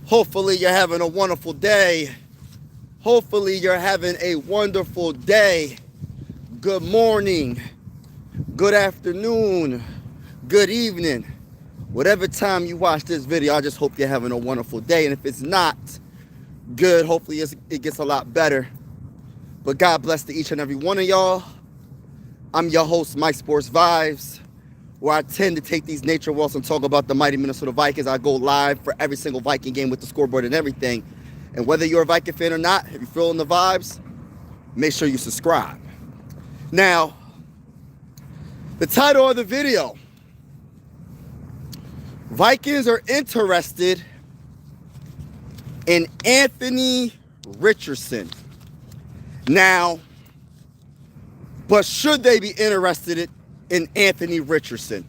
Hopefully you're having a wonderful day. Hopefully you're having a wonderful day. Good morning, good afternoon, good evening. Whatever time you watch this video, I just hope you're having a wonderful day. And if it's not good, hopefully it gets a lot better. But God bless to each and every one of y'all. I'm your host, Mike Sports Vibes, where I tend to take these nature walks and talk about the mighty Minnesota Vikings. I go live for every single Viking game with the scoreboard and everything. And whether you're a Viking fan or not, if you're feeling the vibes, make sure you subscribe. Now, the title of the video, Vikings are interested in Anthony Richardson. Now, but should they be interested in Anthony Richardson?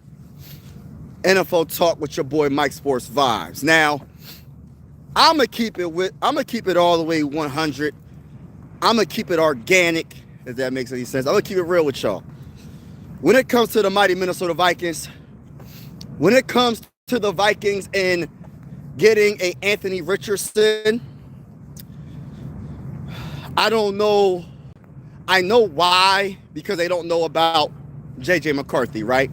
NFL Talk with your boy Mike Sports Vibes. Now, I'm gonna keep it all the way 100. I'm gonna keep it organic, if that makes any sense. I'm gonna keep it real with y'all. When it comes to the mighty Minnesota Vikings, when it comes to the Vikings and getting a Anthony Richardson, I don't know. I know why, because they don't know about J.J. McCarthy, right?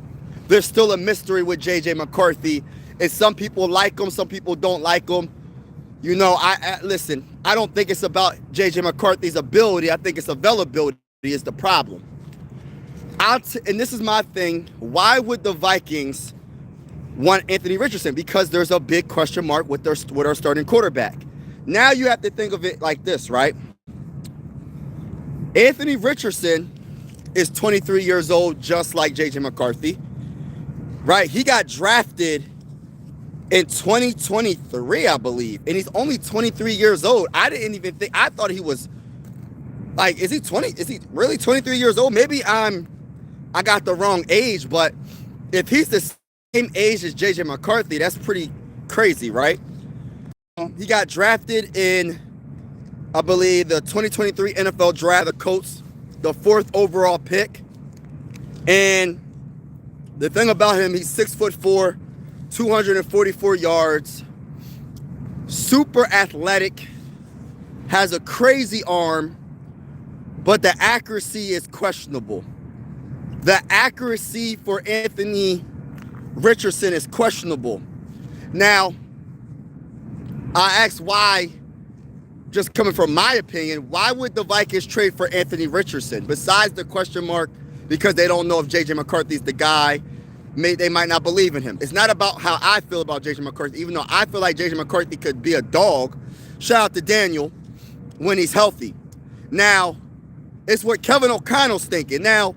There's still a mystery with J.J. McCarthy, and some people like him, some people don't like him. You know, listen, I don't think it's about J.J. McCarthy's ability. I think it's availability is the problem. And this is my thing. Why would the Vikings want Anthony Richardson? Because there's a big question mark with our starting quarterback. Now you have to think of it like this, right? Anthony Richardson is 23 years old, just like J.J. McCarthy, right? He got drafted in 2023, I believe, and he's only 23 years old. I didn't even think, I thought he was, like, is he really 23 years old? Maybe I got the wrong age, but if he's the same age as J.J. McCarthy, that's pretty crazy, right? He got drafted in, I believe, the 2023 NFL draft, the Colts, the 4th overall pick. And the thing about him, he's 6'4", 244 yards, super athletic, has a crazy arm, but the accuracy is questionable. The accuracy for Anthony Richardson is questionable. Now, I asked why, just coming from my opinion, why would the Vikings trade for Anthony Richardson? Besides the question mark, because they don't know if J.J. McCarthy's the guy, they might not believe in him. It's not about how I feel about J.J. McCarthy, even though I feel like J.J. McCarthy could be a dog. Shout out to Daniel when he's healthy. Now, it's what Kevin O'Connell's thinking. Now,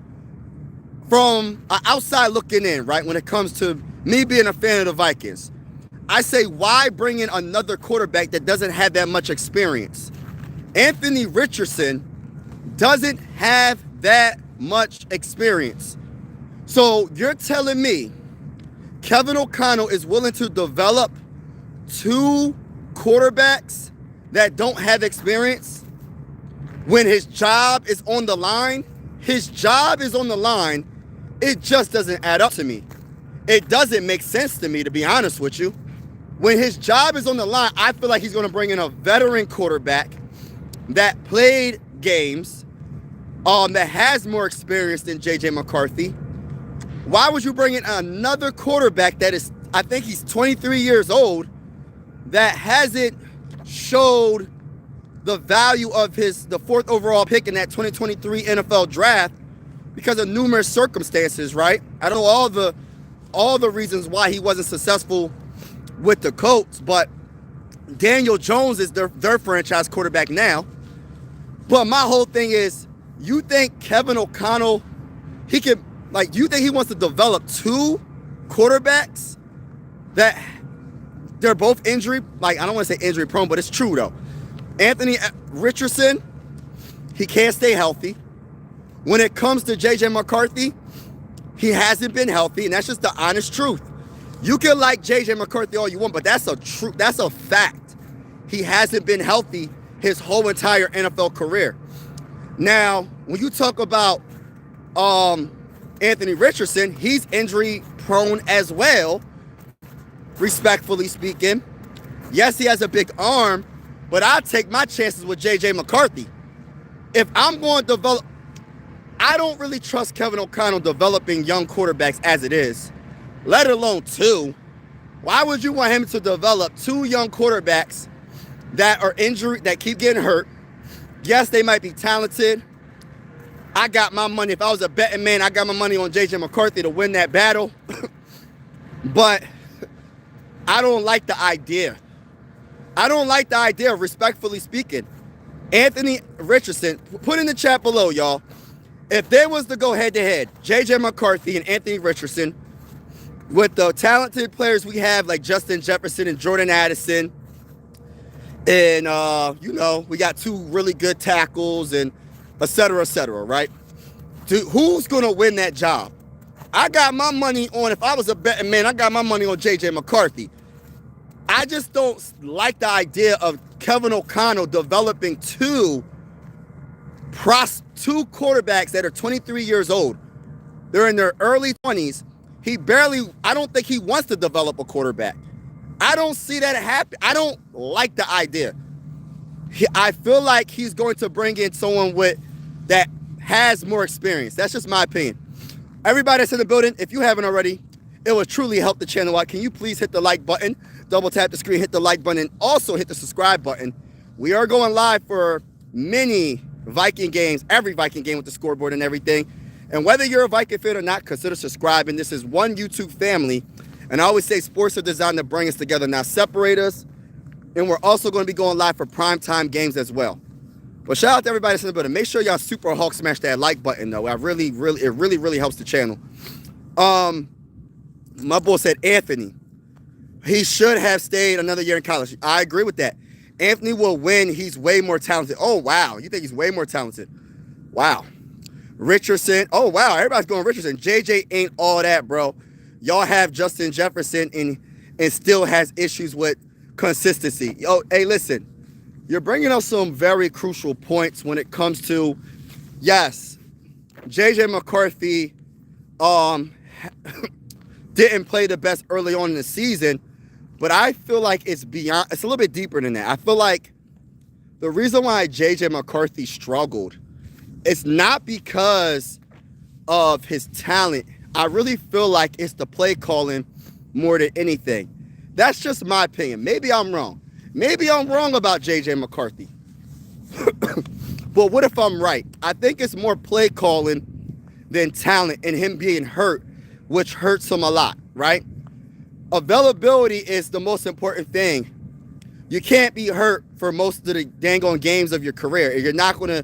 from outside looking in, right, when it comes to me being a fan of the Vikings, I say, why bring in another quarterback that doesn't have that much experience? Anthony Richardson doesn't have that much experience. So you're telling me Kevin O'Connell is willing to develop 2 quarterbacks that don't have experience when his job is on the line? His job is on the line. It just doesn't add up to me. It doesn't make sense to me, to be honest with you. When his job is on the line, I feel like he's going to bring in a veteran quarterback that played games, that has more experience than J.J. McCarthy. Why would you bring in another quarterback that is, I think he's 23 years old, that hasn't showed the value of the 4th overall pick in that 2023 NFL draft because of numerous circumstances, right? I don't know all the reasons why he wasn't successful with the Colts, but Daniel Jones is their franchise quarterback now. But my whole thing is, you think Kevin O'Connell, you think he wants to develop 2 quarterbacks that they're both injury, I don't want to say injury prone, but it's true though. Anthony Richardson, he can't stay healthy. When it comes to J.J. McCarthy, he hasn't been healthy, and that's just the honest truth. You can like J.J. McCarthy all you want, but that's a fact. He hasn't been healthy his whole entire NFL career. Now, when you talk about Anthony Richardson, he's injury prone as well, respectfully speaking. Yes, he has a big arm, but I take my chances with J.J. McCarthy. If I'm going to develop, I don't really trust Kevin O'Connell developing young quarterbacks as it is, let alone two. Why would you want him to develop two young quarterbacks that are injured, that keep getting hurt? Yes, they might be talented. I got my money. If I was a betting man, I got my money on J.J. McCarthy to win that battle. But I don't like the idea. I don't like the idea, respectfully speaking. Anthony Richardson, put in the chat below, y'all. If there was to go head-to-head, J.J. McCarthy and Anthony Richardson, with the talented players we have like Justin Jefferson and Jordan Addison, and, we got two really good tackles and et cetera, right? Who's going to win that job? I got my money on, if I was a betting man, I got my money on J.J. McCarthy. I just don't like the idea of Kevin O'Connell developing two quarterbacks that are 23 years old. They're in their early 20s. I don't think he wants to develop a quarterback. I don't see that happen. I don't like the idea. I feel like he's going to bring in someone that has more experience. That's just my opinion. Everybody that's in the building, if you haven't already, it will truly help the channel out. Can you please hit the like button, double tap the screen, hit the like button, and also hit the subscribe button. We are going live for many Viking games, every Viking game with the scoreboard and everything. And whether you're a Viking fan or not, consider subscribing. This is one YouTube family. And I always say sports are designed to bring us together, not separate us. And we're also going to be going live for primetime games as well. But shout out to everybody that's in the building. Make sure y'all super Hulk smash that like button, though. It really helps the channel. My boy said Anthony. He should have stayed another year in college. I agree with that. Anthony will win. He's way more talented. Oh, wow. You think he's way more talented? Wow. Richardson. Oh, wow. Everybody's going Richardson. JJ ain't all that, bro. Y'all have Justin Jefferson and still has issues with consistency. Yo, hey, listen. You're bringing up some very crucial points when it comes to, yes, J.J. McCarthy didn't play the best early on in the season, but I feel like it's a little bit deeper than that. I feel like the reason why J.J. McCarthy struggled, it's not because of his talent. I really feel like it's the play calling more than anything. That's just my opinion. Maybe I'm wrong. Maybe I'm wrong about J.J. McCarthy. But what if I'm right? I think it's more play calling than talent and him being hurt, which hurts him a lot, right? Availability is the most important thing. You can't be hurt for most of the dang on games of your career. You're not gonna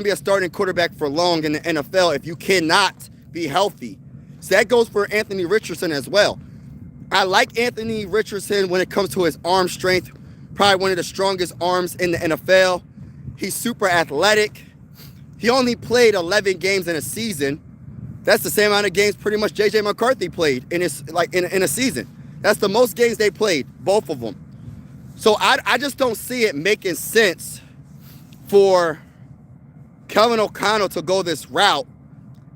be a starting quarterback for long in the NFL if you cannot be healthy. So that goes for Anthony Richardson as well. I like Anthony Richardson when it comes to his arm strength. Probably one of the strongest arms in the NFL. He's super athletic. He only played 11 games in a season. That's the same amount of games pretty much J.J. McCarthy played in a season. That's the most games they played, both of them. So I just don't see it making sense for Kevin O'Connell to go this route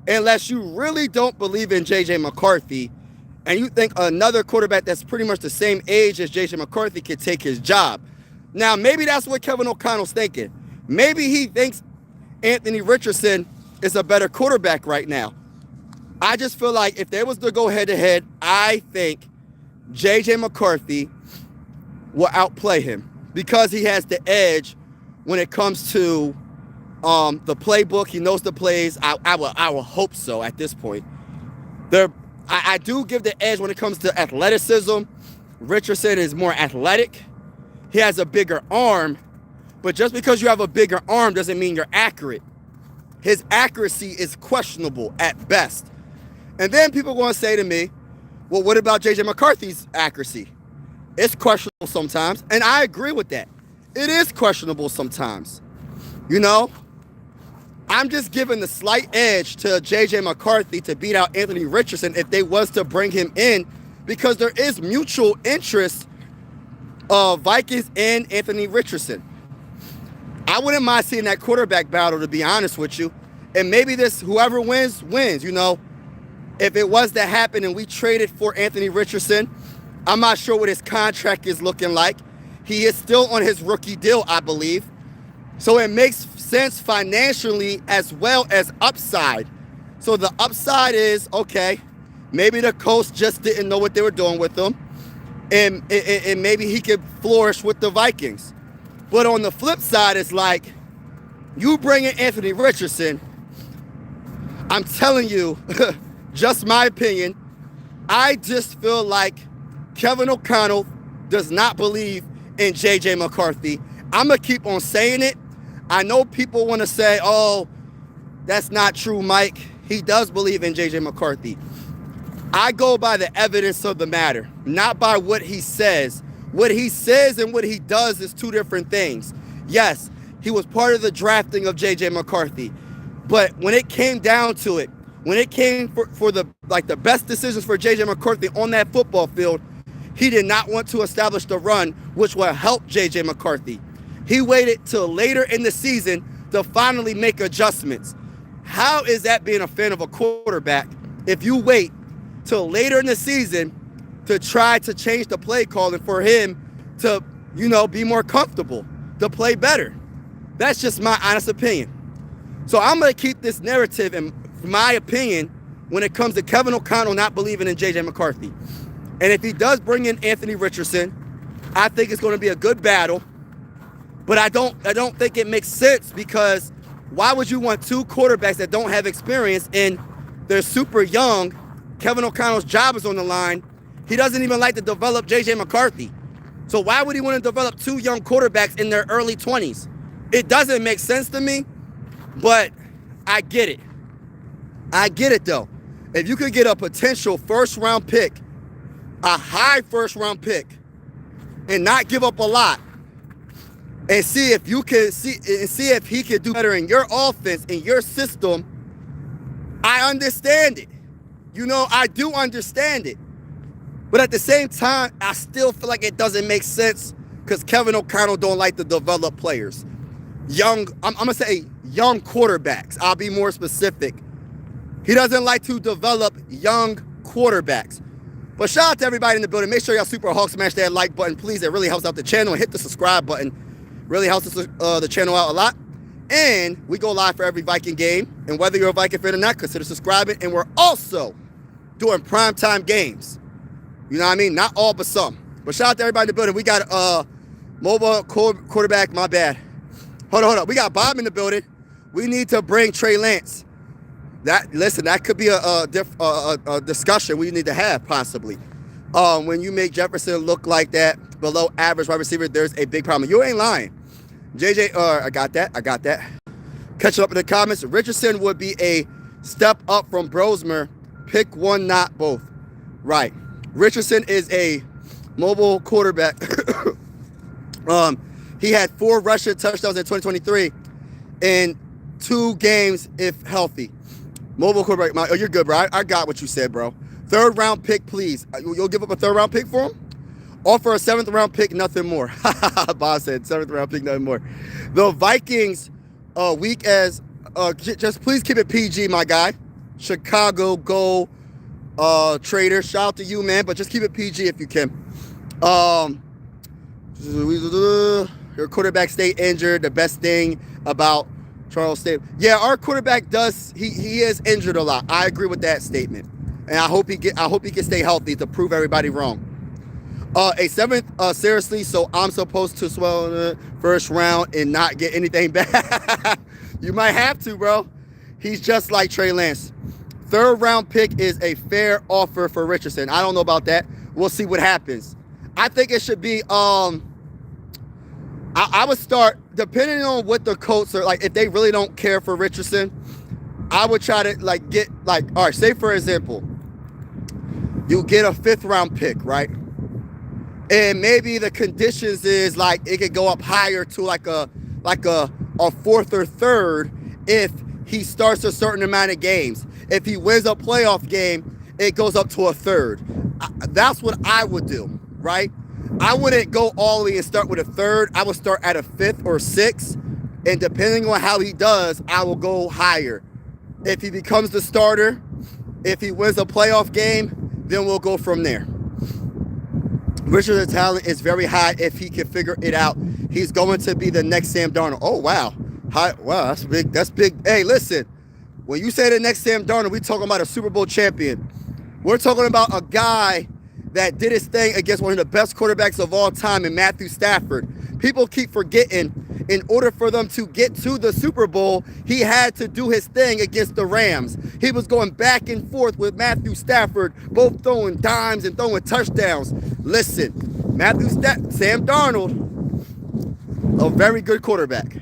unless you really don't believe in J.J. McCarthy and you think another quarterback that's pretty much the same age as J.J. McCarthy could take his job. Now, maybe that's what Kevin O'Connell's thinking. Maybe he thinks Anthony Richardson is a better quarterback right now. I just feel like if they was to go head-to-head, I think J.J. McCarthy will outplay him because he has the edge when it comes to the playbook. He knows the plays. I will hope so at this point. I do give the edge when it comes to athleticism. Richardson is more athletic. He has a bigger arm, but just because you have a bigger arm doesn't mean you're accurate. His accuracy is questionable at best. And then people are going to say to me, well, what about J.J. McCarthy's accuracy? It's questionable sometimes, and I agree with that. It is questionable sometimes. You know, I'm just giving the slight edge to J.J. McCarthy to beat out Anthony Richardson if they was to bring him in because there is mutual interest of Vikings and Anthony Richardson. I wouldn't mind seeing that quarterback battle, to be honest with you. And maybe whoever wins, you know. If it was to happen and we traded for Anthony Richardson, I'm not sure what his contract is looking like. He is still on his rookie deal, I believe. So it makes sense financially as well as upside. So the upside is, okay, maybe the Colts just didn't know what they were doing with him. And maybe he could flourish with the Vikings. But on the flip side, it's like, you bring in Anthony Richardson, I'm telling you, just my opinion, I just feel like Kevin O'Connell does not believe in J.J. McCarthy. I'm going to keep on saying it. I know people want to say, oh, that's not true, Mike. He does believe in J.J. McCarthy. I go by the evidence of the matter, not by what he says. What he says and what he does is two different things. Yes, he was part of the drafting of J.J. McCarthy. But when it came down to it, when it came for the best decisions for J.J. McCarthy on that football field, he did not want to establish the run, which will help J.J. McCarthy. He waited till later in the season to finally make adjustments. How is that being a fan of a quarterback if you wait till later in the season to try to change the play calling for him to, be more comfortable, to play better? That's just my honest opinion. So I'm going to keep this narrative, in my opinion, when it comes to Kevin O'Connell not believing in J.J. McCarthy. And if he does bring in Anthony Richardson, I think it's going to be a good battle. But I don't think it makes sense, because why would you want two quarterbacks that don't have experience and they're super young? Kevin O'Connell's job is on the line. He doesn't even like to develop J.J. McCarthy. So why would he want to develop two young quarterbacks in their early 20s? It doesn't make sense to me, but I get it. I get it, though. If you could get a potential first-round pick, a high first-round pick, and not give up a lot, and see if you can see if he can do better in your offense, in your system, I understand it. I do understand it. But at the same time, I still feel like it doesn't make sense, because Kevin O'Connell don't like to develop players. I'm going to say young quarterbacks. I'll be more specific. He doesn't like to develop young quarterbacks. But shout out to everybody in the building. Make sure y'all Super Hawk smash that like button, please. It really helps out the channel. And hit the subscribe button. Really helps the channel out a lot. And we go live for every Viking game. And whether you're a Viking fan or not, consider subscribing. And we're also doing primetime games. You know what I mean? Not all, but some. But shout out to everybody in the building. We got mobile quarterback. My bad. Hold on. We got Bob in the building. We need to bring Trey Lance. That could be a discussion we need to have, possibly. When you make Jefferson look like that below average wide receiver, there's a big problem. You ain't lying. JJ, I got that. Catch up in the comments. Richardson would be a step up from Brosmer. Pick one, not both. Right. Richardson is a mobile quarterback. He had 4 rushing touchdowns in 2023 in 2 games if healthy. Mobile quarterback. Oh, you're good, bro. I got what you said, bro. 3rd round pick, please. You'll give up a 3rd round pick for him? Offer a 7th round pick, nothing more. Boss said 7th round pick, nothing more. The Vikings, weak as, just please keep it PG, my guy. Chicago Go Trader. Shout out to you, man, but just keep it PG if you can. Your quarterback stayed injured. The best thing about Charles State. Yeah, our quarterback does. He is injured a lot. I agree with that statement, and I hope he can stay healthy to prove everybody wrong. A 7th, seriously. So I'm supposed to swell in the 1st round and not get anything back. You might have to, bro. He's just like Trey Lance. 3rd round pick is a fair offer for Richardson. I don't know about that. We'll see what happens. I think it should be. I would start, depending on what the Colts are like. If they really don't care for Richardson, I would try to get all right. Say for example, you get a 5th round pick, right? And maybe the conditions is it could go up higher to a 4th or 3rd if he starts a certain amount of games. If he wins a playoff game, it goes up to a 3rd. That's what I would do, right? I wouldn't go all the way and start with a 3rd. I would start at a 5th or 6th. And depending on how he does, I will go higher. If he becomes the starter, if he wins a playoff game, then we'll go from there. Richardson's talent is very high if he can figure it out. He's going to be the next Sam Darnold. Oh, wow. Wow, that's big. That's big. Hey, listen, when you say the next Sam Darnold, we're talking about a Super Bowl champion. We're talking about a guy that did his thing against one of the best quarterbacks of all time in Matthew Stafford. People keep forgetting, in order for them to get to the Super Bowl, he had to do his thing against the Rams. He was going back and forth with Matthew Stafford, both throwing dimes and throwing touchdowns. Listen, Sam Darnold, a very good quarterback.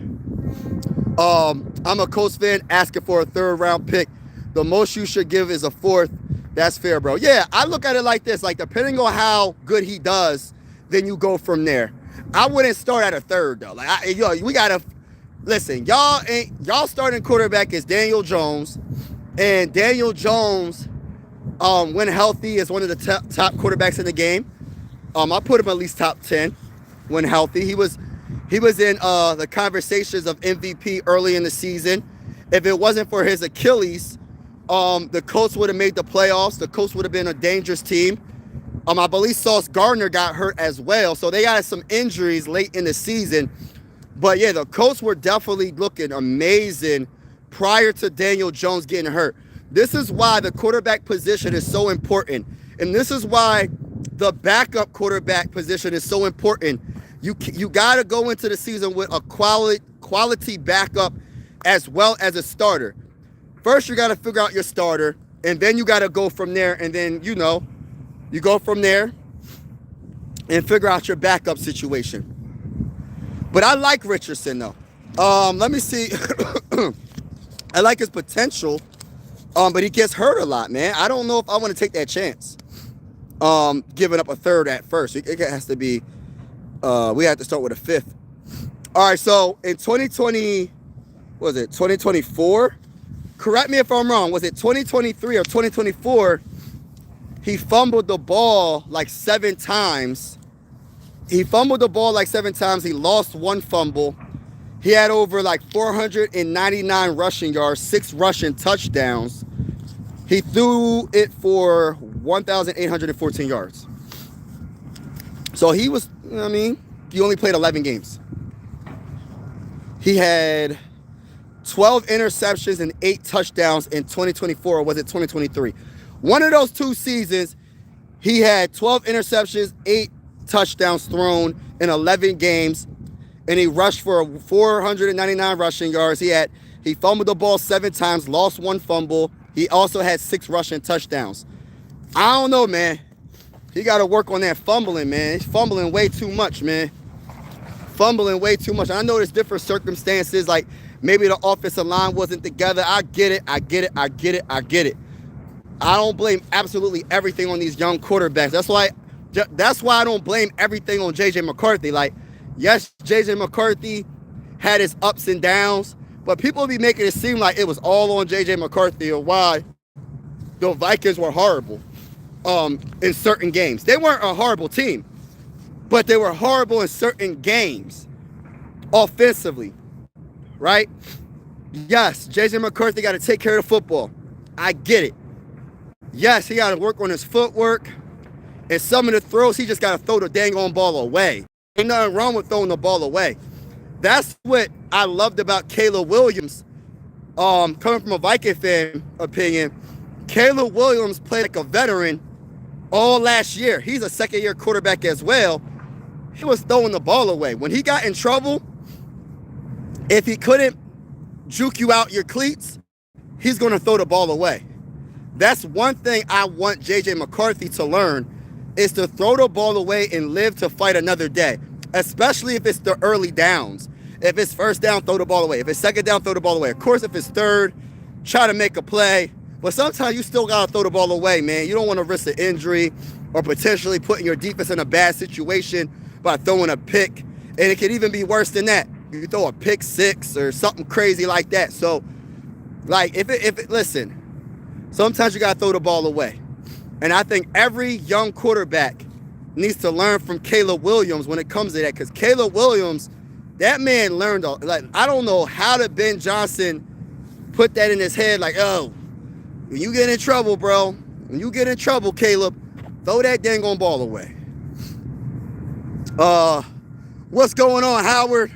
I'm a Colts fan asking for a 3rd round pick. The most you should give is a 4th. That's fair, bro. Yeah, I look at it like this. Like, depending on how good he does, then you go from there. I wouldn't start at a 3rd, though. Like, we got to... Listen, y'all starting quarterback is Daniel Jones. And Daniel Jones, when healthy, is one of the top quarterbacks in the game. I put him at least top 10 when healthy. He was in the conversations of MVP early in the season. If it wasn't for his Achilles, the Colts would have made the playoffs. The Colts would have been a dangerous team. I believe Sauce Gardner got hurt as well. So they got some injuries late in the season. But yeah, the Colts were definitely looking amazing prior to Daniel Jones getting hurt. This is why the quarterback position is so important. And this is why the backup quarterback position is so important. You got to go into the season with a quality backup as well as a starter. First, you got to figure out your starter, and then you got to go from there. And then, you go from there and figure out your backup situation. But I like Richardson, though. Let me see. I like his potential, but he gets hurt a lot, man. I don't know if I want to take that chance, giving up a 3rd at first. It has to be, we have to start with a 5th. All right, so in 2024? Correct me if I'm wrong. Was it 2023 or 2024? He fumbled the ball like 7 times. He lost 1 fumble. He had over like 499 rushing yards, 6 rushing touchdowns. He threw it for 1,814 yards. So he only played 11 games. He had 12 interceptions and 8 touchdowns in 2024, or was it 2023? One of those 2 seasons, he had 12 interceptions, 8 touchdowns thrown in 11 games, and he rushed for 499 rushing yards. He fumbled the ball 7 times, lost 1 fumble. He also had 6 rushing touchdowns. I don't know, man. He got to work on that fumbling, man. He's fumbling way too much, man. I know there's different circumstances, like maybe the offensive line wasn't together. I get it. I don't blame absolutely everything on these young quarterbacks. That's why I don't blame everything on J.J. McCarthy. Like, yes, J.J. McCarthy had his ups and downs, but people be making it seem like it was all on J.J. McCarthy or why the Vikings were horrible in certain games. They weren't a horrible team, but they were horrible in certain games offensively, right? Yes, J.J. McCarthy got to take care of the football. I get it. Yes, he got to work on his footwork. And some of the throws, he just got to throw the dang on ball away. Ain't nothing wrong with throwing the ball away. That's what I loved about Caleb Williams. Coming from a Viking fan opinion, Caleb Williams played like a veteran all last year. He's a second-year quarterback as well. He was throwing the ball away. When he got in trouble, if he couldn't juke you out your cleats, he's going to throw the ball away. That's one thing I want J.J. McCarthy to learn, is to throw the ball away and live to fight another day, especially if it's the early downs. If it's first down, throw the ball away. If it's second down, throw the ball away. Of course, if it's third, try to make a play. But sometimes you still got to throw the ball away, man. You don't want to risk an injury or potentially putting your defense in a bad situation by throwing a pick. And it could even be worse than that. You throw a pick 6 or something crazy like that. So, like, listen, sometimes you got to throw the ball away. And I think every young quarterback needs to learn from Caleb Williams when it comes to that. Because Caleb Williams, that man learned, I don't know how did Ben Johnson put that in his head, like, oh, when you get in trouble, bro, when you get in trouble, Caleb, throw that dang on ball away. Uh, what's going on, Howard?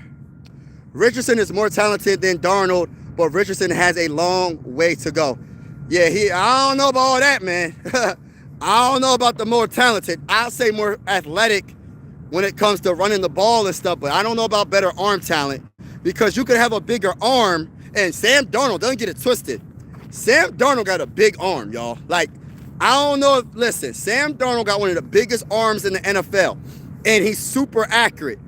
Richardson is more talented than Darnold, but Richardson has a long way to go. Yeah, I don't know about all that, man. I don't know about the more talented. I'll say more athletic when it comes to running the ball and stuff, but I don't know about better arm talent, because you could have a bigger arm, and Sam Darnold, don't get it twisted. Sam Darnold got a big arm, y'all. Like, I don't know if, listen, Sam Darnold got one of the biggest arms in the NFL, and he's super accurate.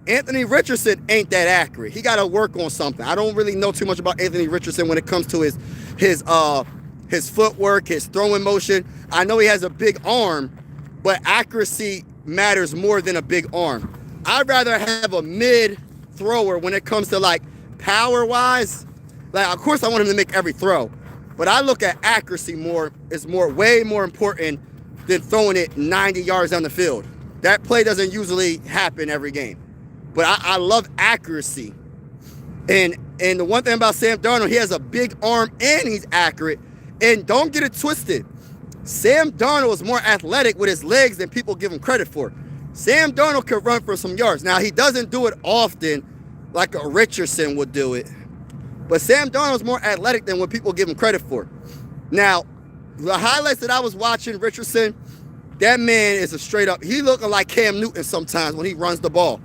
Anthony Richardson ain't that accurate. He got to work on something. I don't really know too much about Anthony Richardson when it comes to his footwork, his throwing motion. I know he has a big arm, but accuracy matters more than a big arm. I'd rather have a mid thrower when it comes to like power wise. Like, of course I want him to make every throw, but I look at accuracy more. It's way more important than throwing it 90 yards down the field. That play doesn't usually happen every game. But I love accuracy. And the one thing about Sam Darnold, he has a big arm and he's accurate. And don't get it twisted. Sam Darnold is more athletic with his legs than people give him credit for. Sam Darnold can run for some yards. Now, he doesn't do it often like a Richardson would do it. But Sam Darnold's more athletic than what people give him credit for. Now, the highlights that I was watching, Richardson, that man is a straight up, he looking like Cam Newton sometimes when he runs the ball.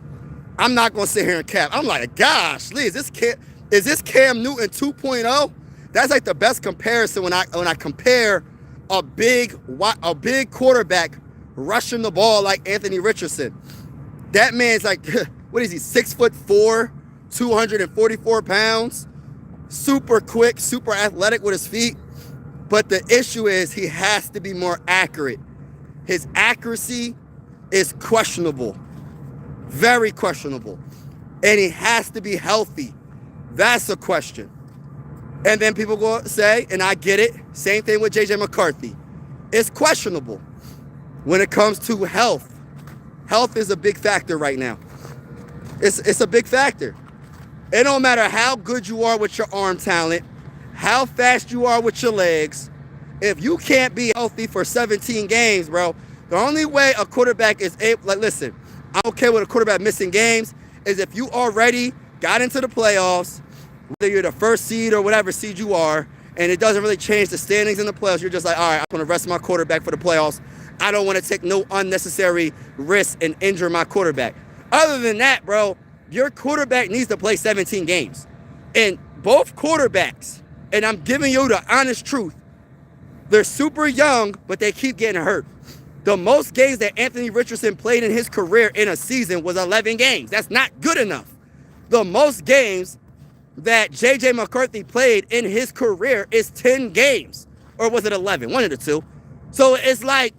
I'm not going to sit here and cap. I'm like, gosh, Lee, is this Cam Newton 2.0? That's like the best comparison when I compare a big quarterback rushing the ball like Anthony Richardson. That man's like, what is he, 6'4", 244 pounds, super quick, super athletic with his feet. But the issue is he has to be more accurate. His accuracy is questionable. Very questionable. And he has to be healthy. That's a question. And then people go say, and I get it, same thing with JJ McCarthy. It's questionable when it comes to health. Health is a big factor right now. It's a big factor. It don't matter how good you are with your arm talent, how fast you are with your legs. If you can't be healthy for 17 games, bro, the only way a quarterback is able, like, listen, I'm okay with a quarterback missing games is if you already got into the playoffs, whether you're the first seed or whatever seed you are, and it doesn't really change the standings in the playoffs. You're just like, all right, I'm going to rest my quarterback for the playoffs. I don't want to take no unnecessary risks and injure my quarterback. Other than that, bro, your quarterback needs to play 17 games. And both quarterbacks, and I'm giving you the honest truth, they're super young, but they keep getting hurt. The most games that Anthony Richardson played in his career in a season was 11 games. That's not good enough. The most games that J.J. McCarthy played in his career is 10 games. Or was it 11? One of the two. So it's like,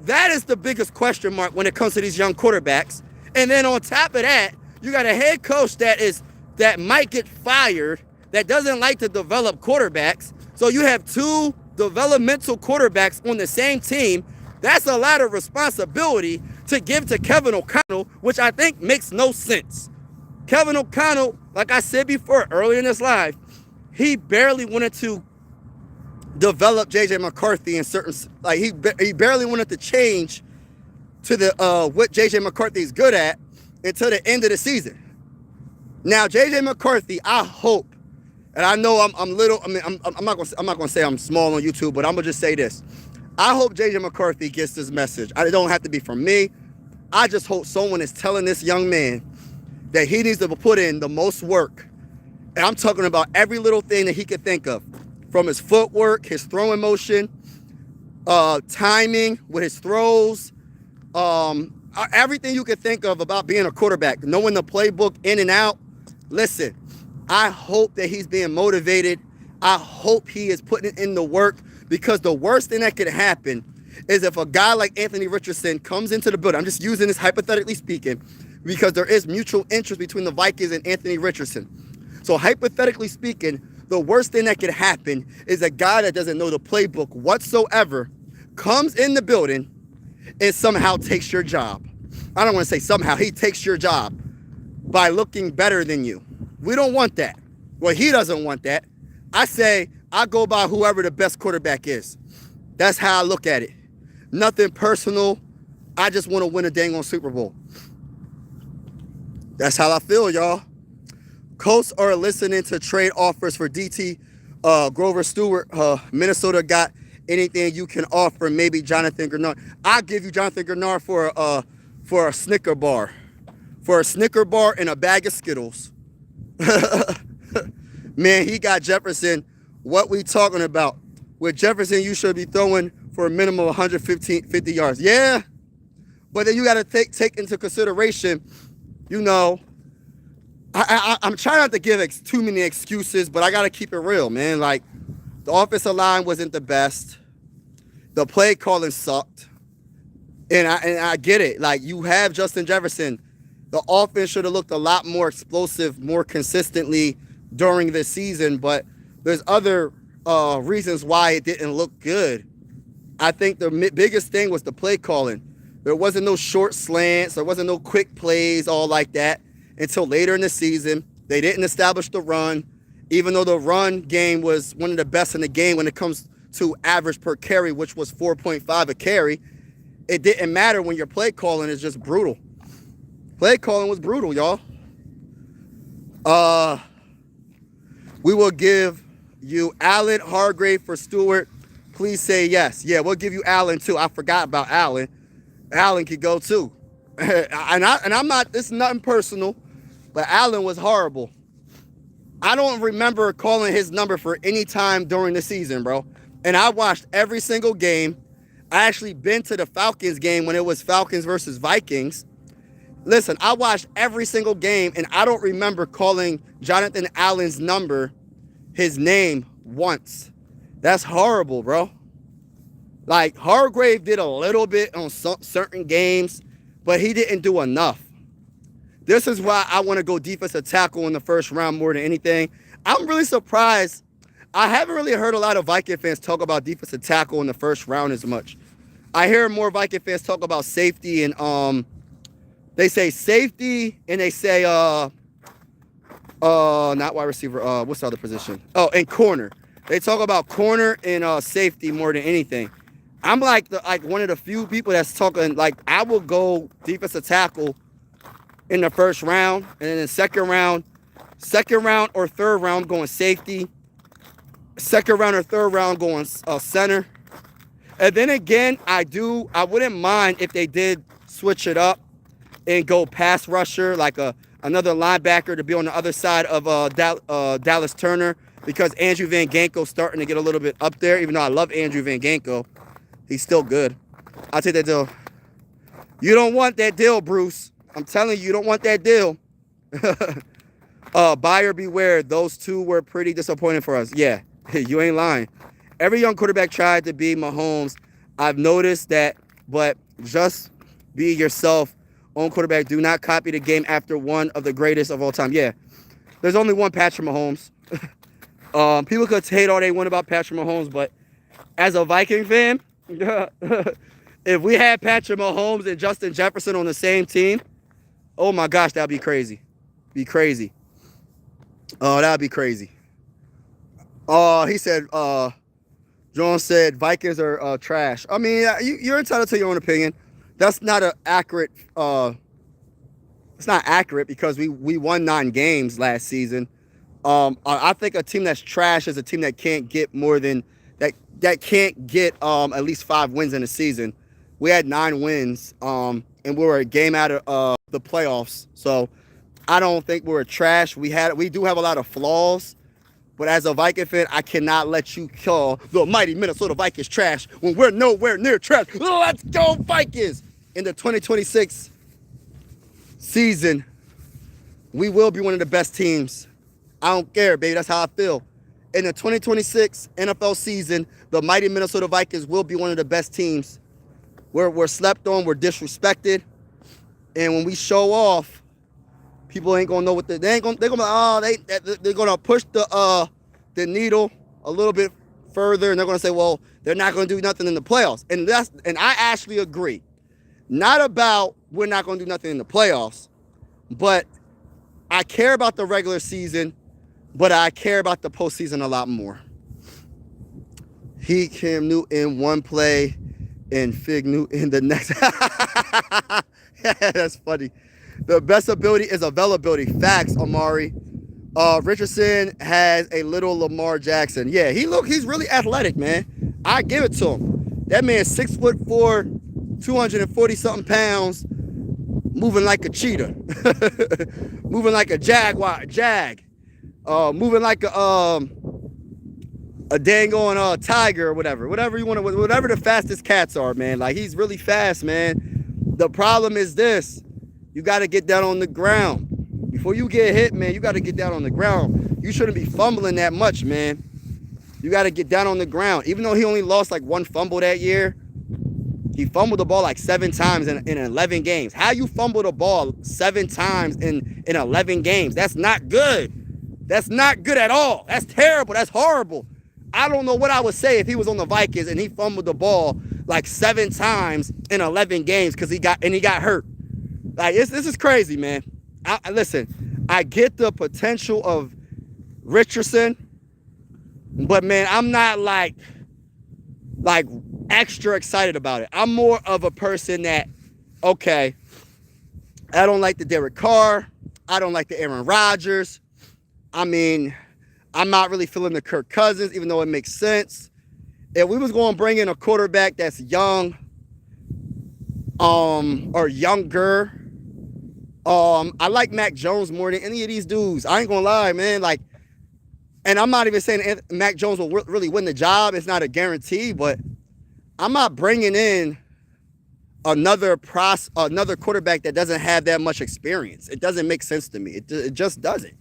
that is the biggest question mark when it comes to these young quarterbacks. And then on top of that, you got a head coach that might get fired, that doesn't like to develop quarterbacks. So you have two developmental quarterbacks on the same team. That's a lot of responsibility to give to Kevin O'Connell, which I think makes no sense. Kevin O'Connell, like I said before earlier in this live, he barely wanted to develop J.J. McCarthy in certain, like he barely wanted to change to the what J.J. McCarthy is good at until the end of the season. Now, J.J. McCarthy, I hope, and I know I'm not gonna say I'm small on YouTube, but I'm gonna just say this. I hope J.J. McCarthy gets this message. It don't have to be from me. I just hope someone is telling this young man that he needs to put in the most work. And I'm talking about every little thing that he could think of, from his footwork, his throwing motion, timing with his throws, everything you could think of about being a quarterback, knowing the playbook in and out. Listen, I hope that he's being motivated. I hope he is putting in the work, because the worst thing that could happen is if a guy like Anthony Richardson comes into the building. I'm just using this hypothetically speaking, because there is mutual interest between the Vikings and Anthony Richardson. So hypothetically speaking, the worst thing that could happen is a guy that doesn't know the playbook whatsoever comes in the building and somehow takes your job. I don't want to say somehow. He takes your job by looking better than you. We don't want that. Well, he doesn't want that. I say I go by whoever the best quarterback is. That's how I look at it. Nothing personal. I just want to win a dang on Super Bowl. That's how I feel, y'all. Colts are listening to trade offers for DT Grover Stewart. Minnesota got anything you can offer? Maybe Jonathan Grenard. I'll give you Jonathan Grenard for a Snicker bar, for a Snicker bar and a bag of Skittles. Man, he got Jefferson. What we talking about? With Jefferson, you should be throwing for a minimum of 150 yards. Yeah, but then you got to take into consideration, you know, I'm trying not to give too many excuses, but I got to keep it real, man. Like, the offensive line wasn't the best. The play calling sucked. And I get it. Like, you have Justin Jefferson. The offense should have looked a lot more explosive, more consistently during the season, but there's other reasons why it didn't look good. I think the biggest thing was the play calling. There wasn't no short slants. There wasn't no quick plays, all like that, until later in the season. They didn't establish the run, even though the run game was one of the best in the game when it comes to average per carry, which was 4.5 a carry. It didn't matter when your play calling is just brutal. Play calling was brutal, y'all. We will give you Allen, Hargrave for Stewart. Please say yes. Yeah, we'll give you Allen too. I forgot about Allen. Allen could go too. and I'm not, this is nothing personal, but Allen was horrible. I don't remember calling his number for any time during the season, bro. And I watched every single game. I actually been to the Falcons game when it was Falcons versus Vikings. Listen, I watched every single game, and I don't remember calling Jonathan Allen's number, his name, once. That's horrible, bro. Like, Hargrave did a little bit on certain games, but he didn't do enough. This is why I want to go defensive tackle in the first round more than anything. I'm really surprised. I haven't really heard a lot of Viking fans talk about defensive tackle in the first round as much. I hear more Viking fans talk about safety and they say safety and they say not wide receiver, what's the other position? Oh, and corner. They talk about corner and safety more than anything. I'm like one of the few people that's talking, like, I will go defensive tackle in the first round, and then in second round or third round going safety. Second round or third round going center. And then again, I wouldn't mind if they did switch it up and go pass rusher, like another linebacker to be on the other side of Dallas Turner, because Andrew Van Ginkel's starting to get a little bit up there, even though I love Andrew Van Ginkel. He's still good. I'll take that deal. You don't want that deal, Bruce. I'm telling you, you don't want that deal. Buyer beware. Those two were pretty disappointing for us. Yeah, you ain't lying. Every young quarterback tried to be Mahomes. I've noticed that, but just be yourself. Own quarterback. Do not copy the game after one of the greatest of all time. Yeah, there's only one Patrick Mahomes. People could hate all they want about Patrick Mahomes, but as a Viking fan, if we had Patrick Mahomes and Justin Jefferson on the same team, oh my gosh, that'd be crazy. Be crazy. Oh, that'd be crazy. He said, John said Vikings are trash. I mean, you're entitled to your own opinion. That's not an accurate. It's not accurate because we won 9 games last season. I think a team that's trash is a team that can't get more than that can't get at least 5 wins in a season. We had 9 wins, and we were a game out of the playoffs. So I don't think we're trash. We do have a lot of flaws. But as a Viking fan, I cannot let you call the mighty Minnesota Vikings trash when we're nowhere near trash. Let's go, Vikings! In the 2026 season, we will be one of the best teams. I don't care, baby. That's how I feel. In the 2026 NFL season, the mighty Minnesota Vikings will be one of the best teams. We're slept on. We're disrespected. And when we show off, people ain't gonna know what they're gonna be like, oh, they're gonna push the needle a little bit further, and they're gonna say, well, they're not gonna do nothing in the playoffs. And I actually agree. Not about we're not gonna do nothing in the playoffs, but I care about the regular season, but I care about the postseason a lot more. Cam Newton one play and Fig Newton the next. That's funny. The best ability is availability. Facts, Amari. Richardson has a little Lamar Jackson. Yeah, he's really athletic, man. I give it to him. That man's 6'4", 240 something pounds, moving like a cheetah, moving like a jag, moving like a dang on tiger or whatever you want to, whatever the fastest cats are, man. Like, he's really fast, man. The problem is this: you got to get down on the ground. Before you get hit, man, you got to get down on the ground. You shouldn't be fumbling that much, man. You got to get down on the ground. Even though he only lost like one fumble that year, he fumbled the ball like 7 times in 11 games. How you fumble the ball 7 times in 11 games? That's not good. That's not good at all. That's terrible. That's horrible. I don't know what I would say if he was on the Vikings and he fumbled the ball like 7 times in 11 games because he got hurt. Like, this is crazy, man. Listen, I get the potential of Richardson, but man, I'm not like extra excited about it. I'm more of a person that, okay, I don't like the Derek Carr. I don't like the Aaron Rodgers. I mean, I'm not really feeling the Kirk Cousins, even though it makes sense. If we was going to bring in a quarterback that's young, or younger, I like Mac Jones more than any of these dudes. I ain't gonna lie, man. Like, and I'm not even saying Mac Jones will really win the job. It's not a guarantee, but I'm not bringing in another quarterback that doesn't have that much experience. It doesn't make sense to me. It just doesn't.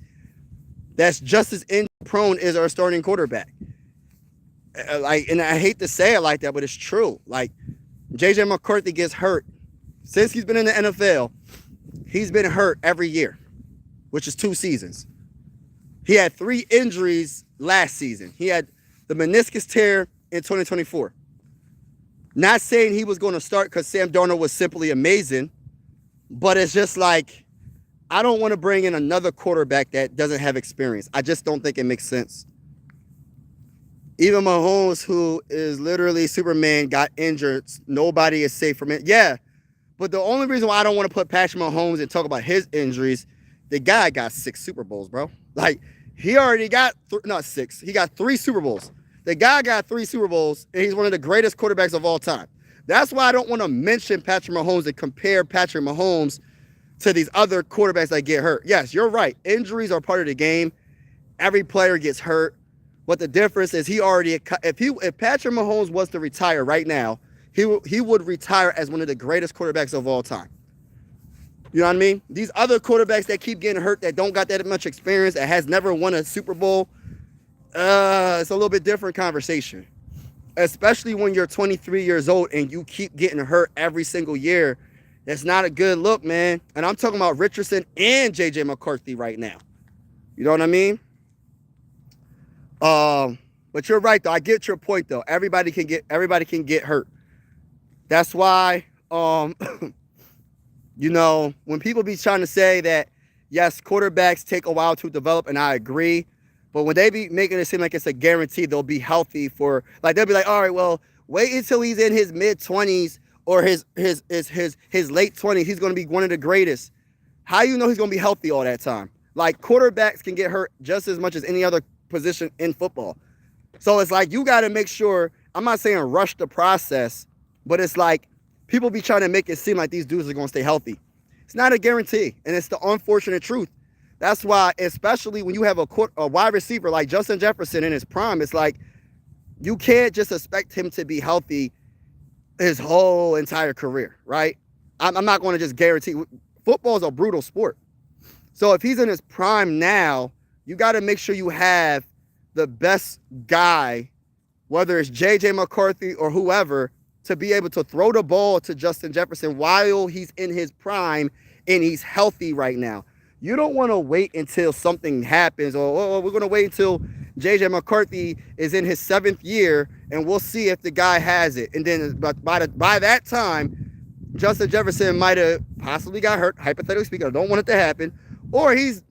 That's just as injury prone as our starting quarterback. Like, and I hate to say it like that, but it's true. Like, JJ McCarthy gets hurt. Since he's been in the NFL, he's been hurt every year, which is 2 seasons. He had 3 injuries last season. He had the meniscus tear in 2024. Not saying he was going to start because Sam Darnold was simply amazing, but it's just like, I don't want to bring in another quarterback that doesn't have experience. I just don't think it makes sense. Even Mahomes, who is literally Superman, got injured. Nobody is safe from it. Yeah, but the only reason why I don't want to put Patrick Mahomes and talk about his injuries, the guy got 6 Super Bowls, bro. Like, he already got, not 6, he got 3 Super Bowls. The guy got 3 Super Bowls, and he's one of the greatest quarterbacks of all time. That's why I don't want to mention Patrick Mahomes and compare Patrick Mahomes to these other quarterbacks that get hurt. Yes, you're right. Injuries are part of the game. Every player gets hurt. But the difference is if Patrick Mahomes was to retire right now, he would retire as one of the greatest quarterbacks of all time. You know what I mean? These other quarterbacks that keep getting hurt, that don't got that much experience, that has never won a Super Bowl, it's a little bit different conversation. Especially when you're 23 years old and you keep getting hurt every single year. That's not a good look, man. And I'm talking about Richardson and JJ McCarthy right now. You know what I mean? But you're right, though. I get your point, though. Everybody can get hurt. That's why, you know, when people be trying to say that, yes, quarterbacks take a while to develop, and I agree. But when they be making it seem like it's a guarantee they'll be healthy for, like, they'll be like, all right, well, wait until he's in his mid-20s or his late 20s. He's going to be one of the greatest. How you know he's going to be healthy all that time? Like, quarterbacks can get hurt just as much as any other position in football. So it's like, you got to make sure, I'm not saying rush the process, but it's like people be trying to make it seem like these dudes are going to stay healthy. It's not a guarantee, and it's the unfortunate truth. That's why, especially when you have a wide receiver like Justin Jefferson in his prime, it's like you can't just expect him to be healthy his whole entire career, right? I'm not going to just guarantee. Football is a brutal sport. So if he's in his prime now, you got to make sure you have the best guy, whether it's J.J. McCarthy or whoever, to be able to throw the ball to Justin Jefferson while he's in his prime and he's healthy right now. You don't want to wait until something happens, or we're going to wait until J.J. McCarthy is in his 7th year and we'll see if the guy has it. And then by that time, Justin Jefferson might have possibly got hurt, hypothetically speaking. I don't want it to happen. Or he's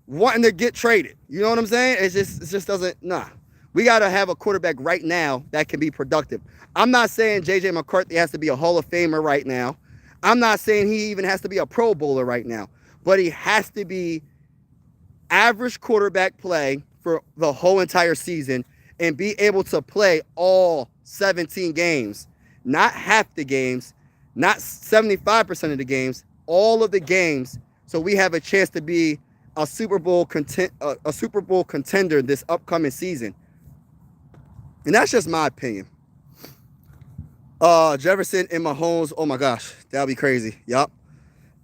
wanting to get traded. You know what I'm saying? It just doesn't, nah. We got to have a quarterback right now that can be productive. I'm not saying J.J. McCarthy has to be a Hall of Famer right now. I'm not saying he even has to be a Pro Bowler right now, but he has to be average quarterback play for the whole entire season and be able to play all 17 games, not half the games, not 75% of the games, all of the games, so we have a chance to be a Super Bowl contender this upcoming season. And that's just my opinion. Jefferson and Mahomes, oh my gosh, that'll be crazy. Yup.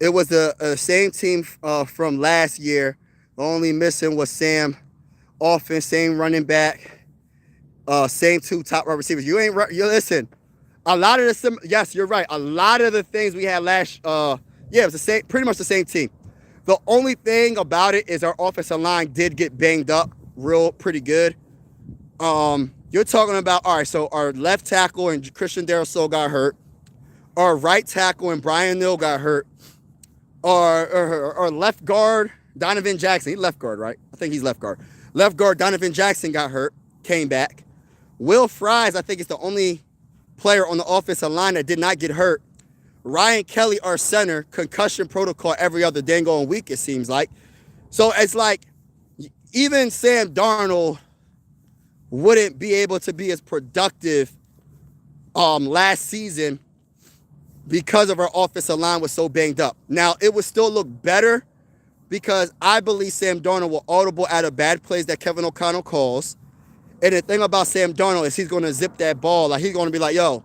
It was the same team from last year. The only missing was Sam. Offense, same running back, same two top wide receivers. You listen. A lot of the yes, you're right. A lot of the things we had last, yeah, it was the same, pretty much the same team. The only thing about it is our offensive line did get banged up pretty good. You're talking about, all right, so our left tackle and Christian Darrisaw got hurt. Our right tackle and Brian Neal got hurt. Our left guard, Donovan Jackson, he's left guard, right? I think he's left guard. Left guard, Donovan Jackson got hurt, came back. Will Fries, I think, is the only player on the offensive line that did not get hurt. Ryan Kelly, our center, concussion protocol every other dang on week, it seems like. So it's like even Sam Darnold wouldn't be able to be as productive last season because of our offensive line was so banged up. Now, it would still look better because I believe Sam Darnold will audible out of bad plays that Kevin O'Connell calls. And the thing about Sam Darnold is he's going to zip that ball. Like, he's going to be like, yo,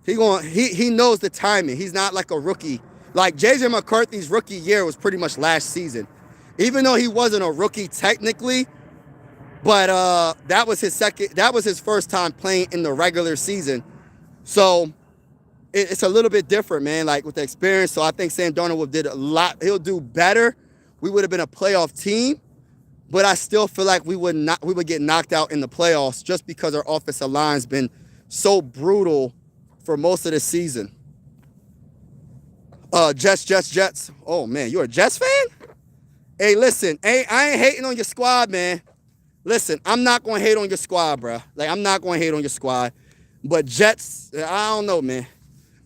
he knows the timing. He's not like a rookie. Like, J.J. McCarthy's rookie year was pretty much last season. Even though he wasn't a rookie technically, but that was his first time playing in the regular season. So it's a little bit different, man, like with the experience. So I think Sam Darnold did a lot. He'll do better. We would have been a playoff team, but I still feel like we would get knocked out in the playoffs just because our offensive line's been so brutal for most of the season. Jets. Oh, man, you a Jets fan? Hey, listen, I ain't hating on your squad, man. Listen, I'm not going to hate on your squad, bro. Like, I'm not going to hate on your squad. But Jets, I don't know, man.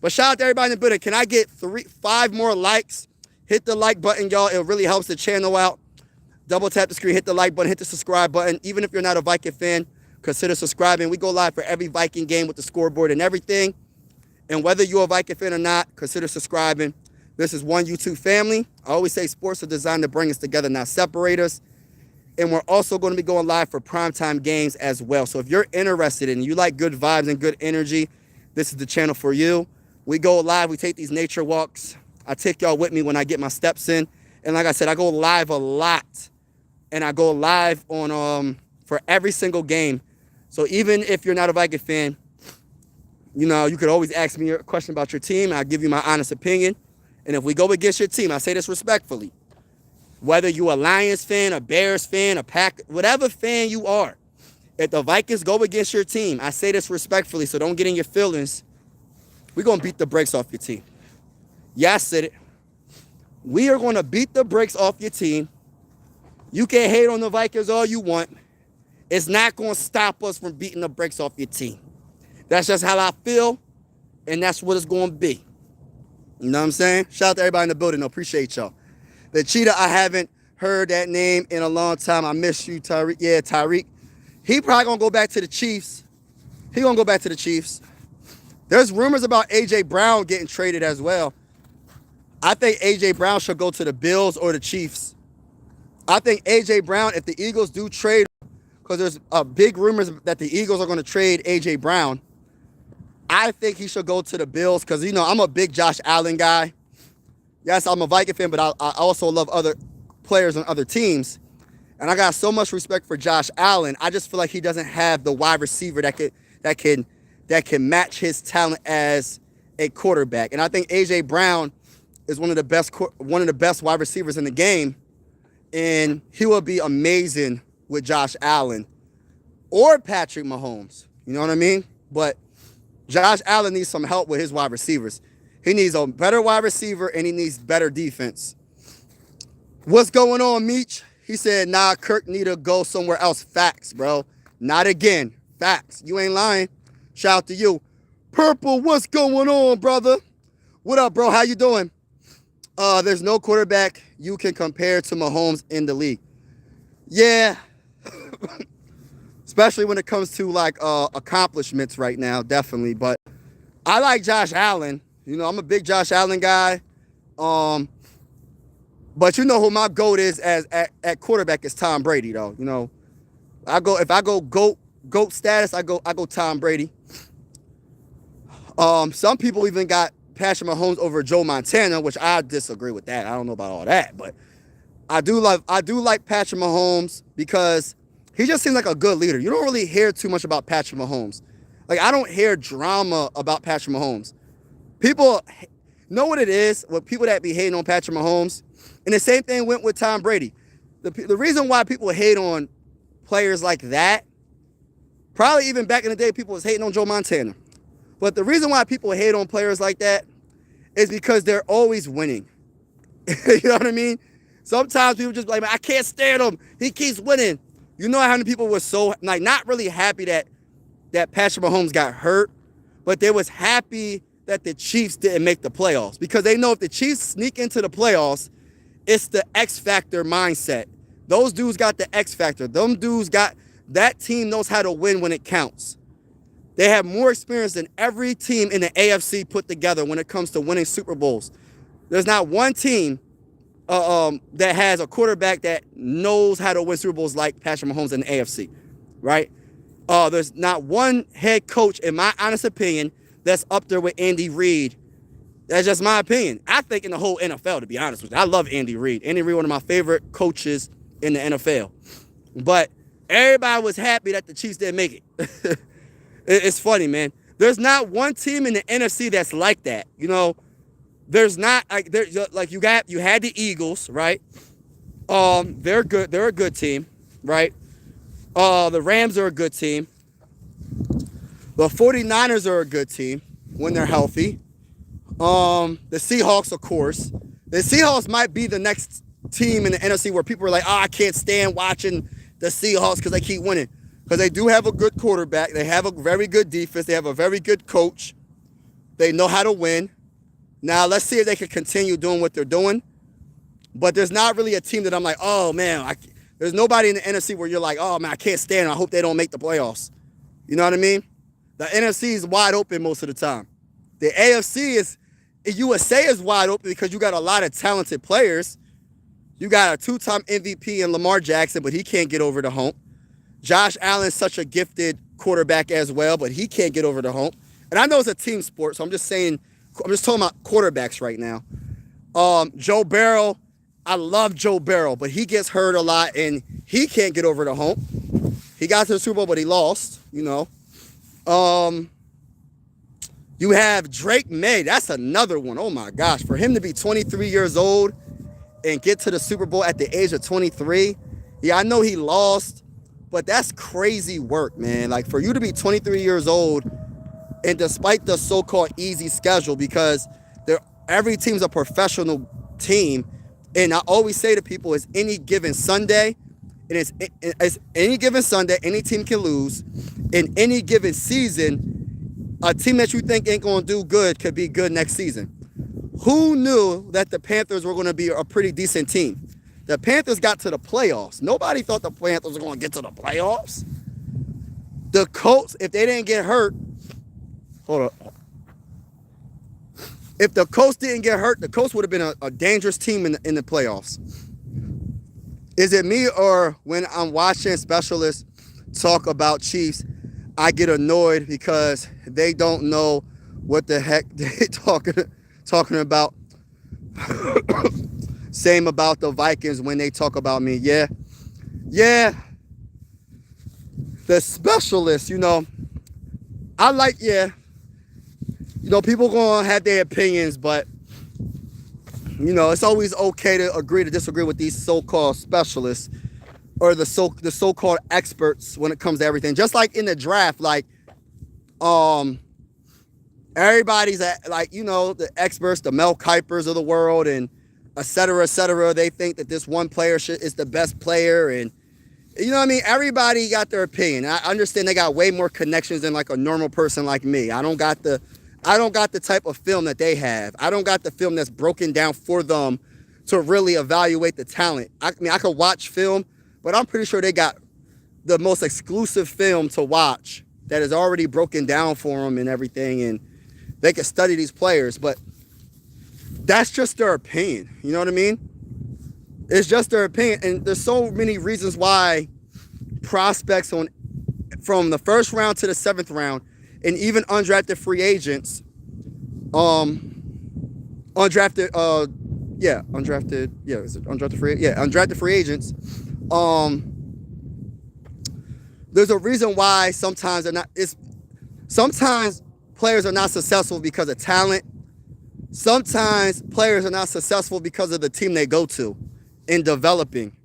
But shout out to everybody in the building. Can I get 5 more likes? Hit the like button, y'all. It really helps the channel out. Double tap the screen, hit the like button, hit the subscribe button. Even if you're not a Viking fan, consider subscribing. We go live for every Viking game with the scoreboard and everything. And whether you're a Viking fan or not, consider subscribing. This is one YouTube family. I always say sports are designed to bring us together, not separate us. And we're also going to be going live for primetime games as well. So if you're interested and you like good vibes and good energy, this is the channel for you. We go live. We take these nature walks. I take y'all with me when I get my steps in. And like I said, I go live a lot. And I go live on for every single game. So even if you're not a Viking fan, you know, you could always ask me a question about your team. I'll give you my honest opinion. And if we go against your team, I say this respectfully. Whether you're a Lions fan, a Bears fan, a Pack, whatever fan you are, if the Vikings go against your team, I say this respectfully, so don't get in your feelings. We're going to beat the brakes off your team. Yeah, I said it. We are going to beat the brakes off your team. You can hate on the Vikings all you want. It's not going to stop us from beating the brakes off your team. That's just how I feel, and that's what it's going to be. You know what I'm saying? Shout out to everybody in the building. I appreciate y'all. The Cheetah, I haven't heard that name in a long time. I miss you, Tyreek. Yeah, Tyreek. He probably going to go back to the Chiefs. He going to go back to the Chiefs. There's rumors about A.J. Brown getting traded as well. I think A.J. Brown should go to the Bills or the Chiefs. I think A.J. Brown, if the Eagles do trade, because there's big rumors that the Eagles are going to trade A.J. Brown, I think he should go to the Bills because, you know, I'm a big Josh Allen guy. Yes, I'm a Viking fan, but I also love other players on other teams. And I got so much respect for Josh Allen. I just feel like he doesn't have the wide receiver that can match his talent as a quarterback. And I think A.J. Brown is one of the best wide receivers in the game. And he will be amazing with Josh Allen or Patrick Mahomes. You know what I mean? But Josh Allen needs some help with his wide receivers. He needs a better wide receiver, and he needs better defense. What's going on, Meech? He said, nah, Kirk need to go somewhere else. Facts, bro. Not again. Facts. You ain't lying. Shout out to you. Purple, what's going on, brother? What up, bro? How you doing? There's no quarterback you can compare to Mahomes in the league. Yeah, especially when it comes to like accomplishments right now, definitely. But I like Josh Allen. You know, I'm a big Josh Allen guy. Um, but you know who my GOAT is at quarterback is Tom Brady, though. You know, if I go GOAT status, I go Tom Brady. Some people even got Patrick Mahomes over Joe Montana, which I disagree with that. I don't know about all that, but I do like Patrick Mahomes because he just seems like a good leader. You don't really hear too much about Patrick Mahomes. Like, I don't hear drama about Patrick Mahomes. People know what it is with people that be hating on Patrick Mahomes. And the same thing went with Tom Brady. The reason why people hate on players like that, probably even back in the day, people was hating on Joe Montana. But the reason why people hate on players like that is because they're always winning. You know what I mean? Sometimes people just be like, man, I can't stand him. He keeps winning. You know how many people were so, like, not really happy that Patrick Mahomes got hurt, but they was happy that the Chiefs didn't make the playoffs because they know if the Chiefs sneak into the playoffs, it's the X Factor mindset. Those dudes got the X Factor. Them dudes got, that team knows how to win when it counts. They have more experience than every team in the AFC put together when it comes to winning Super Bowls. There's not one team that has a quarterback that knows how to win Super Bowls like Patrick Mahomes in the AFC, right? There's not one head coach, in my honest opinion, that's up there with Andy Reid. That's just my opinion. I think in the whole NFL, to be honest with you. I love Andy Reid. Andy Reid, one of my favorite coaches in the NFL. But everybody was happy that the Chiefs didn't make it. It's funny, man. There's not one team in the NFC that's like that. You know, there's not like you had the Eagles, right? They're good. They're a good team, right? The Rams are a good team. The 49ers are a good team when they're healthy. The Seahawks, of course. The Seahawks might be the next team in the NFC where people are like, oh, I can't stand watching the Seahawks because they keep winning. Because they do have a good quarterback. They have a very good defense. They have a very good coach. They know how to win. Now, let's see if they can continue doing what they're doing. But there's not really a team that I'm like, oh, man. There's nobody in the NFC where you're like, oh, man, I can't stand them. I hope they don't make the playoffs. You know what I mean? The NFC is wide open most of the time. The AFC is, USA is wide open because you got a lot of talented players. You got a two-time MVP in Lamar Jackson, but he can't get over the hump. Josh Allen's such a gifted quarterback as well, but he can't get over the hump. And I know it's a team sport, so I'm just talking about quarterbacks right now. Joe Burrow, I love Joe Burrow, but he gets hurt a lot, and he can't get over the hump. He got to the Super Bowl, but he lost, you know. You have Drake May. That's another one. Oh, my gosh. For him to be 23 years old and get to the Super Bowl at the age of 23, yeah, I know he lost. But that's crazy work, man. Like, for you to be 23 years old, and despite the so-called easy schedule, because every team's a professional team, and I always say to people, it's any given Sunday, and it's any given Sunday, any team can lose. In any given season, a team that you think ain't going to do good could be good next season. Who knew that the Panthers were going to be a pretty decent team? The Panthers got to the playoffs. Nobody thought the Panthers were going to get to the playoffs. The Colts, if they didn't get hurt, hold up. If the Colts didn't get hurt, the Colts would have been a dangerous team in the playoffs. Is it me, or when I'm watching specialists talk about Chiefs, I get annoyed because they don't know what the heck they talking about? Same about the Vikings when they talk about me. Yeah. The specialists, you know, you know, people going to have their opinions, but, you know, it's always okay to agree to disagree with these so-called specialists or the so-called experts when it comes to everything. Just like in the draft, like, everybody's like, you know, the experts, the Mel Kipers of the world, and et cetera, they think that this one player is the best player, and you know what I mean? Everybody got their opinion. I understand they got way more connections than like a normal person like me. I don't got the I don't got the type of film that they have. I don't got the film that's broken down for them to really evaluate the talent. I mean, I could watch film, but I'm pretty sure they got the most exclusive film to watch that is already broken down for them and everything, and they can study these players. But that's just their opinion. You know what I mean? It's just their opinion, and there's so many reasons why prospects from the first round to the 7th round, and even undrafted free agents, undrafted free agents, there's a reason why sometimes sometimes players are not successful because of talent. Sometimes players are not successful because of the team they go to in developing.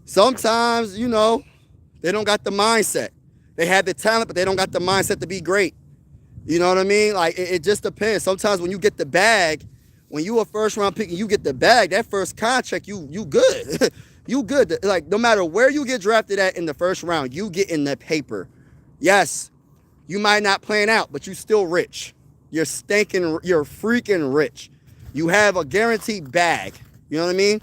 Sometimes, they don't got the mindset. They have the talent, but they don't got the mindset to be great. You know what I mean? Like, it just depends. Sometimes when you get the bag, when you a first round pick and you get the bag, that first contract, you good. You good. Like, no matter where you get drafted at in the first round, you get in the paper. Yes, you might not plan out, but you still rich. You're freaking rich. You have a guaranteed bag. You know what I mean?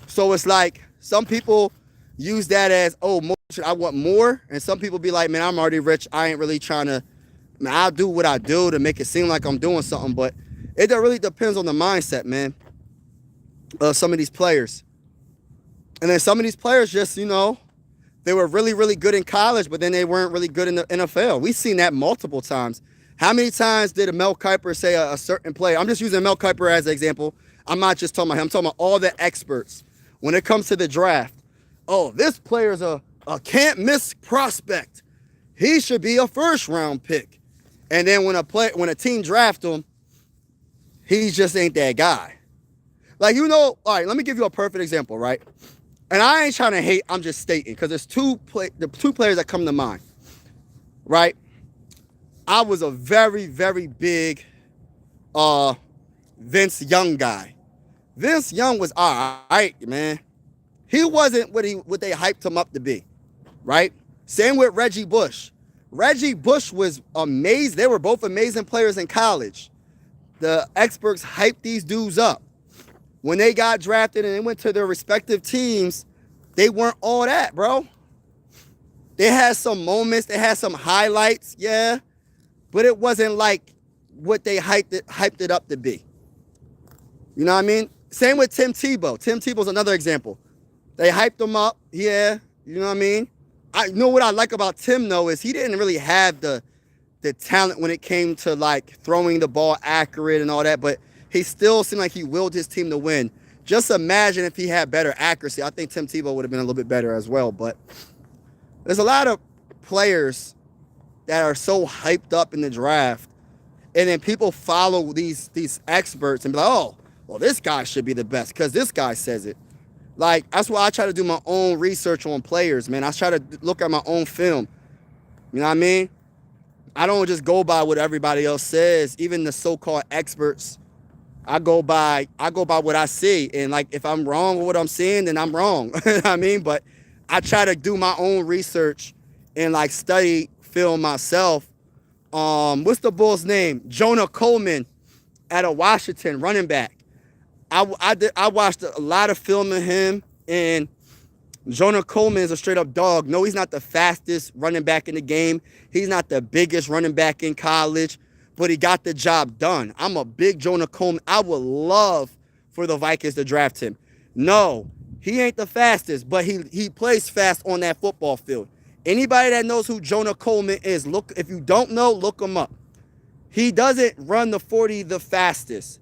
So it's like, some people use that as, oh, more, I want more. And some people be like, man, I'm already rich. I ain't really trying to, man, I'll do what I do to make it seem like I'm doing something. But it really depends on the mindset, man, of some of these players. And then some of these players just, they were really, really good in college, but then they weren't really good in the NFL. We've seen that multiple times. How many times did Mel Kiper say a certain player? I'm just using Mel Kiper as an example. I'm not just talking about him. I'm talking about all the experts. When it comes to the draft, oh, this player's a can't-miss prospect. He should be a first-round pick. And then when a team drafts him, he just ain't that guy. Like, all right, let me give you a perfect example, right? And I ain't trying to hate, I'm just stating, because there's the two players that come to mind, right? I was a very, very big Vince Young guy. Vince Young was all right, man. He wasn't what they hyped him up to be, right? Same with Reggie Bush. Reggie Bush was amazing. They were both amazing players in college. The experts hyped these dudes up. When they got drafted and they went to their respective teams, they weren't all that, bro. They had some moments. They had some highlights, yeah. But it wasn't like what they hyped it up to be. You know what I mean? Same with Tim Tebow. Tim Tebow's another example. They hyped him up, yeah. You know what I mean? I know what I like about Tim, though, is he didn't really have the talent when it came to, like, throwing the ball accurate and all that, but he still seemed like he willed his team to win. Just imagine if he had better accuracy. I think Tim Tebow would have been a little bit better as well, but there's a lot of players that are so hyped up in the draft, and then people follow these experts and be like, oh, well, this guy should be the best because this guy says it. Like, that's why I try to do my own research on players, man. I try to look at my own film. You know what I mean? I don't just go by what everybody else says. Even the so-called experts, I go by what I see. And, like, if I'm wrong with what I'm seeing, then I'm wrong. You know what I mean? But I try to do my own research and, like, study film myself. What's the Bulls' name? Jonah Coleman out of Washington, running back. I watched a lot of film of him, and Jonah Coleman is a straight-up dog. No, he's not the fastest running back in the game. He's not the biggest running back in college, but he got the job done. I'm a big Jonah Coleman. I would love for the Vikings to draft him. No, he ain't the fastest, but he plays fast on that football field. Anybody that knows who Jonah Coleman is, if you don't know, look him up. He doesn't run the 40 the fastest.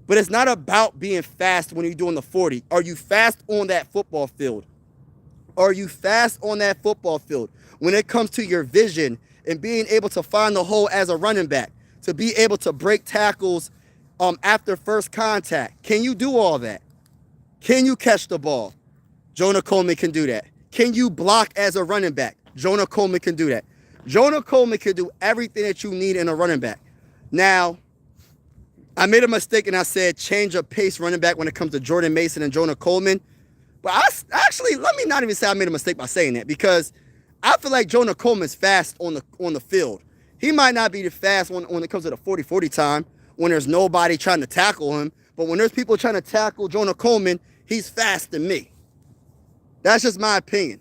But it's not about being fast when you're doing the 40. Are you fast on that football field? Are you fast on that football field? When it comes to your vision and being able to find the hole as a running back, to be able to break tackles after first contact. Can you do all that? Can you catch the ball? Jonah Coleman can do that. Can you block as a running back? Jonah Coleman can do that. Jonah Coleman can do everything that you need in a running back. Now, I made a mistake and I said change of pace running back when it comes to Jordan Mason and Jonah Coleman. But let me not even say I made a mistake by saying that, because I feel like Jonah Coleman's fast on the field. He might not be the fast when it comes to the 40-40 time, when there's nobody trying to tackle him. But when there's people trying to tackle Jonah Coleman, he's faster than me. That's just my opinion.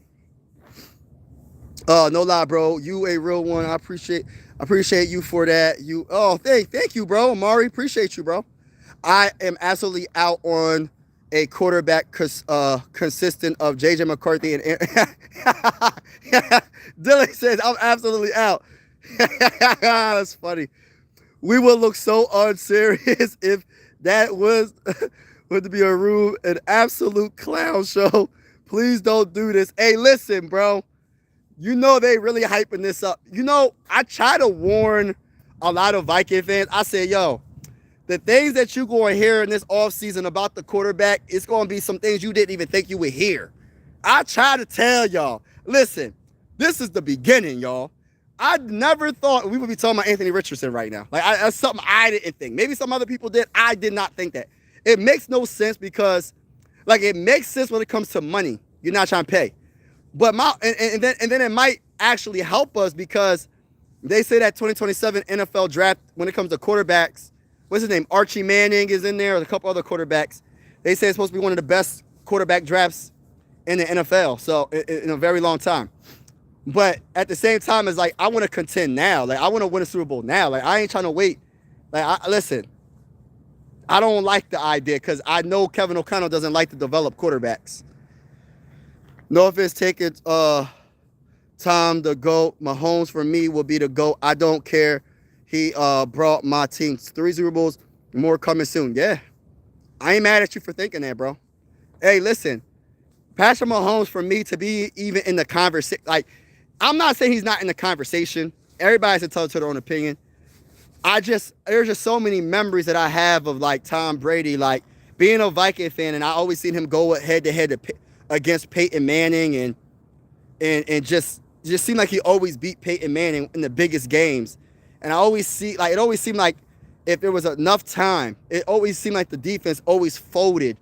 No lie, bro. You a real one. I appreciate you for that. Thank you, bro. Amari, appreciate you, bro. I am absolutely out on a quarterback consistent of JJ McCarthy and Dylan says I'm absolutely out. That's funny. We would look so unserious if that was would be an absolute clown show. Please don't do this. Hey, listen, bro. You know they really hyping this up. You know, I try to warn a lot of Viking fans. I say, yo, the things that you're going to hear in this offseason about the quarterback, it's going to be some things you didn't even think you would hear. I try to tell y'all, listen, this is the beginning, y'all. I never thought we would be talking about Anthony Richardson right now. Like, that's something I didn't think. Maybe some other people did. I did not think that. It makes no sense because, like, it makes sense when it comes to money. You're not trying to pay. But then it might actually help us because they say that 2027 NFL draft, when it comes to quarterbacks, what's his name? Archie Manning is in there, a couple other quarterbacks. They say it's supposed to be one of the best quarterback drafts in the NFL, so in a very long time. But at the same time, it's like I want to contend now. Like I want to win a Super Bowl now. Like I ain't trying to wait. Like listen, I don't like the idea because I know Kevin O'Connell doesn't like to develop quarterbacks. No offense, taking Tom the GOAT. Mahomes for me will be the GOAT. I don't care. He brought my team 3 Super Bowls. More coming soon. Yeah. I ain't mad at you for thinking that, bro. Hey, listen. Patrick Mahomes for me to be even in the conversation. Like, I'm not saying he's not in the conversation. Everybody's entitled to their own opinion. There's just so many memories that I have of like Tom Brady, like being a Viking fan, and I always seen him go head to head against Peyton Manning and just seemed like he always beat Peyton Manning in the biggest games. And I always see, like, it always seemed like if there was enough time, it always seemed like the defense always folded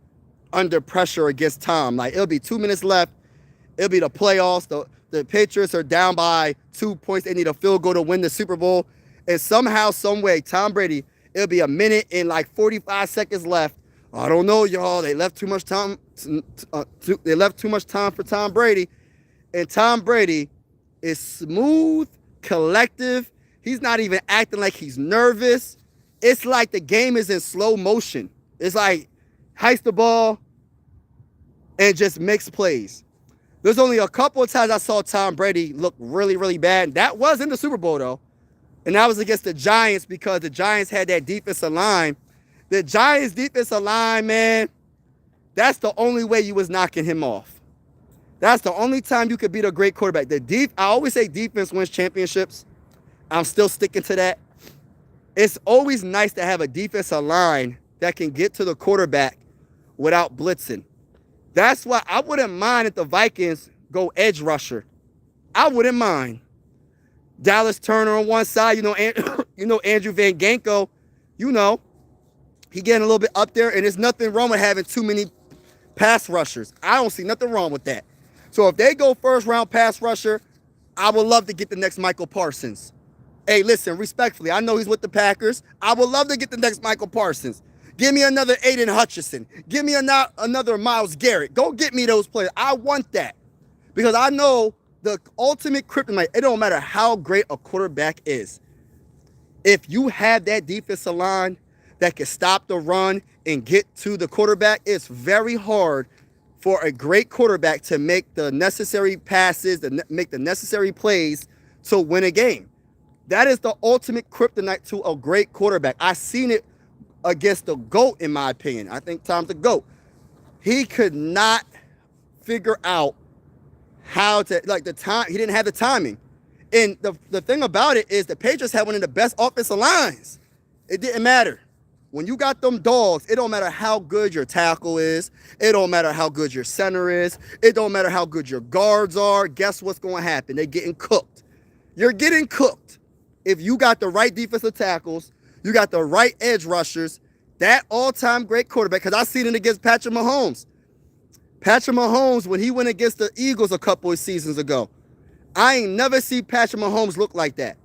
under pressure against Tom. Like, it'll be 2 minutes left. It'll be the playoffs. The Patriots are down by 2 points. They need a field goal to win the Super Bowl. And somehow, some way, Tom Brady, it'll be a minute and like 45 seconds left. I don't know, y'all. They left too much time. They left too much time for Tom Brady. And Tom Brady is smooth, collective. He's not even acting like he's nervous. It's like the game is in slow motion. It's like heist the ball and just makes plays. There's only a couple of times I saw Tom Brady look really, really bad. That was in the Super Bowl, though. And that was against the Giants because the Giants had that defensive line. The Giants' defensive line, man, that's the only way you was knocking him off. That's the only time you could beat a great quarterback. I always say defense wins championships. I'm still sticking to that. It's always nice to have a defensive line that can get to the quarterback without blitzing. That's why I wouldn't mind if the Vikings go edge rusher. I wouldn't mind. Dallas Turner on one side, Andrew Van Ginkel, he getting a little bit up there, and there's nothing wrong with having too many pass rushers. I don't see nothing wrong with that. So if they go first round pass rusher, I would love to get the next Michael Parsons. Hey, listen, respectfully, I know he's with the Packers. I would love to get the next Michael Parsons. Give me another Aiden Hutchinson. Give me another Myles Garrett. Go get me those players. I want that. Because I know the ultimate kryptonite, it don't matter how great a quarterback is. If you have that defensive line that can stop the run and get to the quarterback, it's very hard for a great quarterback to make the necessary passes, to make the necessary plays to win a game. That is the ultimate kryptonite to a great quarterback. I've seen it against the GOAT, in my opinion. I think Tom's the GOAT. He could not figure out how to, like, the time. He didn't have the timing. And the thing about it is the Patriots had one of the best offensive lines. It didn't matter. When you got them dogs, it don't matter how good your tackle is. It don't matter how good your center is. It don't matter how good your guards are. Guess what's going to happen? They're getting cooked. You're getting cooked. If you got the right defensive tackles, you got the right edge rushers, that all-time great quarterback, because I seen it against Patrick Mahomes. Patrick Mahomes, when he went against the Eagles a couple of seasons ago, I ain't never seen Patrick Mahomes look like that.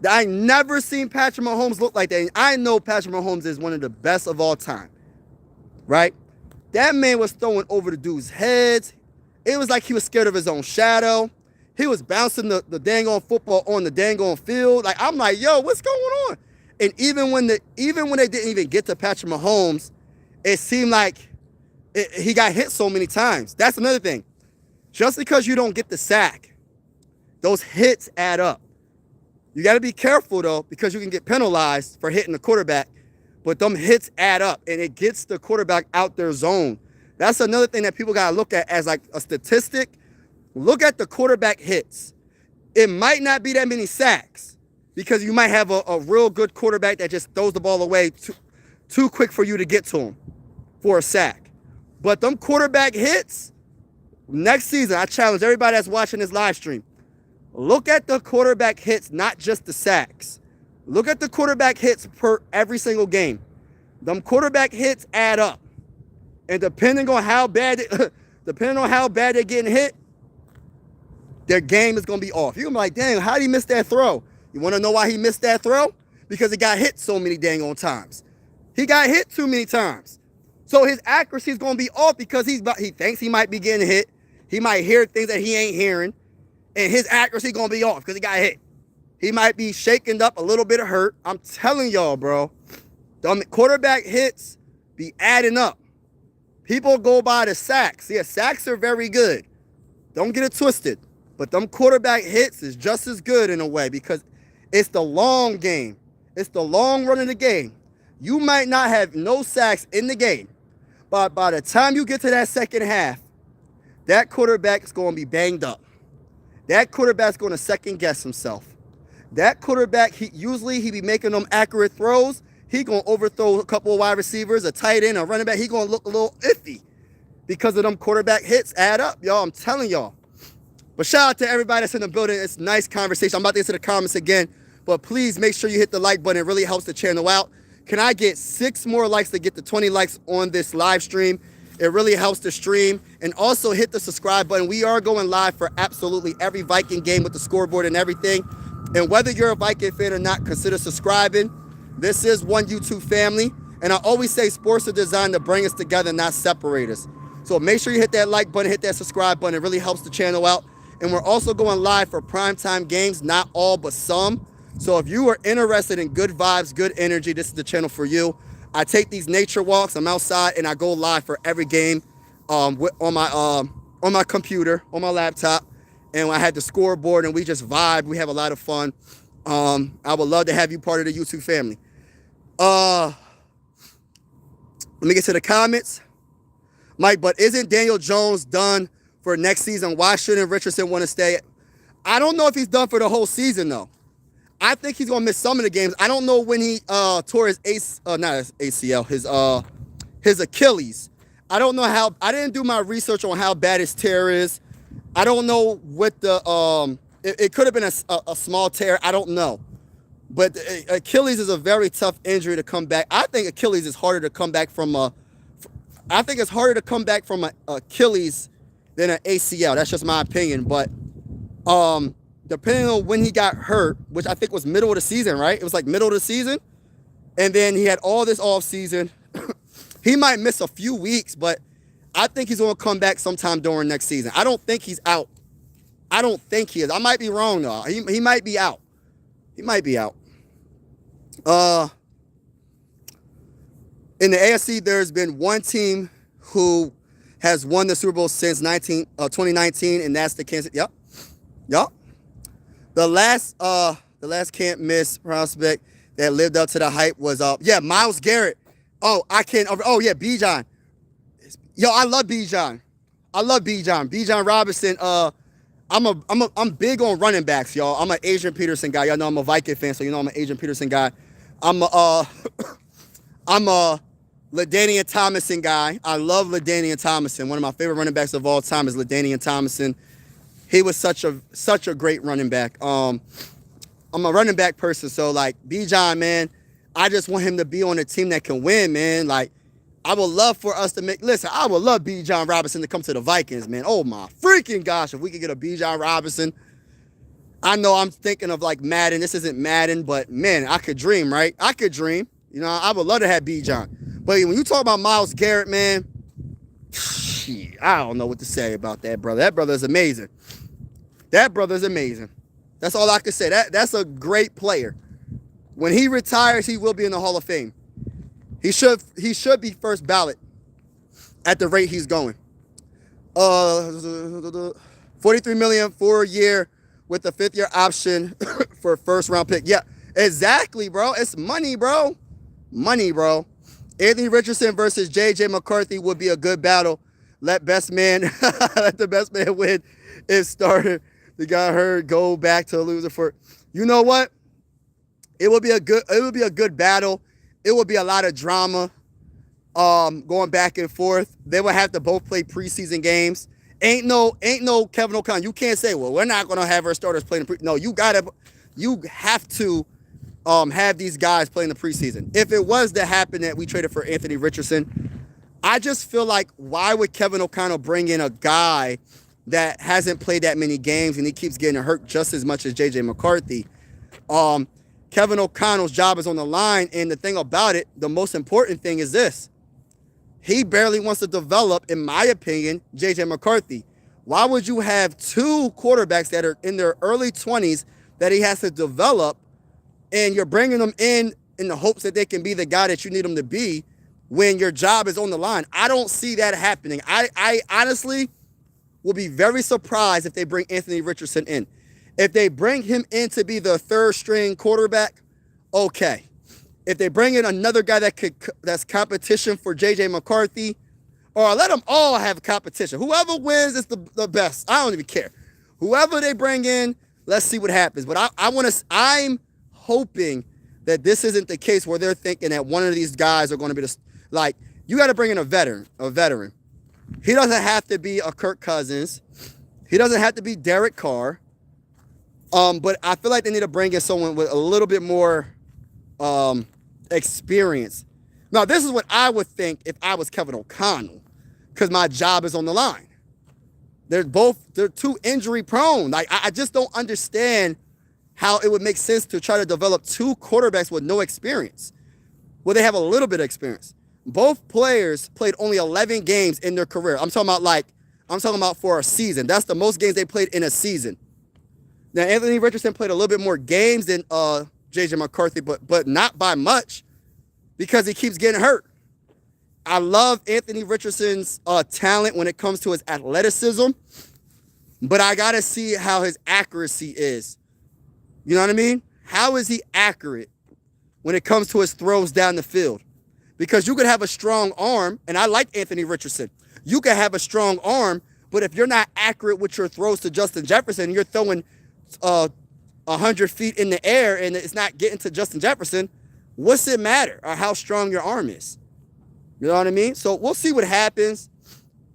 I never seen Patrick Mahomes look like that. And I know Patrick Mahomes is one of the best of all time, right? That man was throwing over the dude's heads. It was like he was scared of his own shadow. He was bouncing the dang on football on the dang on field. Like, I'm like, yo, what's going on? And even when they didn't even get to Patrick Mahomes, it seemed like he got hit so many times. That's another thing. Just because you don't get the sack, those hits add up. You got to be careful, though, because you can get penalized for hitting the quarterback. But them hits add up, and it gets the quarterback out their zone. That's another thing that people got to look at as like a statistic. Look at the quarterback hits. It might not be that many sacks because you might have a real good quarterback that just throws the ball away too quick for you to get to him for a sack. But them quarterback hits, next season, I challenge everybody that's watching this live stream. Look at the quarterback hits, not just the sacks. Look at the quarterback hits per every single game. Them quarterback hits add up. And depending on how bad they're getting hit, their game is going to be off. You're going to be like, dang, how did he miss that throw? You want to know why he missed that throw? Because he got hit so many dang on times. He got hit too many times. So his accuracy is going to be off because he thinks he might be getting hit. He might hear things that he ain't hearing. And his accuracy going to be off because he got hit. He might be shaken up, a little bit of hurt. I'm telling y'all, bro. The quarterback hits be adding up. People go by the sacks. Yeah, sacks are very good. Don't get it twisted. But them quarterback hits is just as good in a way because it's the long game. It's the long run of the game. You might not have no sacks in the game, but by the time you get to that second half, that quarterback is going to be banged up. That quarterback's going to second guess himself. That quarterback, he be making them accurate throws. He going to overthrow a couple of wide receivers, a tight end, a running back. He going to look a little iffy because of them quarterback hits add up, y'all. I'm telling y'all. But shout out to everybody that's in the building. It's a nice conversation. I'm about to get to the comments again, but please make sure you hit the like button. It really helps the channel out. Can I get 6 more likes to get to 20 likes on this live stream? It really helps the stream. And also hit the subscribe button. We are going live for absolutely every Viking game with the scoreboard and everything. And whether you're a Viking fan or not, consider subscribing. This is one YouTube family. And I always say sports are designed to bring us together, not separate us. So make sure you hit that like button, hit that subscribe button. It really helps the channel out. And we're also going live for primetime games, not all, but some. So if you are interested in good vibes, good energy, this is the channel for you. I take these nature walks. I'm outside, and I go live for every game on my computer, on my laptop. And I had the scoreboard, and we just vibe. We have a lot of fun. I would love to have you part of the YouTube family. Let me get to the comments. Mike, but isn't Daniel Jones done for next season? Why shouldn't Richardson want to stay? I don't know if he's done for the whole season, though. I think he's going to miss some of the games. I don't know when he tore his ACL, his Achilles. I don't know how. I didn't do my research on how bad his tear is. I don't know what the it could have been a small tear. I don't know. But Achilles is a very tough injury to come back. I think Achilles is harder to come back from I think it's harder to come back from an Achilles than an ACL. That's just my opinion. But depending on when he got hurt, which I think was middle of the season, right? It was like middle of the season. And then he had all this off season. He might miss a few weeks, but I think he's going to come back sometime during next season. I don't think he's out. I don't think he is. I might be wrong, though. He might be out. He might be out. In the AFC, there's been one team who has won the Super Bowl since 2019, and that's the Kansas. Yep. The last can't miss prospect that lived up to the hype was Myles Garrett. Bijan. Yo, I love Bijan. Bijan Robinson. I'm big on running backs, y'all. I'm an Adrian Peterson guy. Y'all know I'm a Viking fan, so you know I'm an Adrian Peterson guy. I'm a LaDainian Tomlinson guy. I love LaDainian Tomlinson. One of my favorite running backs of all time is LaDainian Tomlinson. He was such a great running back. I'm a running back person, so like Bijan, man, I just want him to be on a team that can win, man. Like, I would love for us to I would love Bijan Robinson to come to the Vikings, man. Oh my freaking gosh, if we could get a Bijan Robinson. I know I'm thinking of like Madden. This isn't Madden, but man, I could dream, right? I could dream. You know, I would love to have Bijan. But when you talk about Myles Garrett, man, I don't know what to say about that brother. That brother is amazing. That brother is amazing. That's all I can say. That's a great player. When he retires, he will be in the Hall of Fame. He should be first ballot at the rate he's going. 43 million for a year with a 5th-year option for a first-round pick. Yeah, exactly, bro. It's money, bro. Money, bro. Anthony Richardson versus J.J. McCarthy would be a good battle. Let the best man win. It started. The guy hurt. Go back to a loser for. You know what? It would be a good battle. It would be a lot of drama. Going back and forth. They would have to both play preseason games. Ain't no Kevin O'Connell. You can't say, well, we're not gonna have our starters playing the No, you have to have these guys playing the preseason. If it was to happen that we traded for Anthony Richardson, I just feel like, why would Kevin O'Connell bring in a guy that hasn't played that many games and he keeps getting hurt just as much as J.J. McCarthy? Kevin O'Connell's job is on the line, and the thing about it, the most important thing is this. He barely wants to develop, in my opinion, J.J. McCarthy. Why would you have 2 quarterbacks that are in their early 20s that he has to develop, and you're bringing them in the hopes that they can be the guy that you need them to be when your job is on the line? I don't see that happening. I honestly will be very surprised if they bring Anthony Richardson in. If they bring him in to be the 3rd-string quarterback, okay. If they bring in another guy that's competition for J.J. McCarthy, or let them all have competition. Whoever wins is the best. I don't even care. Whoever they bring in, let's see what happens. But I'm hoping that this isn't the case where they're thinking that one of these guys are going to be you got to bring in a veteran. He doesn't have to be a Kirk Cousins. He doesn't have to be Derek Carr. But I feel like they need to bring in someone with a little bit more experience. Now, this is what I would think if I was Kevin O'Connell, because my job is on the line. They're too injury prone. I just don't understand how it would make sense to try to develop 2 quarterbacks with no experience. Well, they have a little bit of experience. Both players played only 11 games in their career. I'm talking about for a season. That's the most games they played in a season. Now, Anthony Richardson played a little bit more games than J.J. McCarthy, but not by much, because he keeps getting hurt. I love Anthony Richardson's talent when it comes to his athleticism, but I got to see how his accuracy is. You know what I mean? How is he accurate when it comes to his throws down the field? Because you could have a strong arm, and I like Anthony Richardson. You could have a strong arm, but if you're not accurate with your throws to Justin Jefferson, you're throwing 100 feet in the air and it's not getting to Justin Jefferson, what's it matter? Or how strong your arm is? You know what I mean? So we'll see what happens.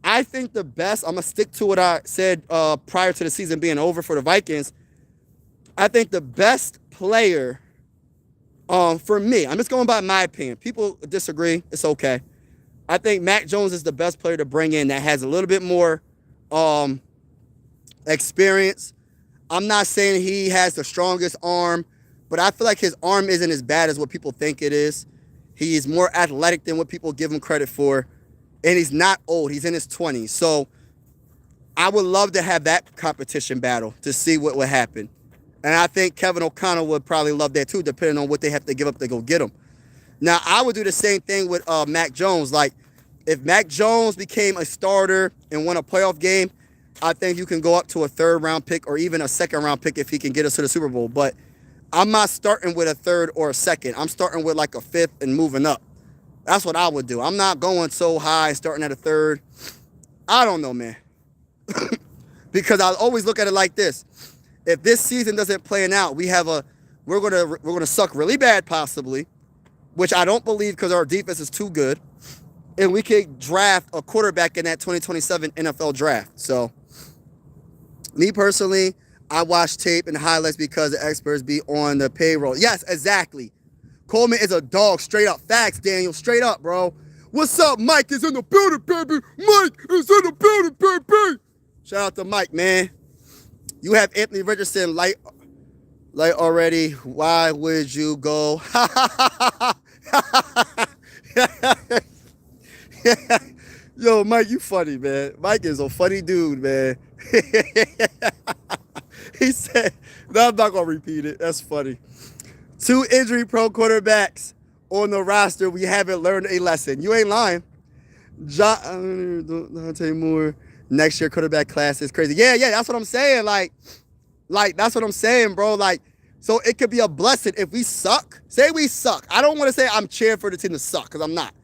I think the best, I'm going to stick to what I said prior to the season being over for the Vikings. I think the best player for me, I'm just going by my opinion. People disagree. It's okay. I think Mac Jones is the best player to bring in that has a little bit more experience. I'm not saying he has the strongest arm, but I feel like his arm isn't as bad as what people think it is. He's more athletic than what people give him credit for. And he's not old. He's in his 20s. So I would love to have that competition battle to see what would happen. And I think Kevin O'Connell would probably love that too, depending on what they have to give up to go get him. Now, I would do the same thing with Mac Jones. Like, if Mac Jones became a starter and won a playoff game, I think you can go up to a 3rd-round pick or even a 2nd-round pick if he can get us to the Super Bowl. But I'm not starting with a 3rd or a 2nd. I'm starting with like a 5th and moving up. That's what I would do. I'm not going so high, starting at a 3rd. I don't know, man. Because I always look at it like this. If this season doesn't play out, we're gonna suck really bad possibly, which I don't believe because our defense is too good. And we could draft a quarterback in that 2027 NFL draft. So, me personally, I watch tape and highlights because the experts be on the payroll. Yes, exactly. Coleman is a dog, straight up. Facts, Daniel, straight up, bro. What's up? Mike is in the building, baby. Mike is in the building, baby. Shout out to Mike, man. You have Anthony Richardson Like already, why would you go? Yo, Mike, you funny, man. Mike is a funny dude, man. He said, no, I'm not going to repeat it. That's funny. 2 injury-prone quarterbacks on the roster. We haven't learned a lesson. You ain't lying. Don't tell you more. Next year quarterback class is crazy. Yeah, that's what I'm saying. Like that's what I'm saying, bro. Like, so it could be a blessing if we suck. Say we suck. I don't want to say I'm cheering for the team to suck, because I'm not.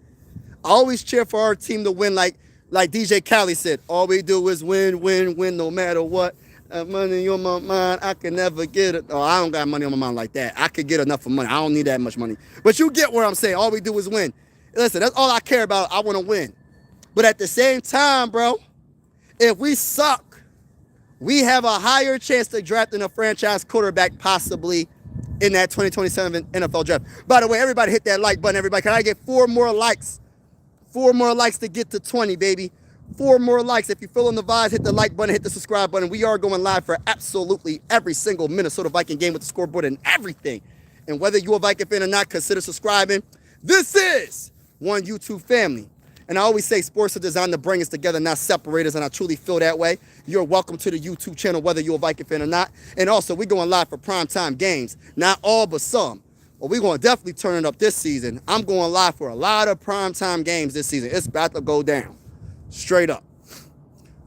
I always cheer for our team to win, like DJ Khaled said. All we do is win, win, win, no matter what. Money on my mind, I can never get it. Oh, I don't got money on my mind like that. I could get enough of money. I don't need that much money. But you get what I'm saying. All we do is win. Listen, that's all I care about. I want to win. But at the same time, bro, if we suck, we have a higher chance to drafting a franchise quarterback possibly in that 2027 NFL draft. By the way, everybody hit that like button, everybody. Can I get 4 more likes? 4 more likes to get to 20, baby. 4 more likes. If you're feeling the vibes, hit the like button, hit the subscribe button. We are going live for absolutely every single Minnesota Viking game with the scoreboard and everything. And whether you're a Viking fan or not, consider subscribing. This is one YouTube family. And I always say sports are designed to bring us together, not separate us, and I truly feel that way. You're welcome to the YouTube channel, whether you're a Viking fan or not. And also, we're going live for primetime games. Not all, but some. Well, we're going to definitely turn it up this season. I'm going live for a lot of primetime games this season. It's about to go down. Straight up.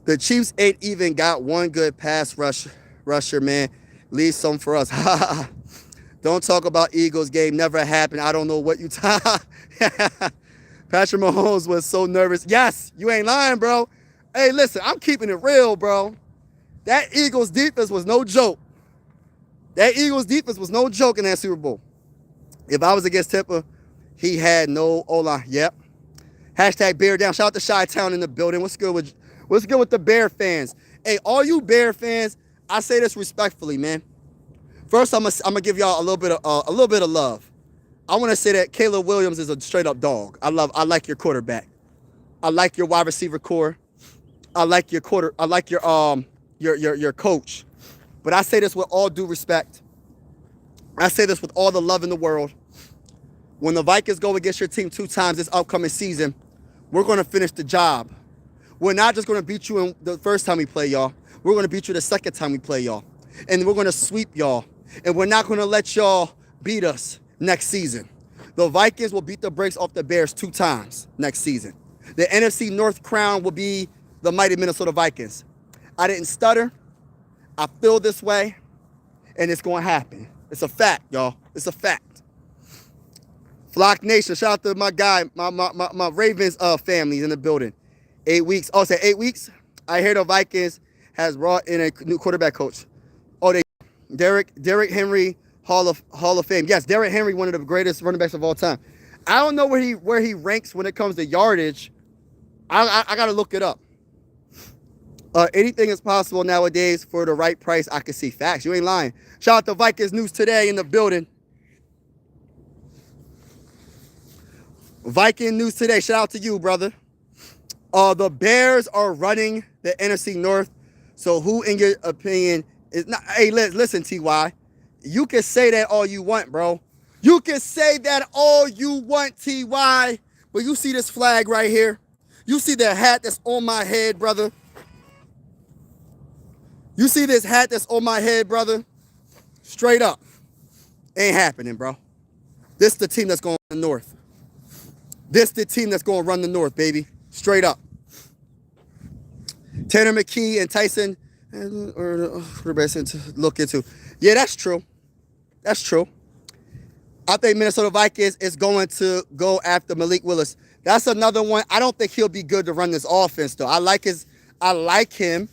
The Chiefs ain't even got one good pass rusher, man. Leave some for us. Don't talk about Eagles game. Never happened. I don't know what you Patrick Mahomes was so nervous. Yes, you ain't lying, bro. Hey, listen, I'm keeping it real, bro. That Eagles defense was no joke. That Eagles defense was no joke in that Super Bowl. If I was against Tampa, he had no O-line. Yep. Hashtag Bear Down. Shout out to Chi-Town in the building. What's good with the Bear fans? Hey, all you Bear fans, I say this respectfully, man. First, I'm gonna give y'all a little bit of love. I want to say that Caleb Williams is a straight up dog. I like your quarterback. I like your wide receiver core. I like your your coach. But I say this with all due respect. I say this with all the love in the world. When the Vikings go against your team 2 times this upcoming season, we're going to finish the job. We're not just going to beat you in the first time we play y'all. We're going to beat you the second time we play y'all. And we're going to sweep y'all. And we're not going to let y'all beat us next season. The Vikings will beat the brakes off the Bears 2 times next season. The NFC North crown will be the mighty Minnesota Vikings. I didn't stutter. I feel this way. And it's going to happen. It's a fact, y'all. It's a fact. Flock Nation, shout out to my guy, my Ravens families in the building. 8 weeks. Oh, say 8 weeks? I hear the Vikings has brought in a new quarterback coach. Oh, they Derrick Henry, Hall of Fame. Yes, Derrick Henry, one of the greatest running backs of all time. I don't know where he ranks when it comes to yardage. I got to look it up. Anything is possible nowadays for the right price. I can see facts. You ain't lying. Shout out to Vikings News Today in the building. Viking News Today. Shout out to you, brother. The Bears are running the NFC North. So who, in your opinion, is not? Hey, listen, Ty. You can say that all you want, bro. You can say that all you want, Ty. But you see this flag right here? You see the hat that's on my head, brother? You see this hat that's on my head, brother? Straight up. Ain't happening, bro. This the team that's going to the North. This the team that's going to run the North, baby. Straight up. Tanner McKee and Tyson, or quarterbacks to look into. Yeah, that's true. That's true. I think Minnesota Vikings is going to go after Malik Willis. That's another one. I don't think he'll be good to run this offense, though. I like him,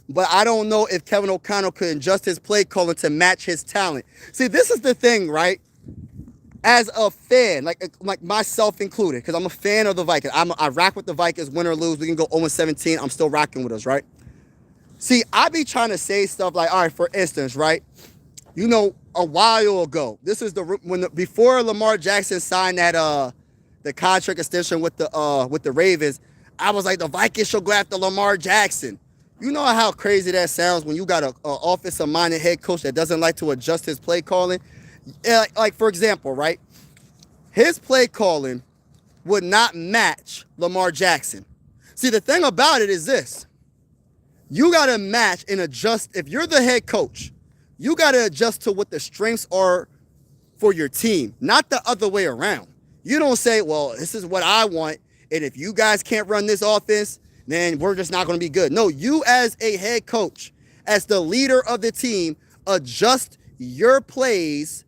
but I don't know if Kevin O'Connell could adjust his play calling to match his talent. See, this is the thing, right? As a fan, like myself included, because I'm a fan of the Vikings. I rock with the Vikings, win or lose. We can go 0-17. I'm still rocking with us, right? See, I be trying to say stuff like, all right, for instance, right? You know, a while ago, this is before Lamar Jackson signed that the contract extension with the Ravens. I was like, the Vikings should go after Lamar Jackson. You know how crazy that sounds when you got a offensive-minded head coach that doesn't like to adjust his play calling? Like, for example, right? His play calling would not match Lamar Jackson. See, the thing about it is this. You got to match and adjust. If you're the head coach, you got to adjust to what the strengths are for your team, not the other way around. You don't say, well, this is what I want, and if you guys can't run this offense, then we're just not going to be good. No, you as a head coach, as the leader of the team, adjust your plays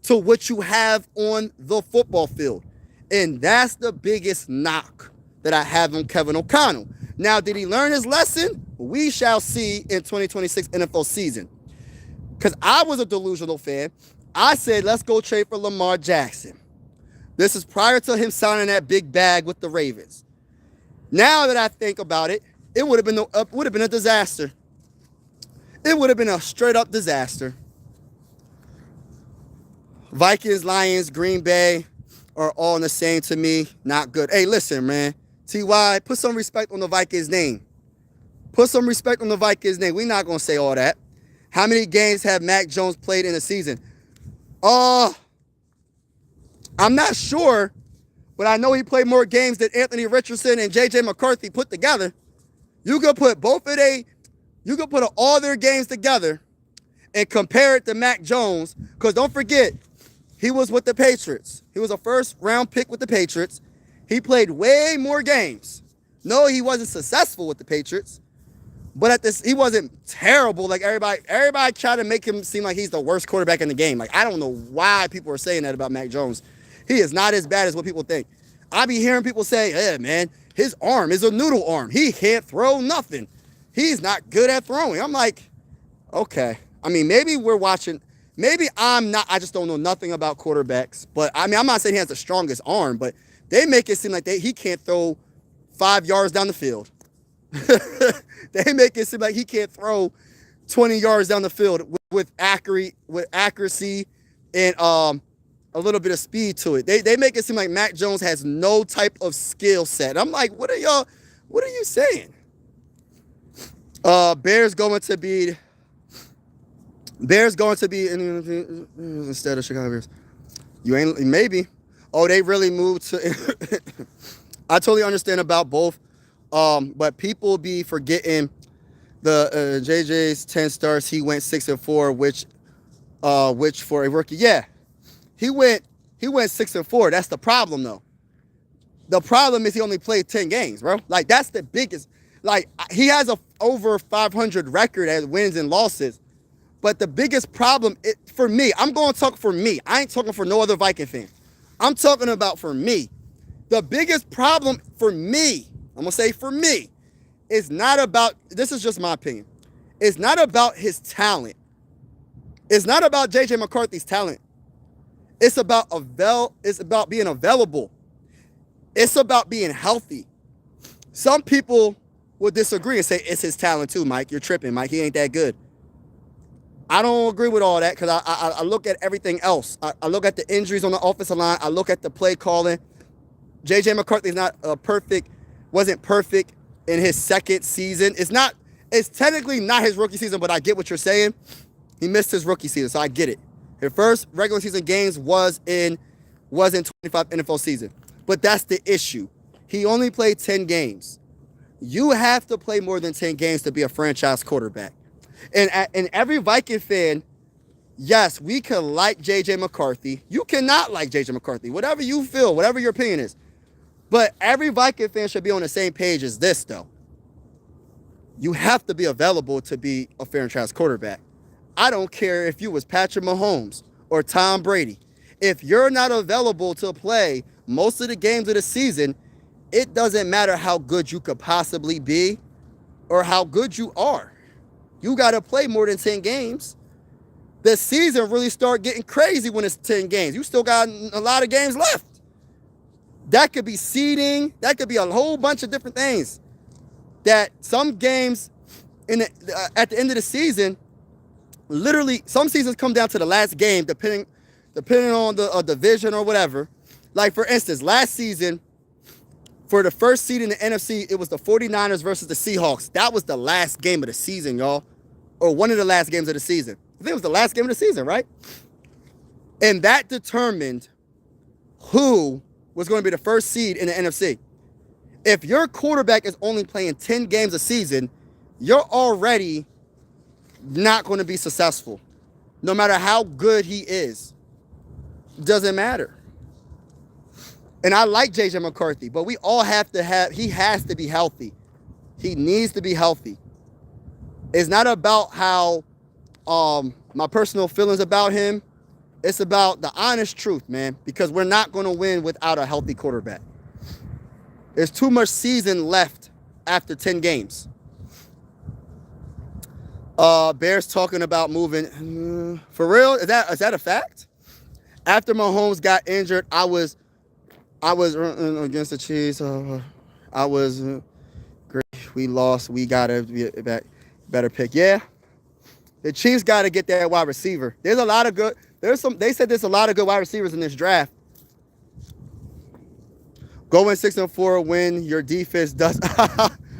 to what you have on the football field. And that's the biggest knock that I have on Kevin O'Connell. Now, did he learn his lesson? We shall see in 2026 NFL season. Because I was a delusional fan. I said, let's go trade for Lamar Jackson. This is prior to him signing that big bag with the Ravens. Now that I think about it, it would have been a disaster. It would have been a straight up disaster. Vikings, Lions, Green Bay are all the same to me. Not good. Hey, listen, man. T.Y., put some respect on the Vikings name. Put some respect on the Vikings name. We're not going to say all that. How many games have Mac Jones played in a season? I'm not sure, but I know he played more games than Anthony Richardson and J.J. McCarthy put together. You could put all their games together and compare it to Mac Jones, because don't forget, he was with the Patriots. He was a first-round pick with the Patriots. He played way more games. No, he wasn't successful with the Patriots, but he wasn't terrible. Like everybody tried to make him seem like he's the worst quarterback in the game. Like, I don't know why people are saying that about Mac Jones. He is not as bad as what people think. I be hearing people say, hey, man, his arm is a noodle arm. He can't throw nothing. He's not good at throwing. I'm like, okay. I mean, maybe we're watching. Maybe I'm not. I just don't know nothing about quarterbacks. But, I mean, I'm not saying he has the strongest arm, but they make it seem like he can't throw 5 yards down the field. They make it seem like he can't throw 20 yards down the field with accuracy and a little bit of speed to it. They make it seem like Mac Jones has no type of skill set. I'm like, what are you saying? Bears going to be instead of Chicago Bears. You ain't maybe. Oh, they really moved to. I totally understand about both, but people be forgetting the JJ's 10 starts. He went 6-4, which for a rookie, yeah, he went 6-4. That's the problem, though. The problem is he only played 10 games, bro. Like, that's the biggest. Like, he has a over 500 record as wins and losses. But the biggest problem, for me, I'm going to talk for me. I ain't talking for no other Viking fan. I'm talking about for me. The biggest problem for me, I'm going to say for me, is not about, this is just my opinion. It's not about his talent. It's not about J.J. McCarthy's talent. It's about being available. It's about being healthy. Some people would disagree and say it's his talent too, Mike. You're tripping, Mike. He ain't that good. I don't agree with all that, because I look at everything else. I look at the injuries on the offensive line. I look at the play calling. J.J. McCarthy's wasn't perfect in his second season. It's technically not his rookie season, but I get what you're saying. He missed his rookie season, so I get it. His first regular season games was in 25 NFL season. But that's the issue. He only played 10 games. You have to play more than 10 games to be a franchise quarterback. And every Viking fan, yes, we can like J.J. McCarthy. You cannot like J.J. McCarthy. Whatever you feel, whatever your opinion is. But every Viking fan should be on the same page as this, though. You have to be available to be a franchise quarterback. I don't care if you was Patrick Mahomes or Tom Brady. If you're not available to play most of the games of the season, it doesn't matter how good you could possibly be or how good you are. You got to play more than 10 games. The season really start getting crazy when it's 10 games. You still got a lot of games left. That could be seeding. That could be a whole bunch of different things. That some games at the end of the season, literally, some seasons come down to the last game, depending on the division or whatever. Like, for instance, last season, For the first seed in the NFC, it was the 49ers versus the Seahawks. That was the last game of the season, y'all. Or one of the last games of the season. I think it was the last game of the season, right? And that determined who was going to be the first seed in the NFC. If your quarterback is only playing 10 games a season, you're already not going to be successful. No matter how good he is. Doesn't matter. And I like JJ McCarthy, but we all have to he has to be healthy. He needs to be healthy. It's not about how my personal feelings about him. It's about the honest truth, man, because we're not going to win without a healthy quarterback. There's too much season left after 10 games. Bears talking about moving. For real? Is that a fact? After Mahomes got injured, I was against the Chiefs. I was great. We lost. We gotta be better pick. Yeah, the Chiefs gotta get that wide receiver. There's a lot of good. They said there's a lot of good wide receivers in this draft. Going 6-4 when your defense does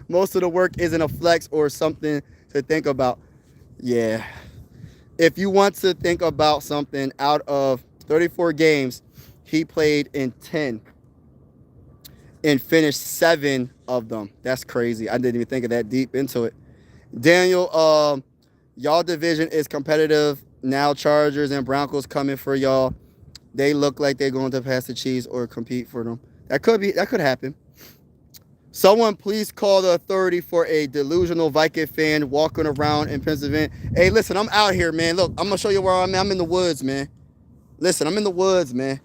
most of the work isn't a flex or something to think about. Yeah, if you want to think about something, out of 34 games, he played in 10 and finished 7 of them. That's crazy. I didn't even think of that deep into it. Daniel, y'all division is competitive. Now Chargers and Broncos coming for y'all. They look like they're going to pass the Chiefs or compete for them. That could happen. Someone please call the authority for a delusional Viking fan walking around in Pennsylvania. Hey, listen, I'm out here, man. Look, I'm going to show you where I'm at. I'm in the woods, man. Listen, I'm in the woods, man.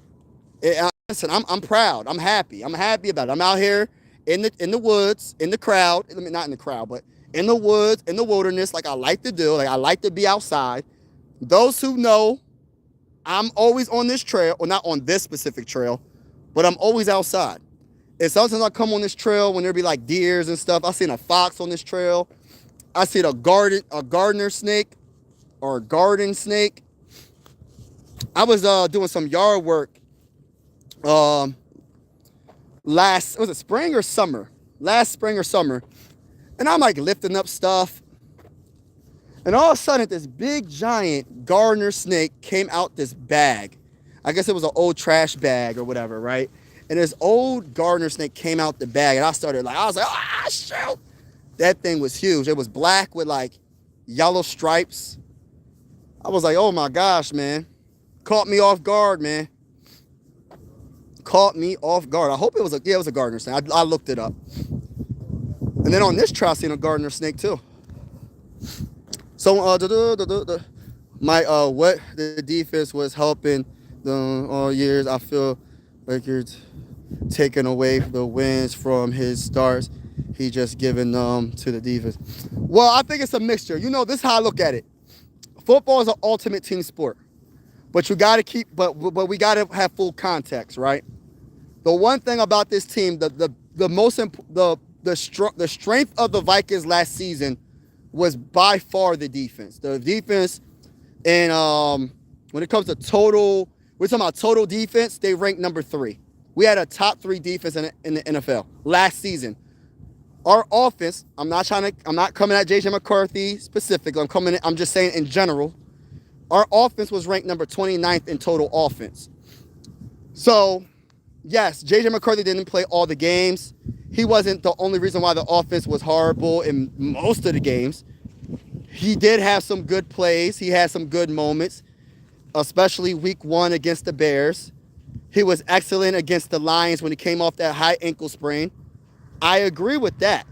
Listen, I'm proud. I'm happy. I'm happy about it. I'm out here in the woods, in the crowd. I mean, not in the crowd, but in the woods, in the wilderness, like I like to do. Like I like to be outside. Those who know, I'm always on this trail, or not on this specific trail, but I'm always outside. And sometimes I come on this trail when there be like deers and stuff. I seen a fox on this trail. I seen a gardener snake or a garden snake. I was doing some yard work was it spring or summer? Last spring or summer. And I'm like lifting up stuff. And all of a sudden, this big giant gardener snake came out this bag. I guess it was an old trash bag or whatever, right? And this old gardener snake came out the bag, and I was like, ah, shoot. That thing was huge. It was black with like yellow stripes. I was like, oh my gosh, man. Caught me off guard, man. Caught me off guard. I hope it was a gardener snake. I looked it up. And then on this trail, I seen a gardener snake too. So, what the defense was helping them all years. I feel like you're taking away the wins from his starts. He just giving them to the defense. Well, I think it's a mixture. You know, this is how I look at it. Football is an ultimate team sport, but you got to keep. But we got to have full context, right? The one thing about this team, the strength of the Vikings last season was by far the defense. The defense, and when it comes to total, we're talking about total defense, they ranked number 3. We had a top 3 defense in the NFL last season. Our offense, I'm not coming at JJ McCarthy specifically. I'm just saying in general. Our offense was ranked number 29th in total offense. So, yes, JJ McCarthy didn't play all the games. He wasn't the only reason why the offense was horrible in most of the games. He did have some good plays. He had some good moments, especially week 1 against the Bears. He was excellent against the Lions when he came off that high ankle sprain. I agree with that.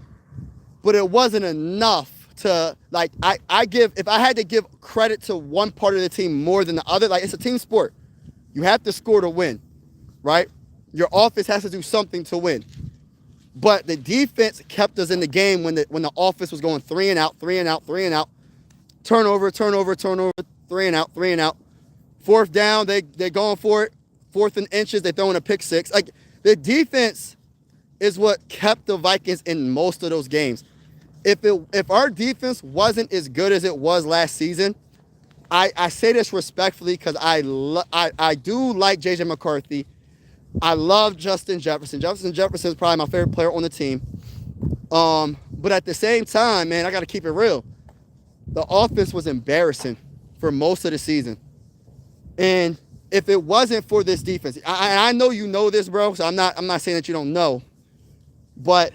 But it wasn't enough to, like, if I had to give credit to one part of the team more than the other, like, it's a team sport. You have to score to win, right? Your offense has to do something to win. But the defense kept us in the game when the offense was going 3 and out, 3 and out, 3 and out. Turnover, 3 and out, 3 and out. 4th down, they're going for it. 4th and inches, they're throwing a pick 6. Like, the defense is what kept the Vikings in most of those games. If our defense wasn't as good as it was last season, I say this respectfully because I do like JJ McCarthy, I love Justin Jefferson. Justin Jefferson is probably my favorite player on the team. But at the same time, man, I got to keep it real. The offense was embarrassing for most of the season. And if it wasn't for this defense, I know you know this, bro, so I'm not saying that you don't know. But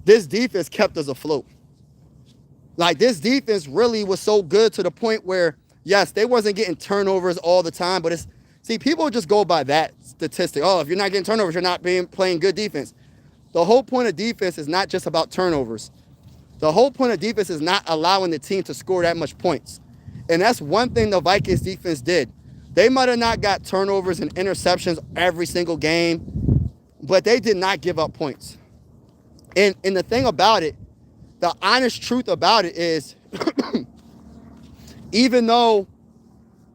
this defense kept us afloat. Like, this defense really was so good to the point where, yes, they wasn't getting turnovers all the time, but people just go by that statistic. Oh, if you're not getting turnovers, you're not playing good defense. The whole point of defense is not just about turnovers. The whole point of defense is not allowing the team to score that much points. And that's one thing the Vikings defense did. They might have not got turnovers and interceptions every single game, but they did not give up points. And the thing about it, the honest truth about it is, even though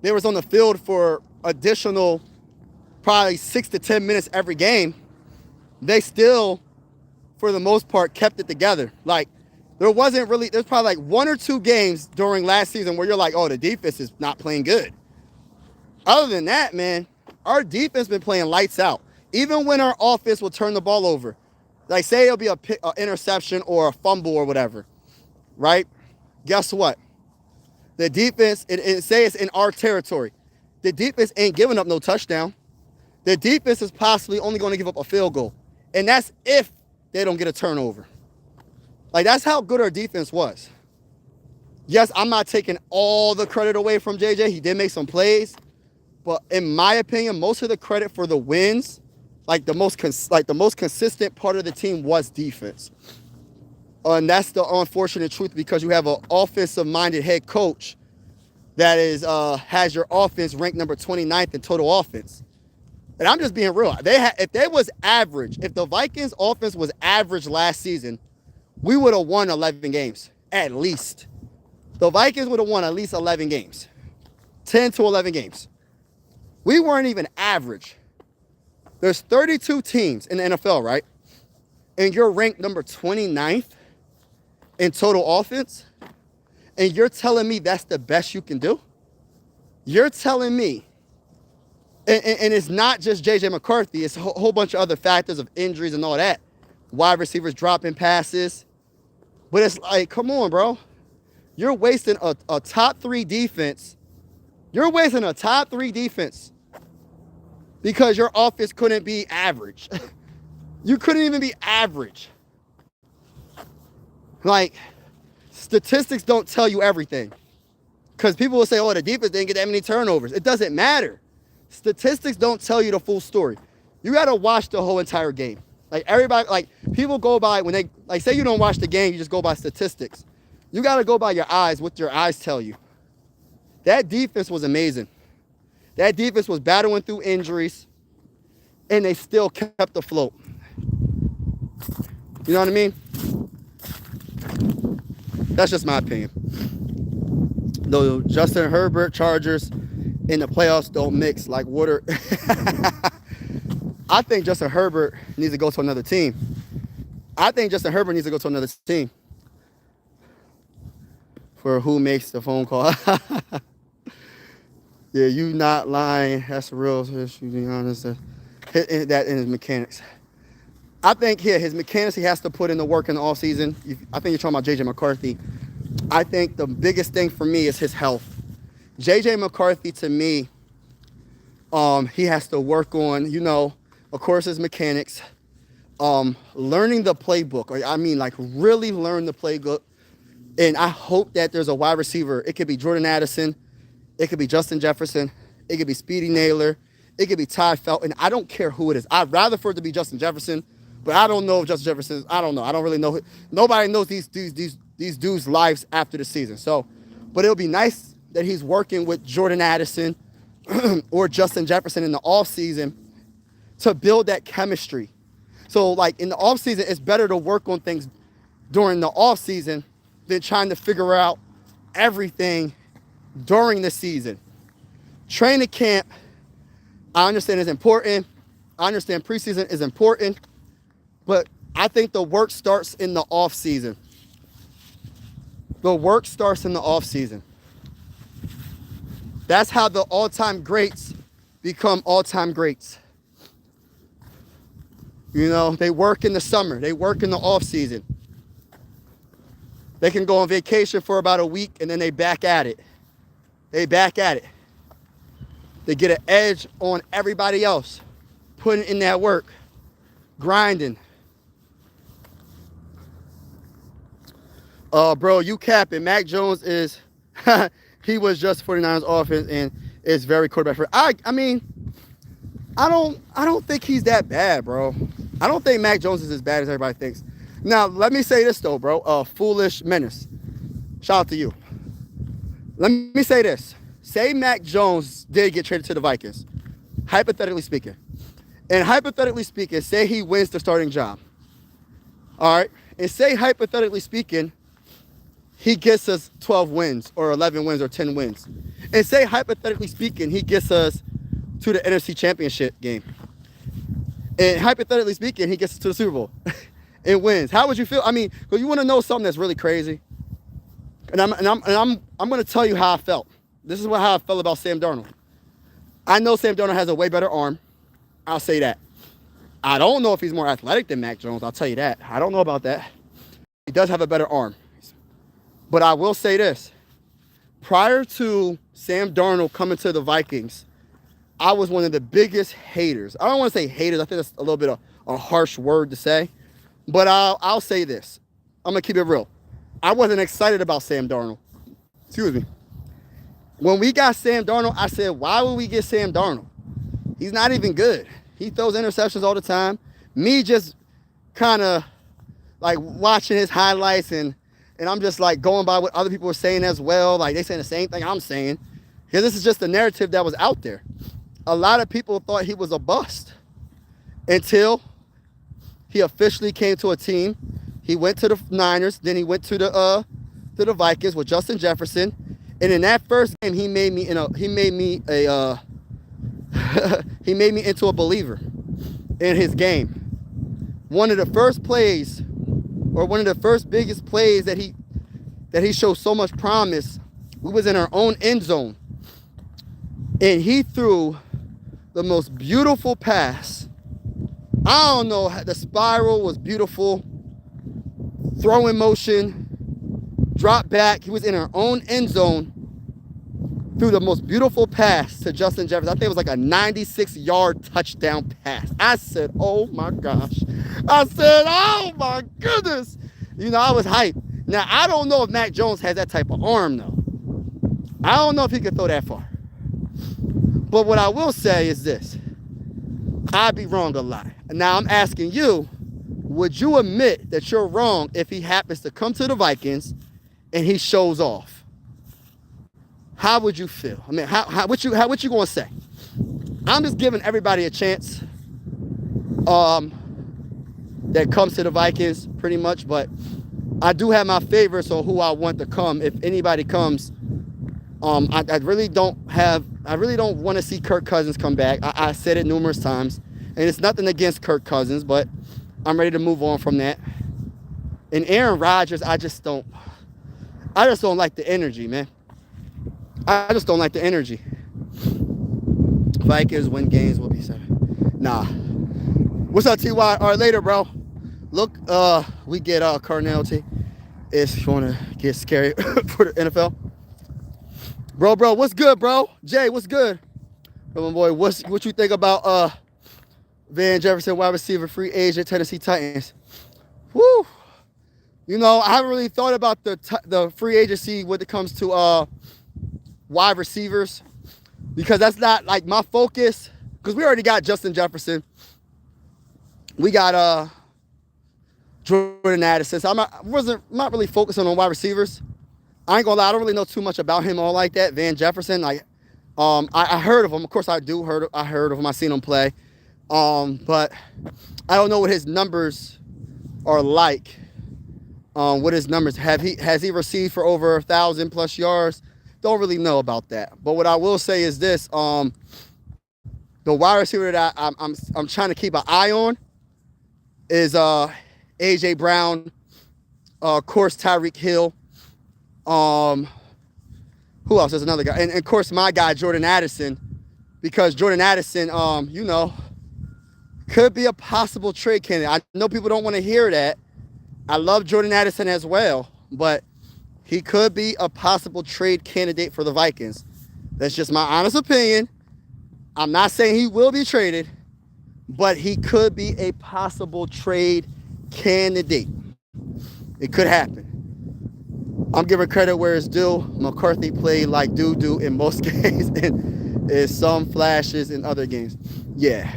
they was on the field for additional probably 6 to 10 minutes every game, they still, for the most part, kept it together. Like, there's probably like 1 or 2 games during last season where you're like, oh, the defense is not playing good. Other than that, man, our defense been playing lights out. Even when our offense will turn the ball over. Like, say it'll be an interception or a fumble or whatever, right? Guess what? The defense, say it's in our territory. The defense ain't giving up no touchdown. The defense is possibly only going to give up a field goal. And that's if they don't get a turnover. Like, that's how good our defense was. Yes, I'm not taking all the credit away from JJ. He did make some plays. But in my opinion, most of the credit for the wins, like the most consistent part of the team, was defense. And that's the unfortunate truth, because you have an offensive-minded head coach that has your offense ranked number 29th in total offense. And I'm just being real. If the Vikings offense was average last season, we would have won 11 games, at least. The Vikings would have won at least 11 games, 10 to 11 games. We weren't even average. There's 32 teams in the NFL, right? And you're ranked number 29th in total offense, and you're telling me that's the best you can do? You're telling me, and it's not just J.J. McCarthy, it's a whole bunch of other factors of injuries and all that. Wide receivers dropping passes. But it's like, come on, bro. You're wasting a top 3 defense. You're wasting a top 3 defense because your offense couldn't be average. You couldn't even be average. Like, statistics don't tell you everything. Because people will say, oh, the defense didn't get that many turnovers. It doesn't matter. Statistics don't tell you the full story. You got to watch the whole entire game. Like, everybody, like, people go by, when they, like, say you don't watch the game, you just go by statistics. You got to go by your eyes, what your eyes tell you. That defense was amazing. That defense was battling through injuries, and they still kept afloat. You know what I mean? That's just my opinion. Though Justin Herbert Chargers in the playoffs don't mix like water. I think Justin Herbert needs to go to another team. For who makes the phone call. Yeah, you not lying. That's real. To be honest. That in his mechanics. I think here, his mechanics, he has to put in the work in the offseason. I think you're talking about J.J. McCarthy. I think the biggest thing for me is his health. J.J. McCarthy, to me, he has to work on, of course, his mechanics, learning the playbook. I mean, like, really learn the playbook. And I hope that there's a wide receiver. It could be Jordan Addison. It could be Justin Jefferson. It could be Speedy Naylor. It could be Ty Felton. I don't care who it is. I'd rather for it to be Justin Jefferson, but I don't know if Justin Jefferson is. I don't know. I don't really know. Nobody knows these dudes' lives after the season. So, but it'll be nice that he's working with Jordan Addison or Justin Jefferson in the offseason to build that chemistry. So, like, in the offseason, it's better to work on things during the offseason than trying to figure out everything during the season. Training camp, I understand, is important. I understand preseason is important. But I think the work starts in the offseason. The work starts in the offseason. That's how the all-time greats become all-time greats. You know, they work in the summer. They work in the off season. They can go on vacation for about a week and then they back at it. They back at it. They get an edge on everybody else, putting in that work, grinding. Bro, you capping. Mac Jones is, he was just 49ers offense and is very quarterback for. I mean, I don't think he's that bad, bro. I don't think Mac Jones is as bad as everybody thinks. Now, let me say this though, bro. Foolish Menace. Shout out to you. Let me say this. Say Mac Jones did get traded to the Vikings, hypothetically speaking. And hypothetically speaking, say he wins the starting job. All right? And say hypothetically speaking, he gets us 12 wins or 11 wins or 10 wins. And say hypothetically speaking, he gets us to the NFC Championship game. And hypothetically speaking, he gets us to the Super Bowl and wins. How would you feel? I mean, because you want to know something that's really crazy. And I'm going to tell you how I felt. This is how I felt about Sam Darnold. I know Sam Darnold has a way better arm. I'll say that. I don't know if he's more athletic than Mac Jones. I'll tell you that. I don't know about that. He does have a better arm. But I will say this. Prior to Sam Darnold coming to the Vikings, I was one of the biggest haters. I don't want to say haters. I think that's a little bit of a harsh word to say. But I'll say this. I'm going to keep it real. I wasn't excited about Sam Darnold. Excuse me. When we got Sam Darnold, I said, why would we get Sam Darnold? He's not even good. He throws interceptions all the time. Me just kind of like watching his highlights and I'm just like going by what other people were saying as well. Like they saying the same thing I'm saying. Because this is just the narrative that was out there. A lot of people thought he was a bust until he officially came to a team. He went to the Niners, then he went to the Vikings with Justin Jefferson. And in that first game, he made me into a believer in his game. One of the first plays, or one of the first biggest plays that he showed so much promise, we was in our own end zone. And he threw the most beautiful pass. I don't know, the spiral was beautiful. Throwing motion, drop back. He was in our own end zone. Threw the most beautiful pass to Justin Jefferson. I think it was like a 96-yard touchdown pass. I said, oh my gosh. I said, oh my goodness. You know, I was hyped. Now, I don't know if Mac Jones has that type of arm, though. I don't know if he could throw that far. But what I will say is this. I'd be wrong a lot. Now, I'm asking you, would you admit that you're wrong if he happens to come to the Vikings and he shows off? How would you feel? I mean, what you going to say? I'm just giving everybody a chance that comes to the Vikings pretty much, but I do have my favorites on who I want to come. If anybody comes, I really don't want to see Kirk Cousins come back. I said it numerous times, and it's nothing against Kirk Cousins, but I'm ready to move on from that. And Aaron Rodgers, I just don't like the energy, man. I just don't like the energy. Vikings win games, we'll be seven. Nah. What's up, TY? All right, later, bro. Look, we get Carnell T. It's going to get scary for the NFL. Bro, what's good, bro? Jay, what's good? Bro, my boy, what you think about Van Jefferson, wide receiver, free agent, Tennessee Titans? Woo! You know, I haven't really thought about the free agency when it comes to wide receivers, because that's not like my focus, because we already got Justin Jefferson. We got Jordan Addison. So I'm not really focusing on wide receivers. I ain't gonna lie, I don't really know too much about him all like that. Van Jefferson, like I heard of him. Of course I heard of him. I seen him play. But I don't know what his numbers are like. What his numbers has he received for over 1,000 plus yards? Don't really know about that. But what I will say is this: the wide receiver that I'm trying to keep an eye on is AJ Brown, of course Tyreek Hill. Who else? There's another guy, and of course my guy Jordan Addison, because Jordan Addison, you know, Could be a possible trade candidate. I know people don't want to hear that. I love Jordan Addison as well, but he could be a possible trade candidate for the Vikings. That's just my honest opinion. I'm not saying he will be traded, but he could be a possible trade candidate. It could happen. I'm giving credit where it's due. McCarthy played like doo-doo in most games and some flashes in other games. Yeah.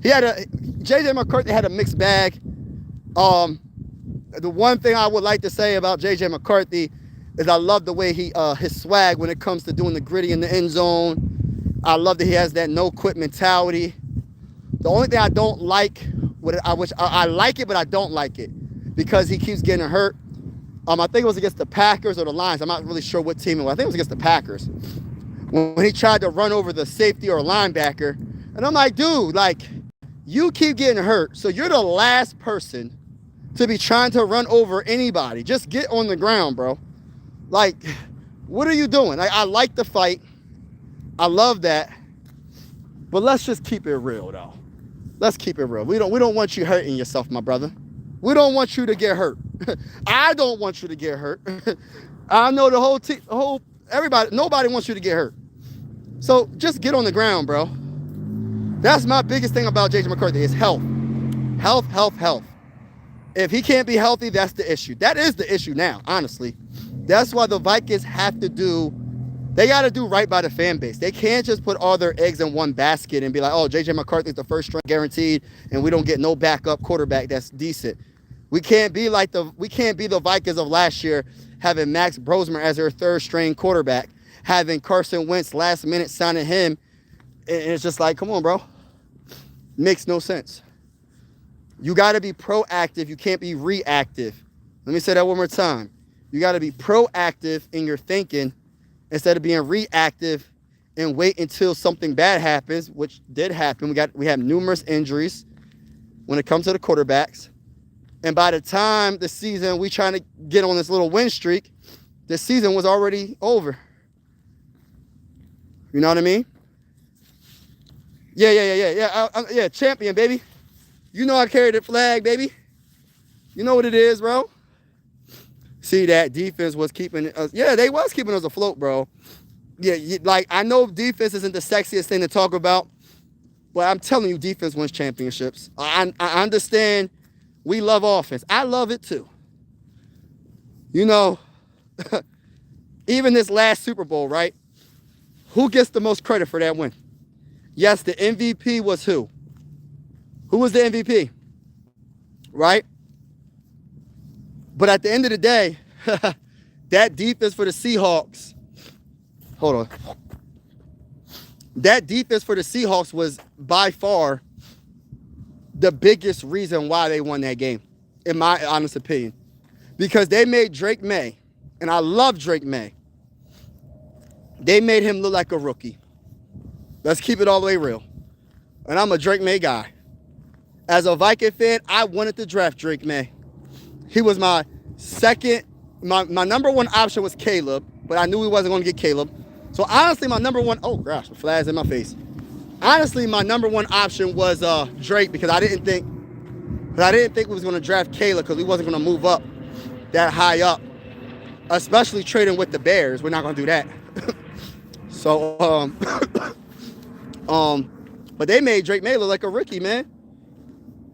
J.J. McCarthy had a mixed bag. The one thing I would like to say about J.J. McCarthy is I love the way his swag when it comes to doing the gritty in the end zone. I love that he has that no-quit mentality. The only thing I don't like, I like it, but I don't like it because he keeps getting hurt. I think it was against the Packers or the Lions. I'm not really sure what team it was. I think it was against the Packers. When he tried to run over the safety or linebacker. And I'm like, dude, like, you keep getting hurt. So you're the last person to be trying to run over anybody. Just get on the ground, bro. Like, what are you doing? I like the fight. I love that. But let's just keep it real, though. Let's keep it real. We don't want you hurting yourself, my brother. We don't want you to get hurt. I don't want you to get hurt. I know the whole team, everybody, nobody wants you to get hurt. So just get on the ground, bro. That's my biggest thing about J.J. McCarthy is health. Health. If he can't be healthy, that's the issue. That is the issue now, honestly. That's why the Vikings have to they got to do right by the fan base. They can't just put all their eggs in one basket and be like, oh, J.J. McCarthy's the first string guaranteed, and we don't get no backup quarterback that's decent. We can't be the Vikings of last year, having Max Brosmer as their third string quarterback, having Carson Wentz last minute signing him. And it's just like, come on, bro. Makes no sense. You got to be proactive. You can't be reactive. Let me say that one more time. You got to be proactive in your thinking instead of being reactive and wait until something bad happens, which did happen. We have numerous injuries when it comes to the quarterbacks. And by the time the season, we trying to get on this little win streak, the season was already over. You know what I mean? Yeah, champion, baby. You know I carry the flag, baby. You know what it is, bro. See, that defense was keeping us. Yeah, they was keeping us afloat, bro. Yeah, like, I know defense isn't the sexiest thing to talk about, but I'm telling you, defense wins championships. I understand we love offense. I love it too. You know, even this last Super Bowl, right? Who gets the most credit for that win? Yes, the MVP was who? Who was the MVP? Right? But at the end of the day, that defense for the Seahawks, hold on. That defense for the Seahawks was by far the biggest reason why they won that game, in my honest opinion. Because they made Drake May, and I love Drake May, they made him look like a rookie. Let's keep it all the way real. And I'm a Drake May guy. As a Viking fan, I wanted to draft Drake May. He was my second, my number one option was Caleb, but I knew we wasn't going to get Caleb. So honestly, my number one, oh gosh, the flags in my face. Honestly, my number one option was Drake because I didn't think we was going to draft Caleb because we wasn't going to move up that high up, especially trading with the Bears. We're not going to do that. So, but they made Drake May look like a rookie, man.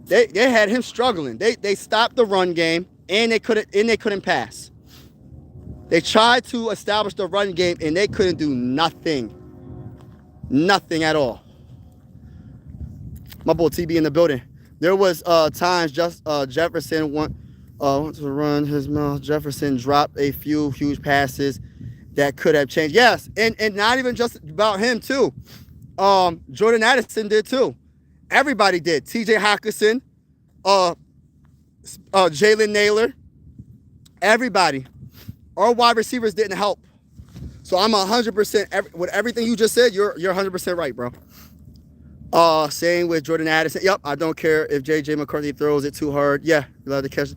They had him struggling. They stopped the run game and they couldn't pass. They tried to establish the run game and they couldn't do nothing. Nothing at all. My boy TB in the building. There was times Jefferson wants to run his mouth. Jefferson dropped a few huge passes that could have changed. Yes, and not even just about him too. Jordan Addison did too. Everybody did. TJ Hawkinson, Jalen Naylor, everybody. Our wide receivers didn't help. So I'm 100%, with everything you just said, you're 100% right, bro. Same with Jordan Addison. Yep, I don't care if J.J. McCarthy throws it too hard. Yeah, you love to catch.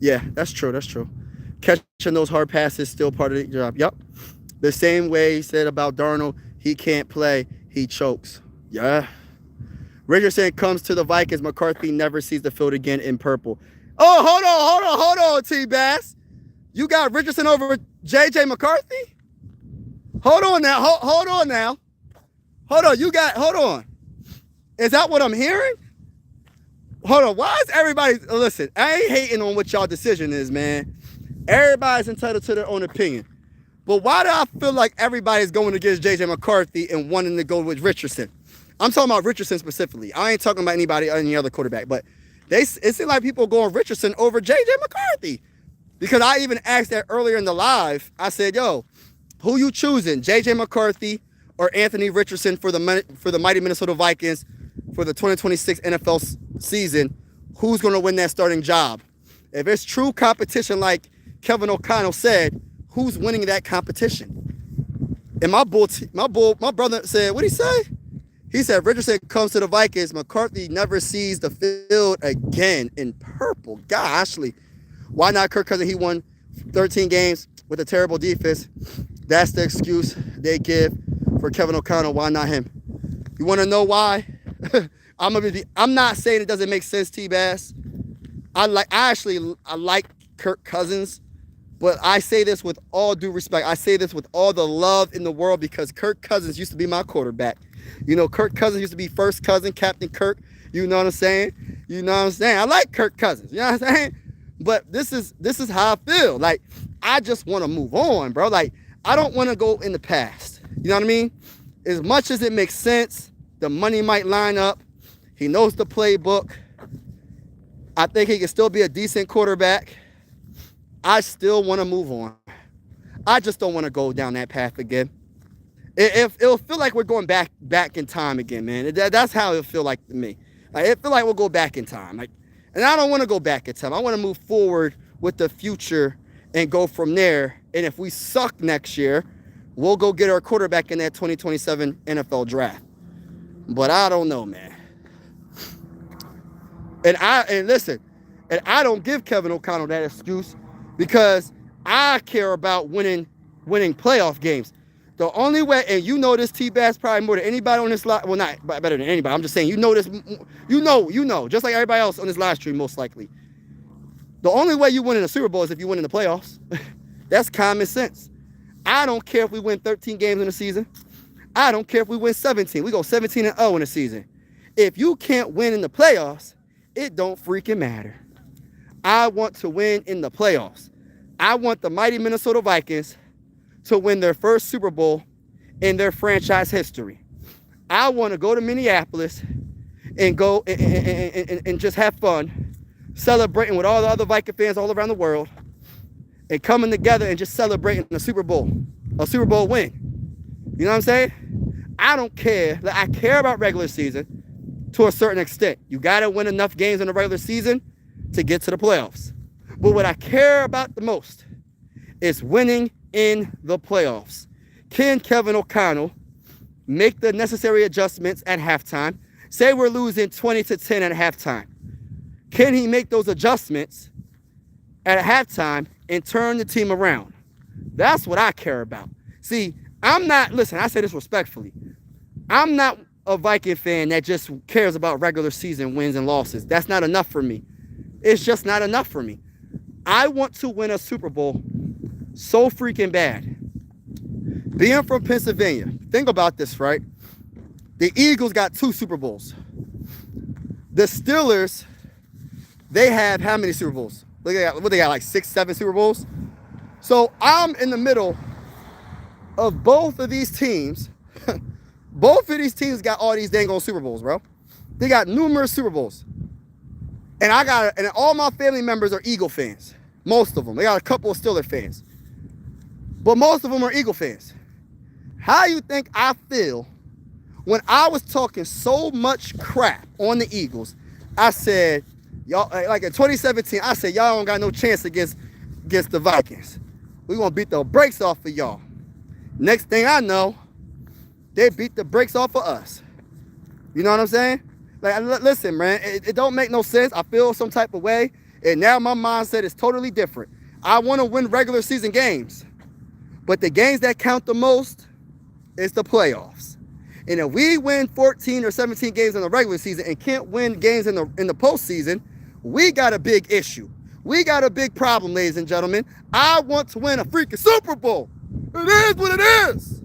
Yeah, that's true. Catching those hard passes still part of the job. Yep. The same way he said about Darnold, he can't play, he chokes. Yeah. Richardson comes to the Vikings. McCarthy never sees the field again in purple. Oh, hold on, T-Bass. You got Richardson over J.J. McCarthy? Hold on now. Hold on now. Hold on. Is that what I'm hearing? Hold on. Why is everybody... Listen, I ain't hating on what y'all decision is, man. Everybody's entitled to their own opinion. But why do I feel like everybody's going against J.J. McCarthy and wanting to go with Richardson? I'm talking about Richardson specifically. I ain't talking about any other quarterback. But it seems like people going Richardson over J.J. McCarthy. Because I even asked that earlier in the live. I said, yo, who you choosing? J.J. McCarthy or Anthony Richardson for the mighty Minnesota Vikings for the 2026 NFL season? Who's going to win that starting job? If it's true competition like Kevin O'Connell said, who's winning that competition? And my brother said, what'd he say? He said, Richardson comes to the Vikings. McCarthy never sees the field again in purple. Goshly. Why not Kirk Cousins? He won 13 games with a terrible defense. That's the excuse they give for Kevin O'Connell. Why not him? You want to know why? I'm not saying it doesn't make sense, T-Bass. I like Kirk Cousins, but I say this with all due respect. I say this with all the love in the world because Kirk Cousins used to be my quarterback. You know, Kirk Cousins used to be first cousin, Captain Kirk. You know what I'm saying? I like Kirk Cousins. You know what I'm saying? But this is how I feel. Like, I just want to move on, bro. Like, I don't want to go in the past. You know what I mean? As much as it makes sense, the money might line up. He knows the playbook. I think he can still be a decent quarterback. I still want to move on. I just don't want to go down that path again. It'll feel like we're going back in time again, man. That's how it'll feel like to me. Like, it feel like we'll go back in time. Like, and I don't want to go back in time. I want to move forward with the future and go from there. And if we suck next year, we'll go get our quarterback in that 2027 NFL draft. But I don't know, man. And listen, I don't give Kevin O'Connell that excuse because I care about winning playoff games. The only way, and you know this, T-Bass, probably more than anybody on this live, well, not better than anybody. I'm just saying, you know this, you know, just like everybody else on this live stream, most likely. The only way you win in the Super Bowl is if you win in the playoffs. That's common sense. I don't care if we win 13 games in the season. I don't care if we win 17. We go 17-0 in the season. If you can't win in the playoffs, it don't freaking matter. I want to win in the playoffs. I want the mighty Minnesota Vikings to win their first Super Bowl in their franchise history. I want to go to Minneapolis and go and just have fun, celebrating with all the other Viking fans all around the world, and coming together and just celebrating a Super Bowl win. You know what I'm saying? I don't care. I care about regular season to a certain extent. You got to win enough games in the regular season to get to the playoffs. But what I care about the most is winning in the playoffs. Can Kevin O'Connell make the necessary adjustments at halftime? Say we're losing 20-10 at halftime. Can he make those adjustments at halftime and turn the team around? That's what I care about. See, listen, I say this respectfully. I'm not a Viking fan that just cares about regular season wins and losses. That's not enough for me. It's just not enough for me. I want to win a Super Bowl so freaking bad. Being from Pennsylvania, think about this, right? The Eagles got 2 Super Bowls. The Steelers, they have how many Super Bowls? They got like 6, 7 Super Bowls? So I'm in the middle of both of these teams. Both of these teams got all these dang old Super Bowls, bro. They got numerous Super Bowls. And all my family members are Eagle fans. Most of them. They got a couple of Steelers fans. But most of them are Eagle fans. How you think I feel when I was talking so much crap on the Eagles? I said, y'all, like in 2017, I said, y'all don't got no chance against the Vikings. We're going to beat the brakes off of y'all. Next thing I know, they beat the brakes off of us. You know what I'm saying? Like, listen, man, it don't make no sense. I feel some type of way, and now my mindset is totally different. I want to win regular season games, but the games that count the most is the playoffs. And if we win 14 or 17 games in the regular season and can't win games in the postseason, we got a big issue. We got a big problem, ladies and gentlemen. I want to win a freaking Super Bowl. It is what it is.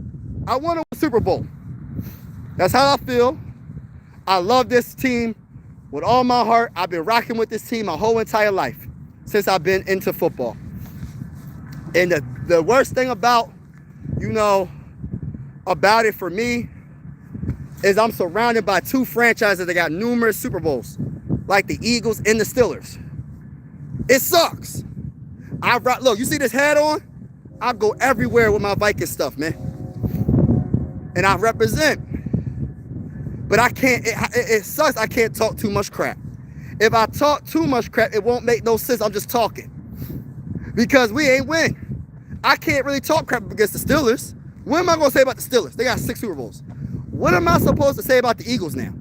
I want to win a Super Bowl. That's how I feel. I love this team with all my heart. I've been rocking with this team my whole entire life since I've been into football. And the worst thing about, about it for me is I'm surrounded by two franchises that got numerous Super Bowls, like the Eagles and the Steelers. It sucks. Look, you see this hat on? I go everywhere with my Vikings stuff, man. And I represent. But I can't, it sucks I can't talk too much crap. If I talk too much crap, it won't make no sense. I'm just talking. Because we ain't winning. I can't really talk crap against the Steelers. What am I going to say about the Steelers? They got 6 Super Bowls. What am I supposed to say about the Eagles now?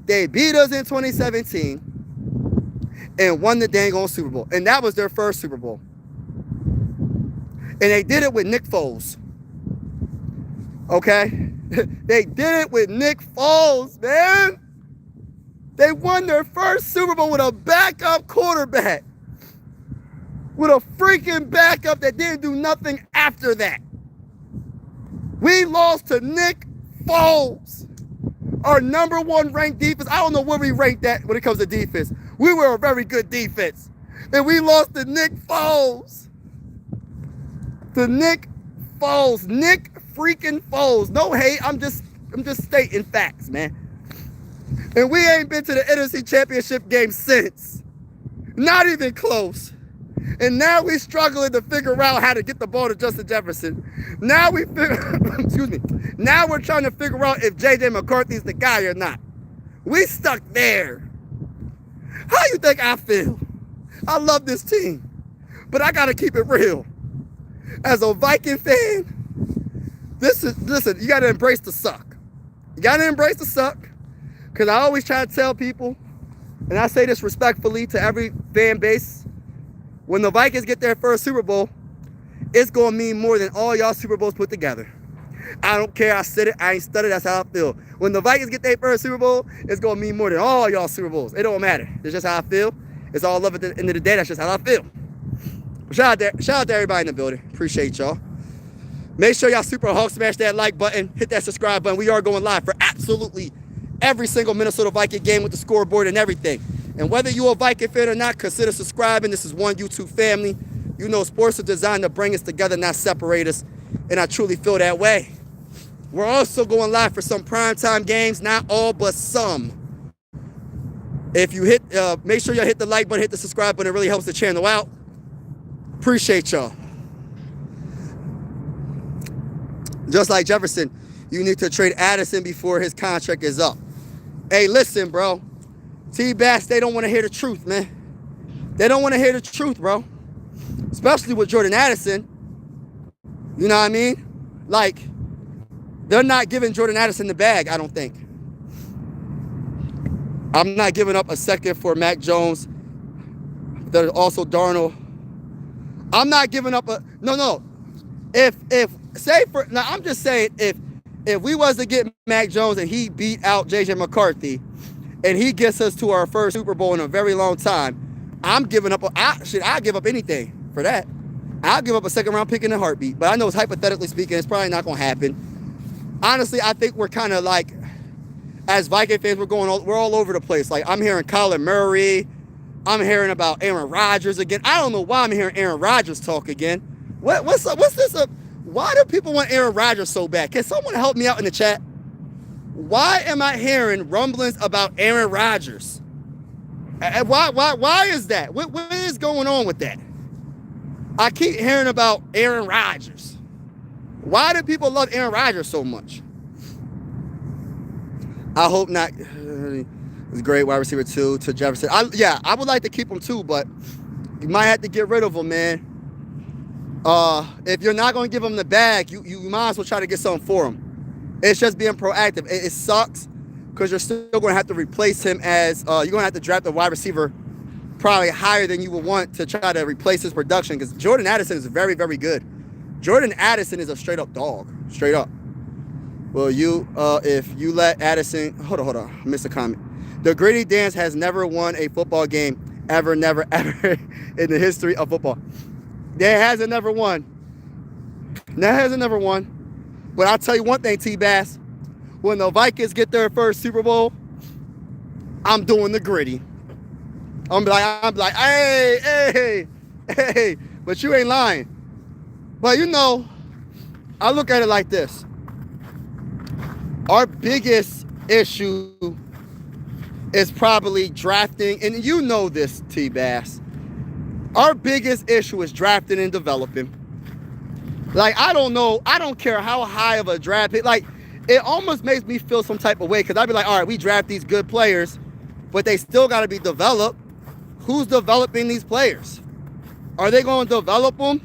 They beat us in 2017 and won the dang on Super Bowl. And that was their first Super Bowl. And they did it with Nick Foles. Okay? They did it with Nick Foles, man. They won their first Super Bowl with a backup quarterback. With a freaking backup that didn't do nothing after that. We lost to Nick Foles. Our #1 ranked defense. I don't know where we ranked that when it comes to defense. We were a very good defense. And we lost to Nick Foles. To Nick Foles. Nick freaking Foles. No hate. I'm just stating facts, man. And we ain't been to the NFC Championship game since. Not even close. And now we struggling to figure out how to get the ball to Justin Jefferson. Now excuse me. Now we're trying to figure out if J.J. McCarthy's the guy or not. We stuck there. How you think I feel? I love this team, but I gotta keep it real. As a Viking fan, listen, you gotta embrace the suck. You gotta embrace the suck, because I always try to tell people, and I say this respectfully to every fan base, when the Vikings get their first Super Bowl, it's going to mean more than all y'all Super Bowls put together. I don't care. I said it. I ain't stuttered. That's how I feel. When the Vikings get their first Super Bowl, it's going to mean more than all y'all Super Bowls. It don't matter. It's just how I feel. It's all love at the end of the day. That's just how I feel. Shout out to everybody in the building. Appreciate y'all. Make sure y'all super Hulk smash that like button. Hit that subscribe button. We are going live for absolutely every single Minnesota Viking game with the scoreboard and everything. And whether you're a Viking fan or not, consider subscribing. This is one YouTube family. You know, sports are designed to bring us together, not separate us. And I truly feel that way. We're also going live for some primetime games, not all, but some. If you make sure you hit the like button, hit the subscribe button. It really helps the channel out. Appreciate y'all. Just like Jefferson, you need to trade Addison before his contract is up. Hey, listen, bro. T-Bass, they don't want to hear the truth, man. They don't want to hear the truth, bro. Especially with Jordan Addison. You know what I mean? Like, they're not giving Jordan Addison the bag, I don't think. I'm not giving up a second for Mac Jones. There's also Darnold. I'm not giving up a... No. I'm just saying, if we was to get Mac Jones and he beat out J.J. McCarthy, and he gets us to our first Super Bowl in a very long time, I'm giving up... I'll give up anything for that. I'll give up a second-round pick in a heartbeat. But I know it's hypothetically speaking, it's probably not going to happen. Honestly, I think we're kind of like... As Viking fans, we're all over the place. Like, I'm hearing Kyler Murray. I'm hearing about Aaron Rodgers again. I don't know why I'm hearing Aaron Rodgers talk again. What's this? Why do people want Aaron Rodgers so bad? Can someone help me out in the chat? Why am I hearing rumblings about Aaron Rodgers? Why is that? What is going on with that? I keep hearing about Aaron Rodgers. Why do people love Aaron Rodgers so much? I hope not. He's a great wide receiver too, to Jefferson. I would like to keep him too, but you might have to get rid of him, man. If you're not going to give him the bag, you might as well try to get something for him. It's just being proactive. It sucks because you're still going to have to replace him as you're going to have to draft a wide receiver probably higher than you would want to try to replace his production, because Jordan Addison is very, very good. Jordan Addison is a straight up dog, straight up. Well, if you let Addison, hold on, I missed a comment. The Gritty Dance has never won a football game ever, never, ever in the history of football. There hasn't never won. That hasn't never won. But I'll tell you one thing, T-Bass. When the Vikings get their first Super Bowl, I'm doing the Gritty. I'm like, hey. But you ain't lying. But I look at it like this. Our biggest issue is probably drafting, and you know this, T-Bass. Our biggest issue is drafting and developing. Like, I don't care how high of a draft pick. Like, it almost makes me feel some type of way because I'd be like, all right, we draft these good players, but they still got to be developed. Who's developing these players? Are they going to develop them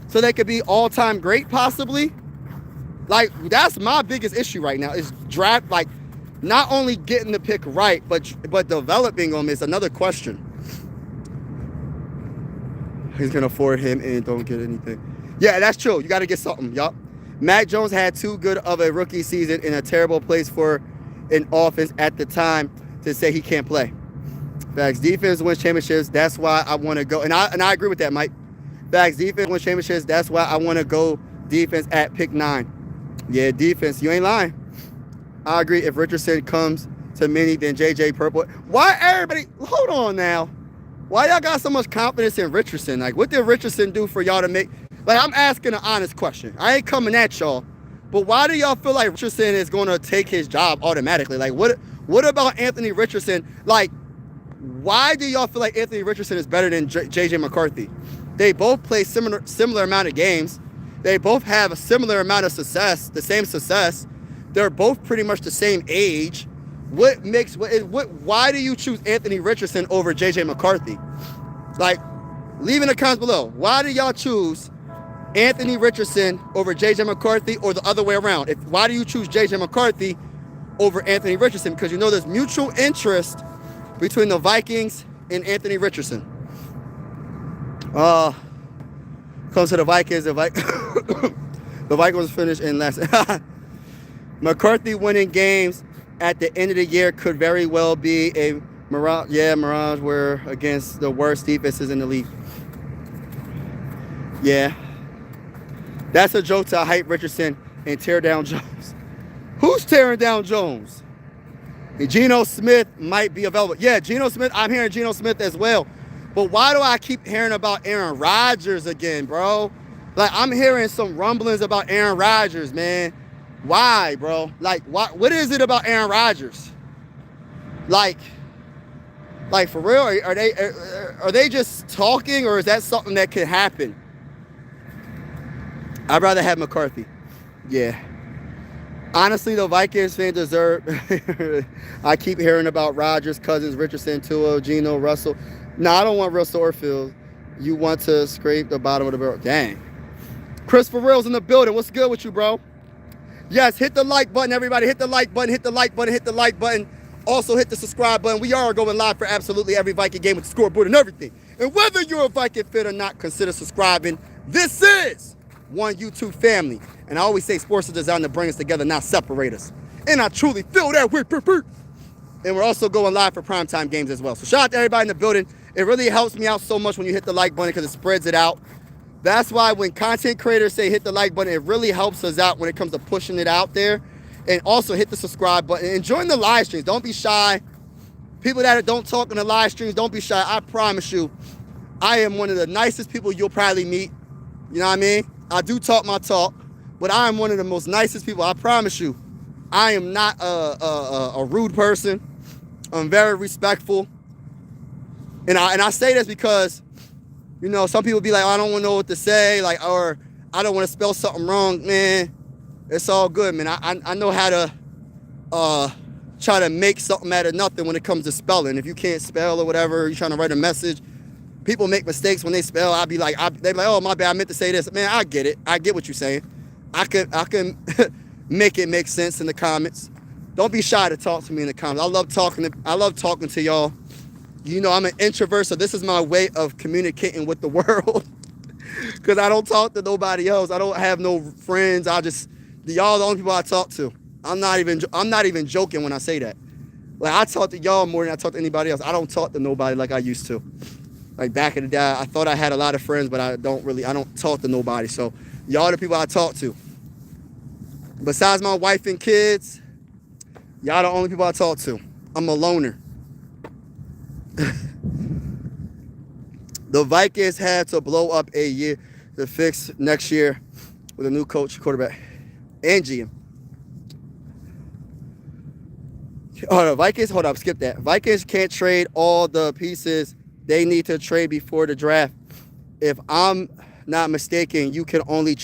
so they could be all-time great possibly? Like, that's my biggest issue right now is draft, like, not only getting the pick right, but developing them is another question. He's going to afford him and don't get anything. Yeah, that's true. You got to get something, yup. Mac Jones had too good of a rookie season in a terrible place for an offense at the time to say he can't play. Facts. Defense wins championships. That's why I want to go. And I agree with that, Mike. Facts. Defense wins championships. That's why I want to go defense at pick 9. Yeah, defense. You ain't lying. I agree. If Richardson comes to many, then JJ Purple. Why everybody? Hold on now. Why y'all got so much confidence in Richardson? Like, what did Richardson do for y'all to make? Like, I'm asking an honest question. I ain't coming at y'all. But why do y'all feel like Richardson is going to take his job automatically? Like, what about Anthony Richardson? Like, why do y'all feel like Anthony Richardson is better than JJ McCarthy? They both play similar amount of games. They both have a similar amount of success, the same success. They're both pretty much the same age. Why do you choose Anthony Richardson over JJ McCarthy? Like, leave in the comments below. Why do y'all choose Anthony Richardson over JJ McCarthy or the other way around? Why do you choose JJ McCarthy over Anthony Richardson? Because there's mutual interest between the Vikings and Anthony Richardson. Comes to the Vikings. The Vikings finished in last. McCarthy winning games at the end of the year could very well be a mirage. Yeah, mirage. We're against the worst defenses in the league. Yeah. That's a joke to hype Richardson and tear down Jones. Who's tearing down Jones? Geno Smith might be available. Yeah, Geno Smith. I'm hearing Geno Smith as well. But why do I keep hearing about Aaron Rodgers again, bro? Like, I'm hearing some rumblings about Aaron Rodgers, man. Why, bro? Like, what is it about Aaron Rodgers? Like for real? Are they just talking, or is that something that could happen? I'd rather have McCarthy. Yeah. Honestly, the Vikings fans deserve. I keep hearing about Rodgers, Cousins, Richardson, Tua, Geno, Russell. No, I don't want Russell or Fields. You want to scrape the bottom of the barrel. Dang. Christopher Reels in the building. What's good with you, bro? Yes, hit the like button, everybody. Hit the like button, hit the like button, hit the like button. Also hit the subscribe button. We are going live for absolutely every Viking game with the scoreboard and everything. And whether you're a Viking fan or not, consider subscribing. This is one YouTube family. And I always say sports is designed to bring us together, not separate us. And I truly feel that way. And we're also going live for primetime games as well. So shout out to everybody in the building. It really helps me out so much when you hit the like button because it spreads it out. That's why when content creators say hit the like button, it really helps us out when it comes to pushing it out there. And also hit the subscribe button and join the live streams. Don't be shy. People that don't talk in the live streams, don't be shy. I promise you, I am one of the nicest people you'll probably meet. You know what I mean? I do talk my talk, but I am one of the most nicest people. I promise you. I am not a rude person. I'm very respectful. And I say this because, some people be like, oh, I don't want to know what to say, like, or I don't want to spell something wrong. Man, it's all good, man. I know how to try to make something out of nothing when it comes to spelling. If you can't spell or whatever, you're trying to write a message. People make mistakes when they spell. They be like, oh, my bad, I meant to say this. Man, I get it. I get what you're saying. I can make it make sense in the comments. Don't be shy to talk to me in the comments. I love talking to y'all. I'm an introvert, so this is my way of communicating with the world. Because I don't talk to nobody else. I don't have no friends. I just, Y'all the only people I talk to. I'm not even joking when I say that. Like, I talk to y'all more than I talk to anybody else. I don't talk to nobody like I used to. Like, back in the day, I thought I had a lot of friends, but I don't talk to nobody. So y'all the people I talk to. Besides my wife and kids, y'all the only people I talk to. I'm a loner. The Vikings had to blow up a year to fix next year with a new coach, quarterback, and GM. Oh, the Vikings, hold up, skip that. Vikings can't trade all the pieces they need to trade before the draft. If I'm not mistaken, you can only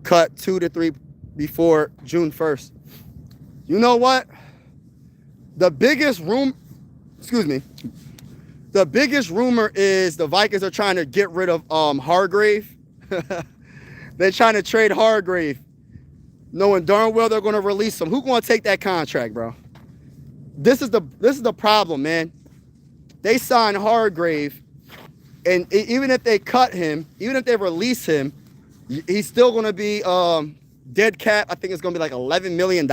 cut 2 to 3 before June 1st. You know what? The biggest rumor is the Vikings are trying to get rid of Hargrave. They're trying to trade Hargrave, knowing darn well they're going to release him. Who's going to take that contract, bro? This is the problem, man. They signed Hargrave, and even if they cut him, even if they release him, he's still going to be dead cap. I think it's going to be like $11 million.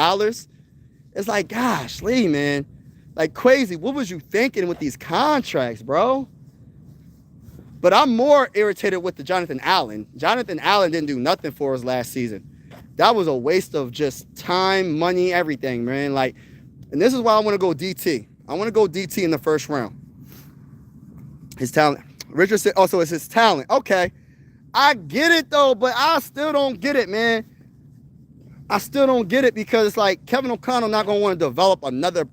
It's like, gosh, Lee, man. Like, crazy. What was you thinking with these contracts, bro? But I'm more irritated with the Jonathan Allen. Jonathan Allen didn't do nothing for us last season. That was a waste of just time, money, everything, man. Like, and this is why I want to go DT. I want to go DT in the first round. His talent. Richardson also is his talent. Okay. I get it, though, but I still don't get it, man. I still don't get it because it's like Kevin O'Connell not going to want to develop another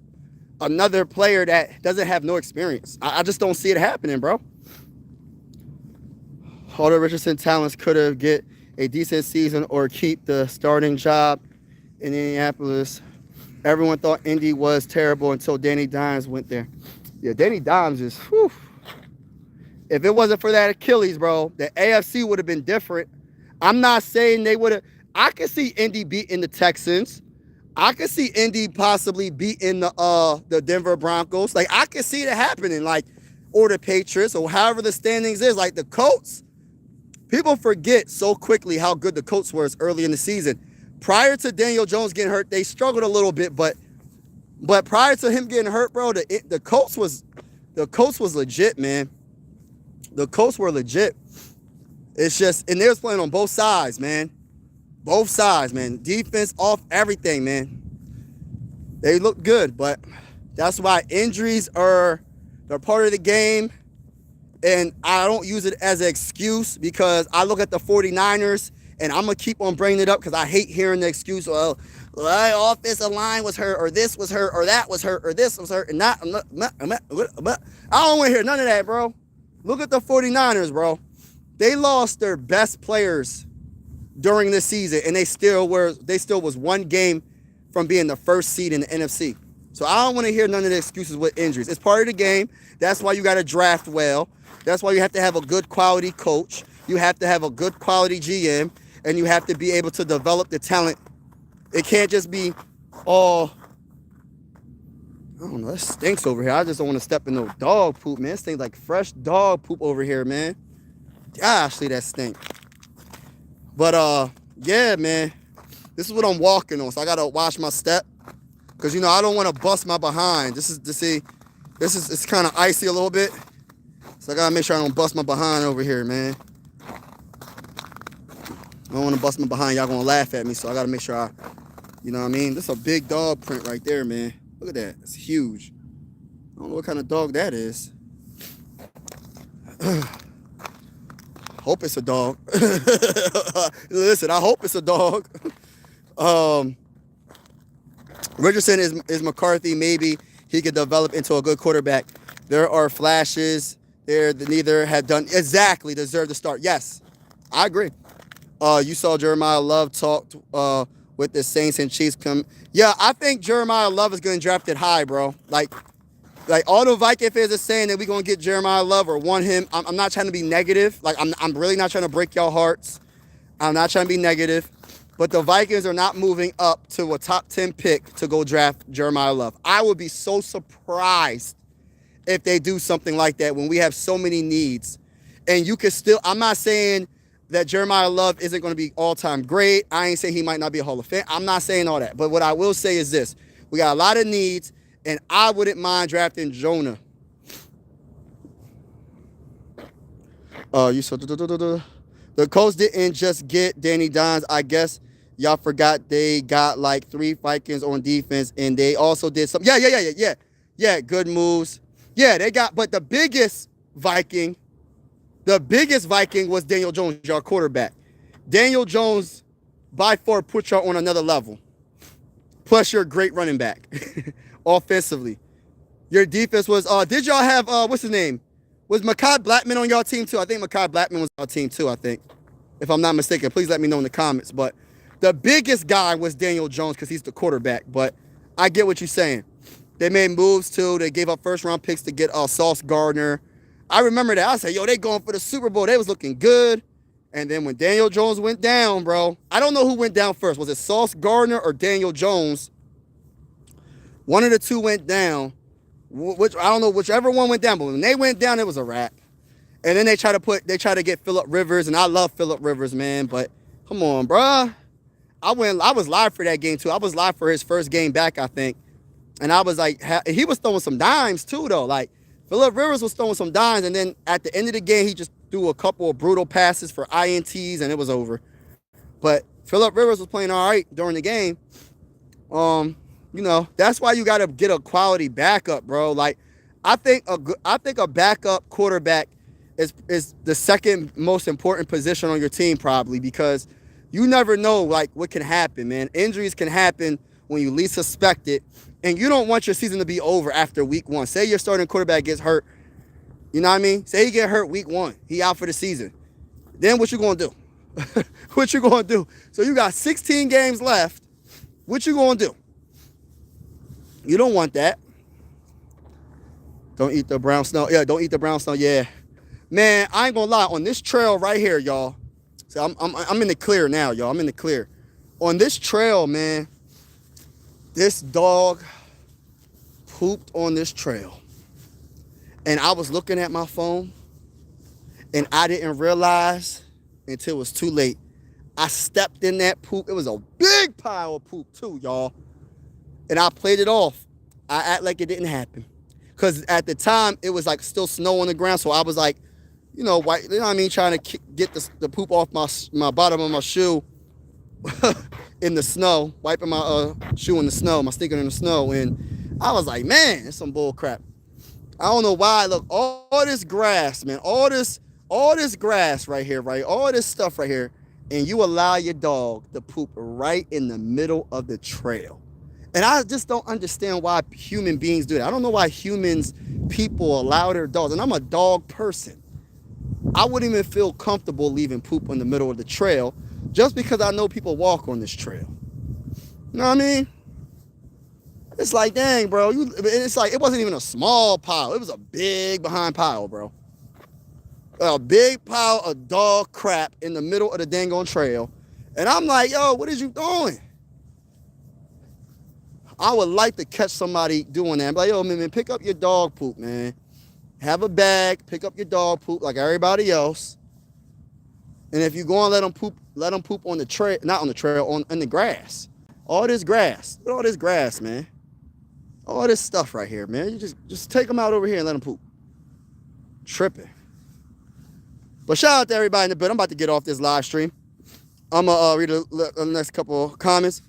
player that doesn't have no experience. I just don't see it happening, bro. Although Richardson talents could have get a decent season or keep the starting job in Indianapolis. Everyone thought Indy was terrible until Danny Dimes went there. Yeah, Danny Dimes is, whew. If it wasn't for that Achilles, bro, the AFC would have been different. I'm not saying they would have. I could see Indy beating the Texans. I could see Indy possibly beating the Denver Broncos. Like, I could see it happening, like, or the Patriots, or however the standings is. Like, the Colts, people forget so quickly how good the Colts were early in the season. Prior to Daniel Jones getting hurt, they struggled a little bit, but prior to him getting hurt, bro, the Colts was legit, man. The Colts were legit. It's just, and they was playing on both sides, man. Both sides, man. Defense, off, everything, man. They look good, but that's why injuries they're part of the game. And I don't use it as an excuse because I look at the 49ers and I'm going to keep on bringing it up because I hate hearing the excuse, well, offensive line was hurt, or this was hurt, or that was hurt, or this was hurt. And I don't want to hear none of that, bro. Look at the 49ers, bro. They lost their best players during this season, and they still was one game from being the first seed in the NFC. So I don't want to hear none of the excuses with injuries. It's part of the game. That's why you got to draft well. That's why you have to have a good quality coach. You have to have a good quality GM, and you have to be able to develop the talent. It can't just be all, I don't know, that stinks over here. I just don't want to step in no dog poop, man. It stinks like fresh dog poop over here, man. Gosh, that stink. But, yeah, man, this is what I'm walking on, so I got to watch my step because, I don't want to bust my behind. It's kind of icy a little bit, so I got to make sure I don't bust my behind over here, man. I don't want to bust my behind. Y'all going to laugh at me, so I got to make sure you know what I mean? This is a big dog print right there, man. Look at that. It's huge. I don't know what kind of dog that is. Hope it's a dog. Listen, I hope it's a dog. Richardson is McCarthy. Maybe he could develop into a good quarterback. There are flashes there that neither had done exactly deserve to start. Yes, I agree. You saw Jeremiah Love talked with the Saints and Chiefs come. Yeah, I think Jeremiah Love is getting drafted high, bro. Like all the Viking fans are saying that we're going to get Jeremiah Love or want him. I'm not trying to be negative. Like, I'm really not trying to break y'all hearts. I'm not trying to be negative. But the Vikings are not moving up to a top 10 pick to go draft Jeremiah Love. I would be so surprised if they do something like that when we have so many needs. And you can still, I'm not saying that Jeremiah Love isn't going to be all-time great. I ain't saying he might not be a Hall of Fame. I'm not saying all that. But what I will say is this. We got a lot of needs, and I wouldn't mind drafting Jonah. The Colts didn't just get Danny Dimes. I guess y'all forgot they got like 3 Vikings on defense, and they also did some. Yeah. Good moves. Yeah, they got. But the biggest Viking was Daniel Jones, your quarterback. Daniel Jones, by far, put y'all on another level. Plus, you're a great running back, offensively. Your defense was. Did y'all have what's his name? Was Mekhi Blackman on y'all team too? I think Mekhi Blackman was on our team too, I think. If I'm not mistaken. Please let me know in the comments. But the biggest guy was Daniel Jones because he's the quarterback. But I get what you're saying. They made moves too. They gave up first-round picks to get Sauce Gardner. I remember that. I said, yo, they going for the Super Bowl. They was looking good. And then when Daniel Jones went down, bro, I don't know who went down first. Was it Sauce Gardner or Daniel Jones? One of the two went down. Which I don't know, whichever one went down, but when they went down, it was a wrap. And then they try to get Phillip Rivers, and I love Phillip Rivers, man. But come on, bruh. I was live for that game too. I was live for his first game back, I think. And I was like, he was throwing some dimes too, though. Like Phillip Rivers was throwing some dimes, and then at the end of the game, he just threw a couple of brutal passes for INTs, and it was over. But Phillip Rivers was playing all right during the game. You know, that's why you got to get a quality backup, bro. Like, I think a backup quarterback is the second most important position on your team probably because you never know, like, what can happen, man. Injuries can happen when you least suspect it, and you don't want your season to be over after week 1. Say your starting quarterback gets hurt. You know what I mean? Say he get hurt week 1. He out for the season. Then what you going to do? What you going to do? So you got 16 games left. What you going to do? You don't want that. Don't eat the brown snow. Yeah, don't eat the brown snow. Yeah. Man, I ain't gonna lie. On this trail right here, y'all. So I'm in the clear now, y'all. I'm in the clear. On this trail, man, this dog pooped on this trail. And I was looking at my phone, and I didn't realize until it was too late. I stepped in that poop. It was a big pile of poop, too, y'all. And I played it off. I act like it didn't happen. Because at the time, it was like still snow on the ground. So I was like, you know what I mean? Trying to get the poop off my bottom of my shoe in the snow. Wiping my shoe in the snow, my sneaker in the snow. And I was like, man, it's some bull crap. I don't know why. Look, all this grass, man. All this grass right here, right? All this stuff right here. And you allow your dog to poop right in the middle of the trail. And I just don't understand why human beings do that. I don't know why people allow their dogs. And I'm a dog person. I wouldn't even feel comfortable leaving poop in the middle of the trail just because I know people walk on this trail. You know what I mean? It's like, dang, bro. It's like, it wasn't even a small pile. It was a big behind pile, bro. A big pile of dog crap in the middle of the dang on trail. And I'm like, yo, what is you doing? I would like to catch somebody doing that. I'm like, yo, man, pick up your dog poop, man. Have a bag, pick up your dog poop like everybody else. And if you go and let them poop on the trail, not on the trail, on the grass. All this grass. Look at all this grass, man. All this stuff right here, man. You just take them out over here and let them poop. Tripping. But shout out to everybody in the bed. I'm about to get off this live stream. I'm going to read the next couple of comments.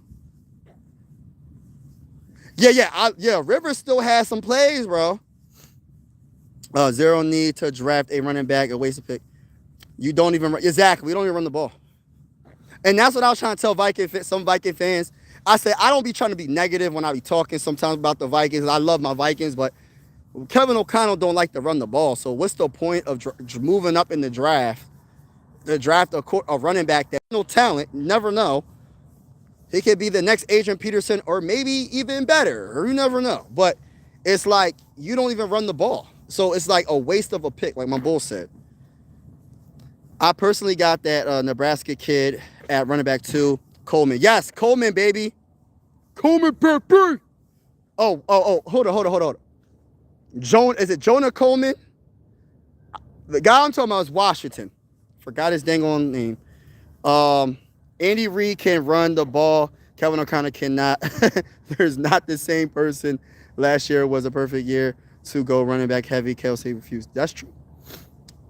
Yeah, Rivers still has some plays, bro. Zero need to draft a running back, a wasted pick. You don't even run. Exactly. We don't even run the ball. And that's what I was trying to tell some Viking fans. I said, I don't be trying to be negative when I be talking sometimes about the Vikings. I love my Vikings, but Kevin O'Connell don't like to run the ball. So what's the point of moving up in the draft to draft a running back that has no talent? You never know. He could be the next Adrian Peterson or maybe even better, or you never know. But it's like you don't even run the ball. So it's like a waste of a pick, like my bull said. I personally got that Nebraska kid at running back 2, Coleman. Yes, Coleman, baby. Coleman, baby. Oh, hold on. Is it Jonah Coleman? The guy I'm talking about is Washington Forgot his dang on name. Andy Reid can run the ball. Kevin O'Connell cannot. There's not the same person. Last year was a perfect year to go running back heavy. Kelsey refused. That's true.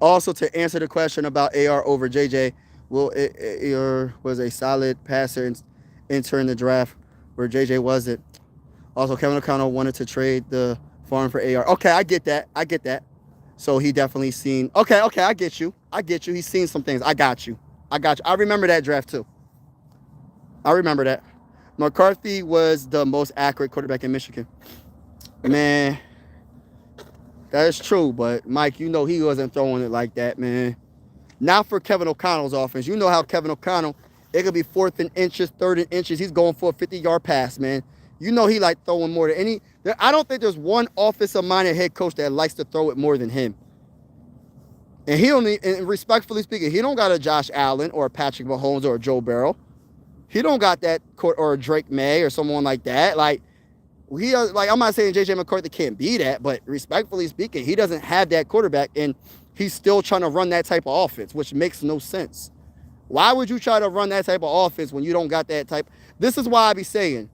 Also, to answer the question about AR over JJ, Will AR was a solid passer and entering the draft where JJ wasn't. Also, Kevin O'Connell wanted to trade the farm for AR. Okay, I get that. I get that. So he definitely seen. Okay, I get you. I get you. He's seen some things. I got you. I remember that draft too. I remember that. McCarthy was the most accurate quarterback in Michigan. Man, that is true. But Mike, you know he wasn't throwing it like that, man. Not for Kevin O'Connell's offense. You know how Kevin O'Connell, it could be 4th and inches, 3rd and inches. He's going for a 50-yard pass, man. You know he like throwing more than any. I don't think there's one offensive-minded head coach that likes to throw it more than him. And he only, and respectfully speaking, he don't got a Josh Allen or a Patrick Mahomes or a Joe Burrow. He don't got that, or a Drake May or someone like that. Like, I'm not saying J.J. McCarthy can't be that, but respectfully speaking, he doesn't have that quarterback, and he's still trying to run that type of offense, which makes no sense. Why would you try to run that type of offense when you don't got that type? This is why I be saying,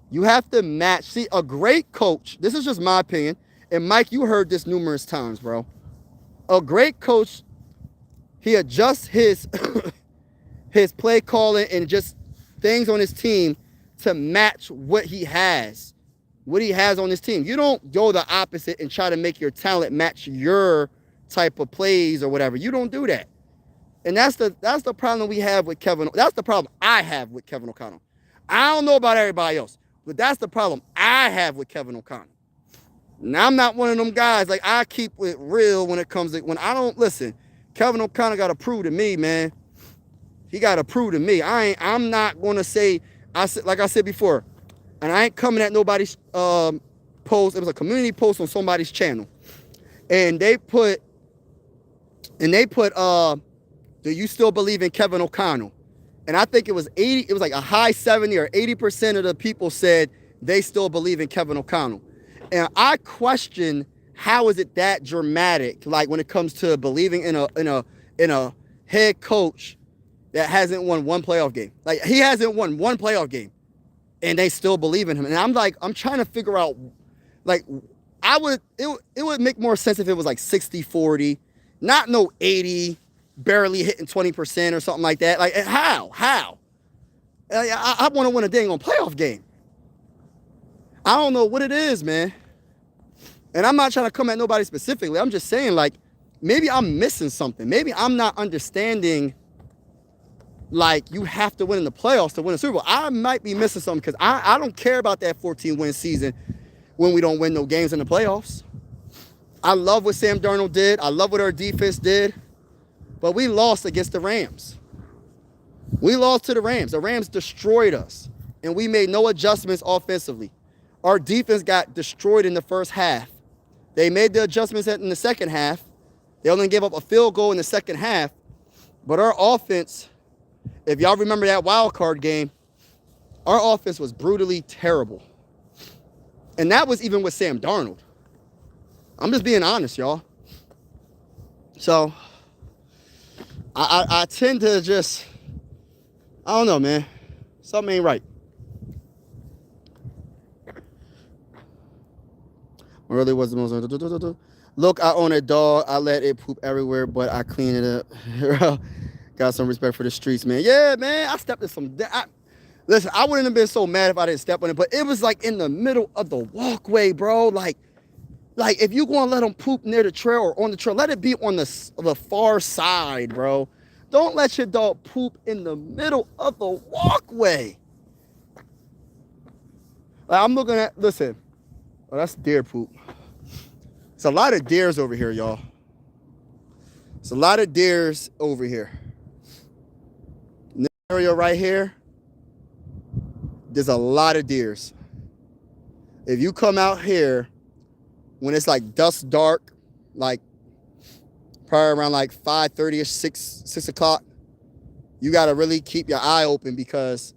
you have to match. See, a great coach, this is just my opinion, and Mike, you heard this numerous times, bro. A great coach, he adjusts his his play calling and just things on his team to match what he has on his team. You don't go the opposite and try to make your talent match your type of plays or whatever. You don't do that. And that's the problem we have with Kevin. That's the problem I have with Kevin O'Connell. I don't know about everybody else, but that's the problem I have with Kevin O'Connell. Now, I'm not one of them guys, like, I keep it real when it comes to, when I don't listen. Kevin O'Connell got to prove to me, man. He got to prove to me. I'm not going to say, like I said before, and I ain't coming at nobody's post. It was a community post on somebody's channel. And they put, do you still believe in Kevin O'Connell? And I think it was like a high 70 or 80% of the people said they still believe in Kevin O'Connell. And I question, how is it that dramatic? Like, when it comes to believing in a head coach that hasn't won one playoff game. Like, he hasn't won one playoff game, and they still believe in him. And I'm trying to figure out, like, it would make more sense if it was like 60-40, not no 80, barely hitting 20% or something like that. Like, how? I want to win a dang on playoff game. I don't know what it is, man. And I'm not trying to come at nobody specifically. I'm just saying, like, maybe I'm missing something. Maybe I'm not understanding, like, you have to win in the playoffs to win a Super Bowl. I might be missing something, because I don't care about that 14-win season when we don't win no games in the playoffs. I love what Sam Darnold did. I love what our defense did. But we lost against the Rams. We lost to the Rams. The Rams destroyed us, and we made no adjustments offensively. Our defense got destroyed in the first half. They made the adjustments in the second half. They only gave up a field goal in the second half. But our offense, if y'all remember that wild card game, our offense was brutally terrible. And that was even with Sam Darnold. I'm just being honest, y'all. So, I tend to just, I don't know, man. Something ain't right. Really was the most. Look, I own a dog. I let it poop everywhere, but I clean it up. Got some respect for the streets, man. Yeah, man. I stepped in some. Listen, I wouldn't have been so mad if I didn't step on it, but it was like in the middle of the walkway, bro. Like if you gonna let them poop near the trail or on the trail, let it be on the far side, bro. Don't let your dog poop in the middle of the walkway. Like, I'm looking at. Listen. Oh, that's deer poop. It's a lot of deers over here, y'all. It's a lot of deers over here. In this area right here, there's a lot of deers. If you come out here when it's like dusk dark, like probably around like 5:30ish, 6 o'clock, you got to really keep your eye open, because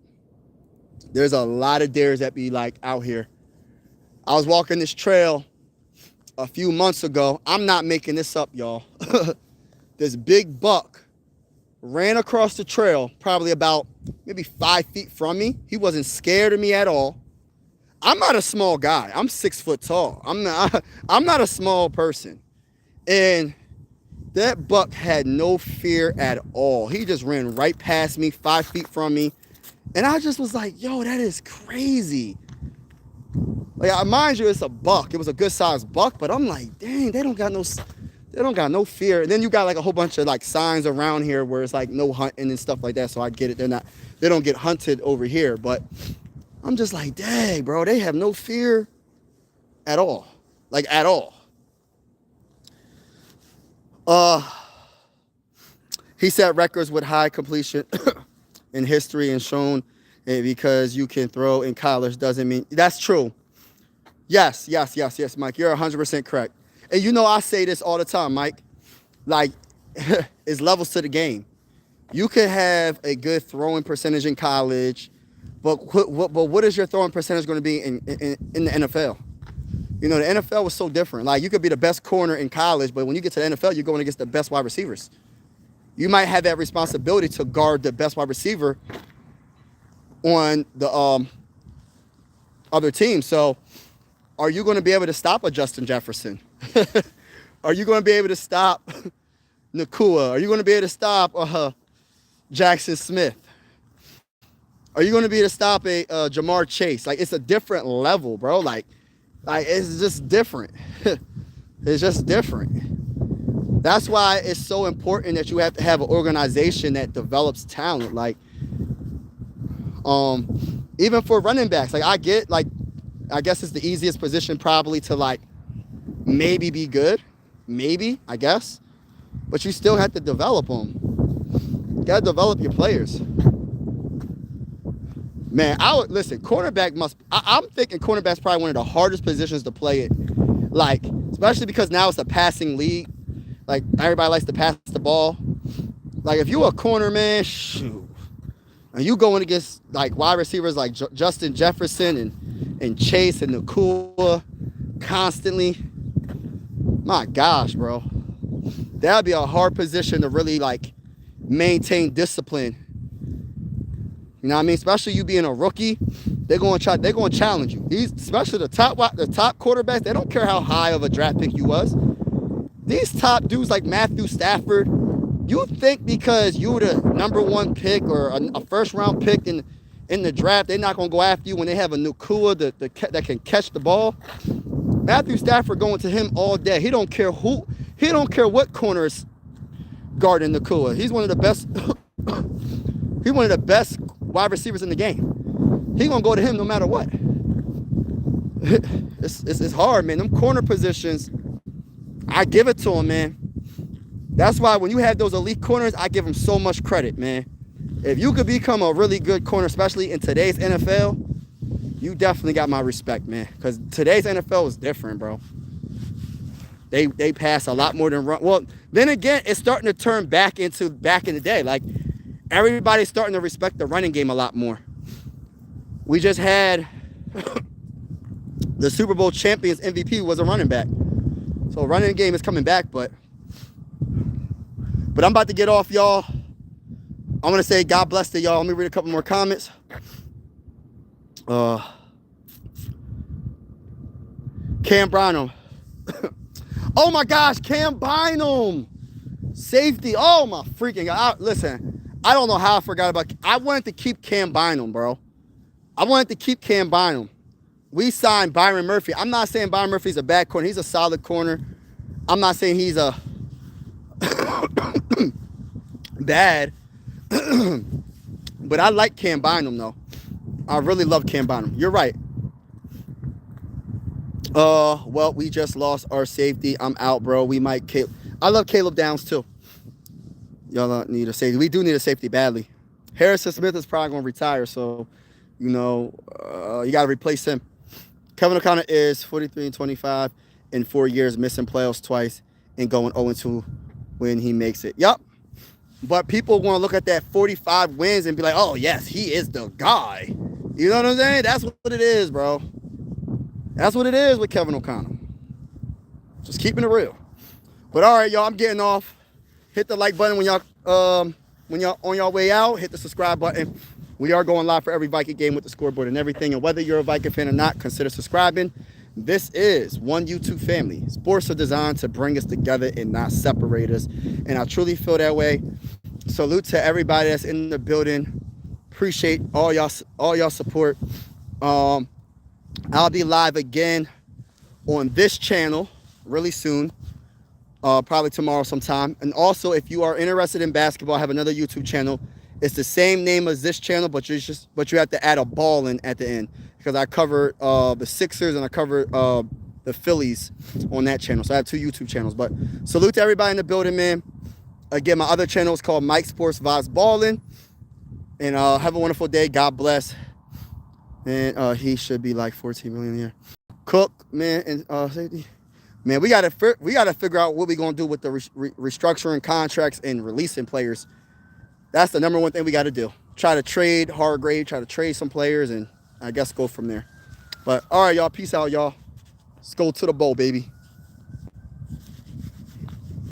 there's a lot of deers that be like out here. I was walking this trail a few months ago. I'm not making this up, y'all. This big buck ran across the trail, probably about maybe 5 feet from me. He wasn't scared of me at all. I'm not a small guy. I'm 6 foot tall. I'm not a small person. And that buck had no fear at all. He just ran right past me, 5 feet from me. And I just was like, yo, that is crazy. Like, mind you, it's a buck. It was a good sized buck, but I'm like, dang, they don't got no fear. And then you got like a whole bunch of like signs around here where it's like no hunting and stuff like that. So I get it. They don't get hunted over here. But I'm just like, dang, bro, they have no fear at all. Like, at all. He set records with high completion in history and shown because you can throw in college doesn't mean that's true. Yes, Mike. You're 100% correct. And you know I say this all the time, Mike. Like, it's levels to the game. You could have a good throwing percentage in college, but what is your throwing percentage going to be in the NFL? You know, the NFL was so different. Like, you could be the best corner in college, but when you get to the NFL, you're going against the best wide receivers. You might have that responsibility to guard the best wide receiver on the other team. So, are you going to be able to stop a Justin Jefferson? Are you going to be able to stop Nakua? Are you going to be able to stop Jackson Smith? Are you going to be able to stop a Jamar Chase? Like, it's a different level, bro. Like it's just different. It's just different. That's why it's so important that you have to have an organization that develops talent. Like, even for running backs, like I guess it's the easiest position probably to like maybe be good, maybe, I guess, but you still have to develop them. You gotta develop your players. Man, listen, cornerback I'm thinking cornerback's probably one of the hardest positions to play it. Like, especially because now it's a passing league. Like, everybody likes to pass the ball. Like, if you a corner, man, shoot. And you going against, like, wide receivers like Justin Jefferson and Chase and Nakua constantly. My gosh, bro. That would be a hard position to really, like, maintain discipline. You know what I mean? Especially you being a rookie, they're going to challenge you. Especially the top quarterbacks, they don't care how high of a draft pick you was. These top dudes like Matthew Stafford, you think because you were the #1 pick or a first-round pick in the draft, they're not going to go after you when they have a Nakua that can catch the ball? Matthew Stafford going to him all day. He don't care what corner is guarding Nakua. He's one of the best. He's one of the best wide receivers in the game. He's going to go to him no matter what. It's hard, man. Them corner positions, I give it to him, man. That's why when you have those elite corners, I give them so much credit, man. If you could become a really good corner, especially in today's NFL, you definitely got my respect, man. Because today's NFL is different, bro. They pass a lot more than run. Well, then again, it's starting to turn back in the day. Like, everybody's starting to respect the running game a lot more. We just had the Super Bowl champions MVP was a running back. So running game is coming back, but I'm about to get off, y'all. I'm going to say God bless to y'all. Let me read a couple more comments. Cam Bynum. Oh my gosh, Cam Bynum. Safety. Oh my freaking God. Listen, I don't know how I forgot about. I wanted to keep Cam Bynum, bro. I wanted to keep Cam Bynum. We signed Byron Murphy. I'm not saying Byron Murphy's a bad corner. He's a solid corner. I'm not saying he's a bad. But I like Cam Bynum, though. I really love Cam Bynum. You're right. Well, we just lost our safety. I'm out, bro. I love Caleb Downs, too. Y'all need a safety. We do need a safety badly. Harrison Smith is probably going to retire, so, you got to replace him. Kevin O'Connor is 43-25 in 4 years, missing playoffs twice and going 0-2 when he makes it. Yup. But people want to look at that 45 wins and be like, oh, yes, he is the guy. You know what I'm saying? That's what it is, bro. That's what it is with Kevin O'Connor. Just keeping it real. But all right, y'all, I'm getting off. Hit the like button when y'all when y'all on your way out, hit the subscribe button. We are going live for every Viking game with the scoreboard and everything. And whether you're a Viking fan or not, consider subscribing. This is one YouTube family. Sports are designed to bring us together and not separate us. And I truly feel that way. Salute to everybody that's in the building. Appreciate all y'all support. I'll be live again on this channel really soon. Probably tomorrow sometime. And also, if you are interested in basketball, I have another YouTube channel. It's the same name as this channel, but you have to add a ball in at the end, because I cover the Sixers and I cover the Phillies on that channel. So I have 2 YouTube channels. But salute to everybody in the building, man. Again, my other channel is called Mike Sports Vibes Ballin'. And have a wonderful day. God bless. And he should be like 14 million a year. Cook, man, and safety. Man, we gotta figure out what we're gonna do with the restructuring contracts and releasing players. That's the number one thing we got to do. Try to trade Hargrave, try to trade some players, and I guess go from there. But all right, y'all. Peace out, y'all. Let's go to the bowl, baby.